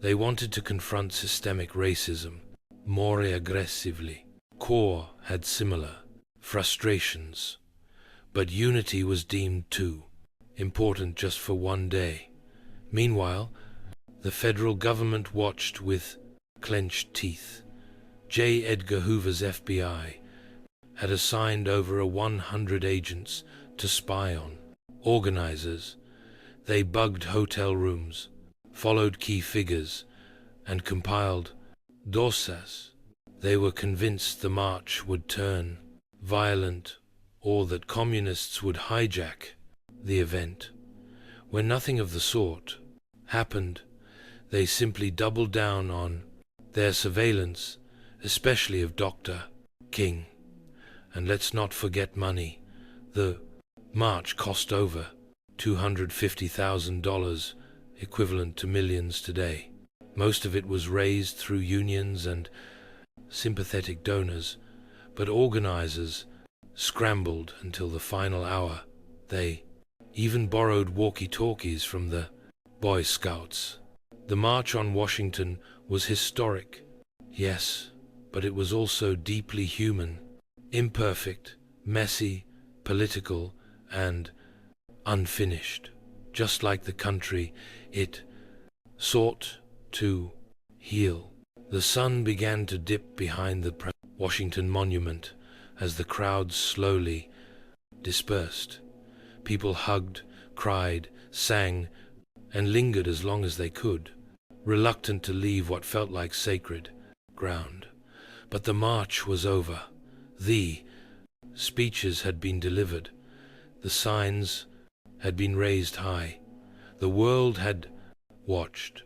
They wanted to confront systemic racism more aggressively. CORE had similar frustrations, but unity was deemed too important just for one day. Meanwhile, the federal government watched with clenched teeth. J. Edgar Hoover's FBI had assigned over 100 agents to spy on organizers. They bugged hotel rooms, followed key figures, and compiled dossiers. They were convinced the march would turn violent or that communists would hijack the event. When nothing of the sort happened, they simply doubled down on their surveillance, especially of Dr. King. And let's not forget money. The march cost over $250,000, equivalent to millions today. Most of it was raised through unions and sympathetic donors, but organizers scrambled until the final hour. They even borrowed walkie-talkies from the Boy Scouts. The March on Washington was historic, yes, but it was also deeply human, imperfect, messy, political, and unfinished. Just like the country, it sought to heal. The sun began to dip behind the Washington Monument as the crowd slowly dispersed. People hugged, cried, sang, and lingered as long as they could, reluctant to leave what felt like sacred ground. But the march was over. The speeches had been delivered. The signs had been raised high. The world had watched.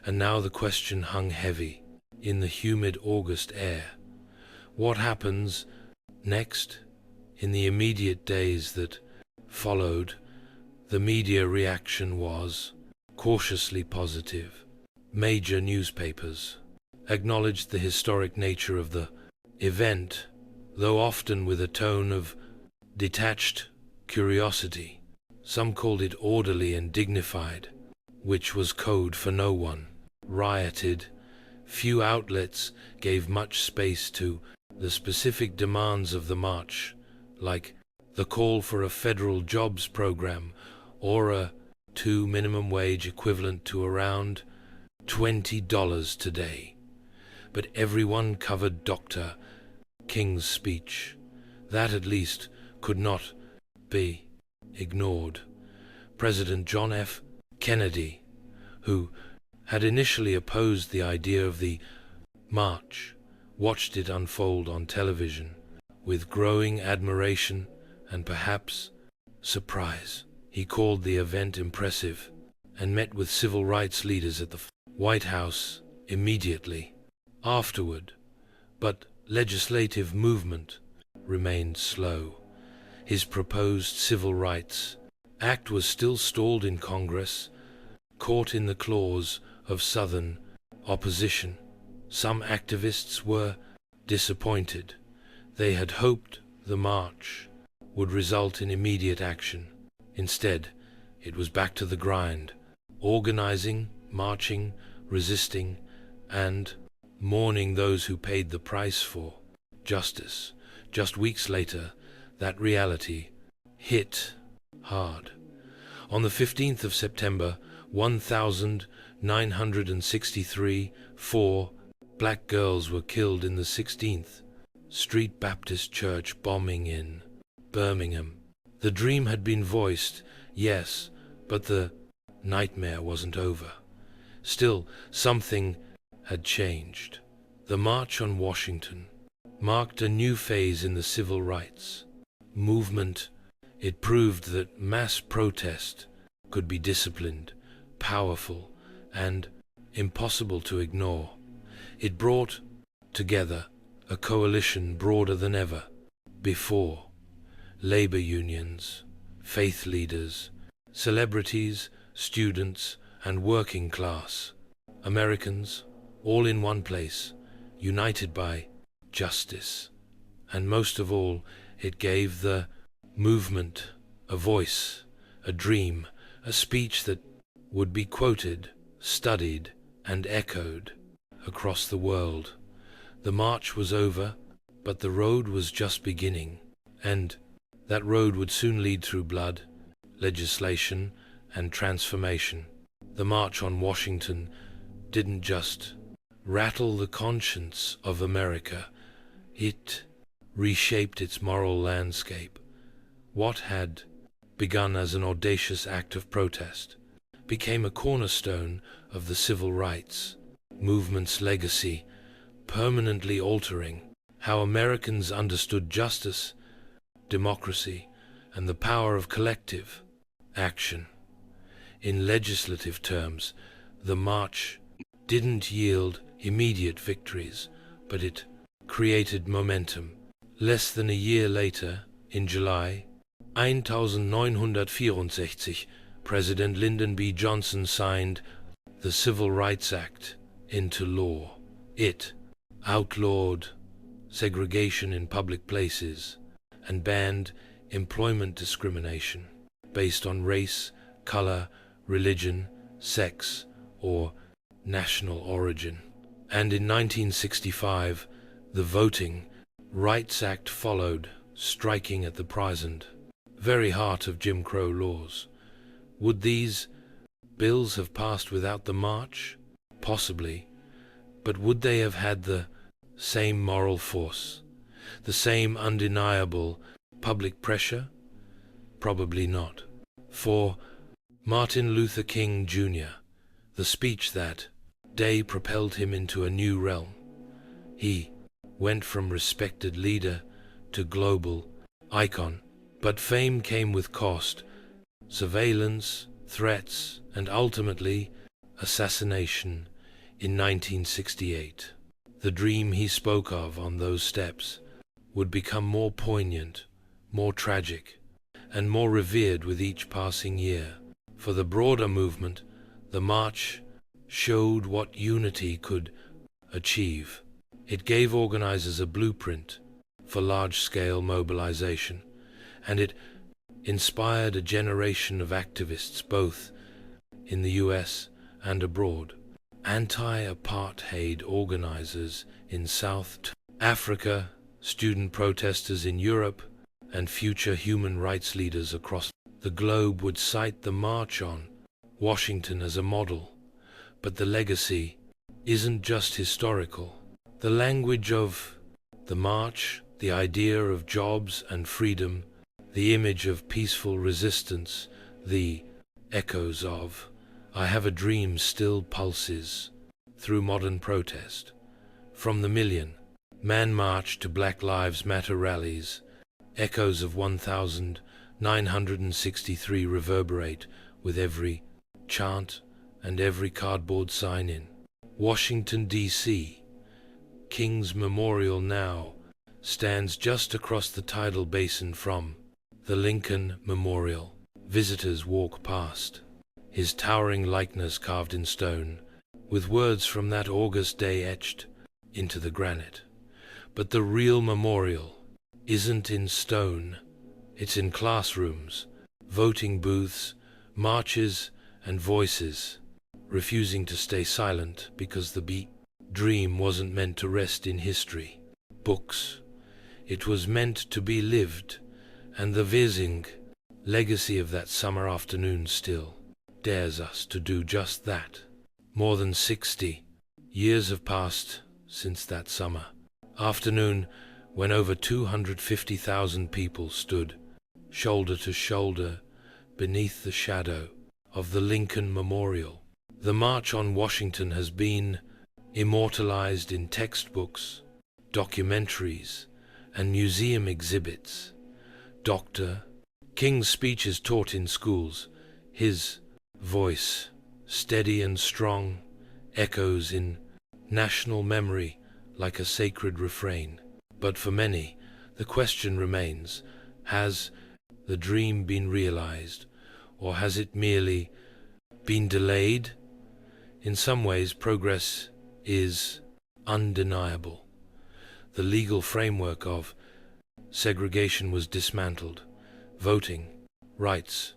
And now the question hung heavy in the humid August air. What happens next? In the immediate days that followed, the media reaction was cautiously positive. Major newspapers acknowledged the historic nature of the event, though often with a tone of detached curiosity. Some called it orderly and dignified, which was code for no one rioted. Few outlets gave much space to the specific demands of the march, like the call for a federal jobs program or a $2 minimum wage equivalent to around $20 today. But everyone covered Dr. King's speech. That at least could not be ignored. President John F. Kennedy, who had initially opposed the idea of the march, watched it unfold on television with growing admiration and perhaps surprise. He called the event impressive, and met with civil rights leaders at the White House immediately afterward, but legislative movement remained slow. His proposed Civil Rights Act was still stalled in Congress, caught in the claws of Southern opposition. Some activists were disappointed. They had hoped the march would result in immediate action. Instead, it was back to the grind, organizing, marching, resisting, and mourning those who paid the price for justice. Just weeks later, that reality hit hard. On the 15th of September, 1963, 4 black girls were killed in the 16th Street Baptist Church bombing in Birmingham. The dream had been voiced, yes, but the nightmare wasn't over. Still, something had changed. The March on Washington marked a new phase in the civil rights movement. It proved that mass protest could be disciplined, powerful, and impossible to ignore. It brought together a coalition broader than ever before. Labor unions, faith leaders, celebrities, students, and working class Americans, all in one place, united by justice. And most of all, it gave the movement a voice, a dream, a speech that would be quoted, studied, and echoed across the world. The march was over, but the road was just beginning, and that road would soon lead through blood, legislation, and transformation. The March on Washington didn't just rattle the conscience of America, it reshaped its moral landscape. What had begun as an audacious act of protest became a cornerstone of the civil rights movement's legacy, permanently altering how Americans understood justice, democracy, and the power of collective action. In legislative terms, the march didn't yield immediate victories, but it created momentum. Less than a year later, in July 1964, President Lyndon B. Johnson signed the Civil Rights Act into law. It outlawed segregation in public places and banned employment discrimination based on race, color, religion, sex, or national origin. And in 1965, the Voting Rights Act followed, striking at the present very heart of Jim Crow laws. Would these bills have passed without the march? Possibly, but would they have had the same moral force, the same undeniable public pressure? Probably not. For Martin Luther King Jr., the speech that day propelled him into a new realm. He went from respected leader to global icon, but fame came with cost, surveillance, threats, and ultimately assassination in 1968. The dream he spoke of on those steps would become more poignant, more tragic, and more revered with each passing year. For the broader movement, the march showed what unity could achieve. It gave organizers a blueprint for large-scale mobilization, and it inspired a generation of activists both in the US and abroad. Anti-apartheid organizers in South Africa, student protesters in Europe, and future human rights leaders across the globe would cite the March on Washington as a model. But the legacy isn't just historical. The language of the march, the idea of jobs and freedom, the image of peaceful resistance, the echoes of "I have a dream" still pulses through modern protest. From the million-man march to Black Lives Matter rallies, echoes of 1963 reverberate with every chant, and every cardboard sign in Washington, D.C. King's Memorial now stands just across the tidal basin from the Lincoln Memorial. Visitors walk past, his towering likeness carved in stone, with words from that August day etched into the granite. But the real memorial isn't in stone, it's in classrooms, voting booths, marches, and voices refusing to stay silent because the dream wasn't meant to rest in history books. It was meant to be lived, and the whizzing legacy of that summer afternoon still dares us to do just that. More than 60 years have passed since that summer afternoon when over 250,000 people stood shoulder to shoulder beneath the shadow of the Lincoln Memorial. The March on Washington has been immortalized in textbooks, documentaries, and museum exhibits. Dr. King's speeches taught in schools, his voice, steady and strong, echoes in national memory like a sacred refrain. But for many, the question remains, has the dream been realized, or has it merely been delayed? In some ways, progress is undeniable. The legal framework of segregation was dismantled. Voting rights,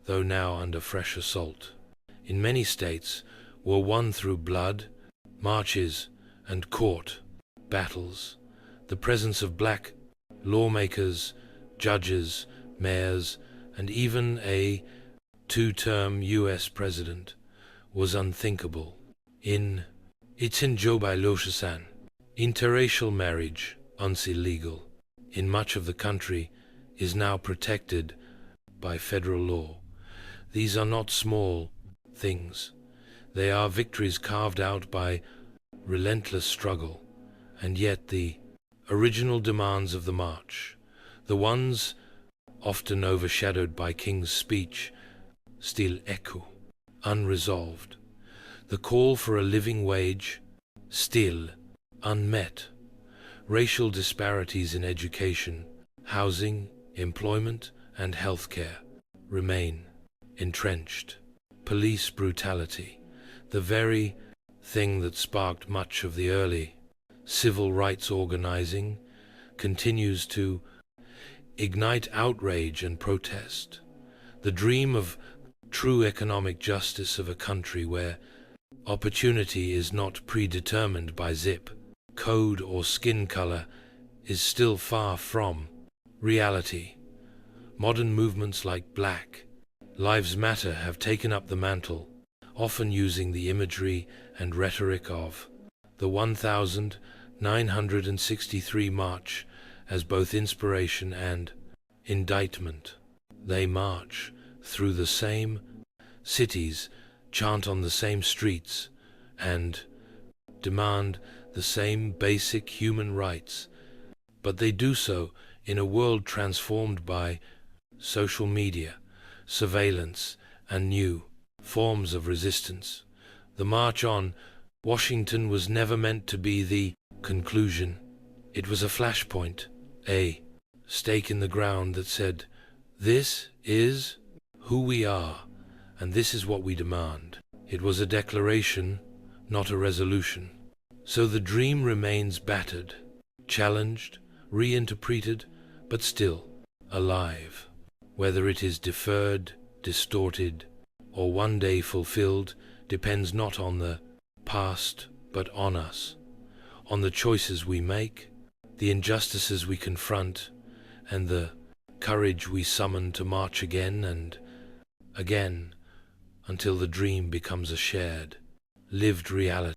though now under fresh assault, in many states were won through blood, marches, and court battles. The presence of black lawmakers, judges, mayors, and even a two-term U.S. president was unthinkable. It's in Joe by Loshasan. Interracial marriage, once illegal in much of the country, is now protected by federal law. These are not small things. They are victories carved out by relentless struggle, and yet the original demands of the march, the ones often overshadowed by King's speech, still echo, unresolved. The call for a living wage, still unmet. Racial disparities in education, housing, employment, and healthcare remain entrenched. Police brutality, the very thing that sparked much of the early civil rights organizing, continues to ignite outrage and protest. The dream of true economic justice of a country where opportunity is not predetermined by zip code or skin color is still far from reality. Modern movements like Black Lives Matter have taken up the mantle, often using the imagery and rhetoric of the 1963 March as both inspiration and indictment. They march through the same cities, chant on the same streets, and demand the same basic human rights, but they do so in a world transformed by social media, surveillance, and new forms of resistance. The March on Washington was never meant to be the conclusion. It was a flashpoint, a stake in the ground that said, "This is who we are, and this is what we demand." It was a declaration, not a resolution. So the dream remains battered, challenged, reinterpreted, but still alive. Whether it is deferred, distorted, or one day fulfilled depends not on the past, but on us, on the choices we make, the injustices we confront, and the courage we summon to march again and again until the dream becomes a shared, lived reality.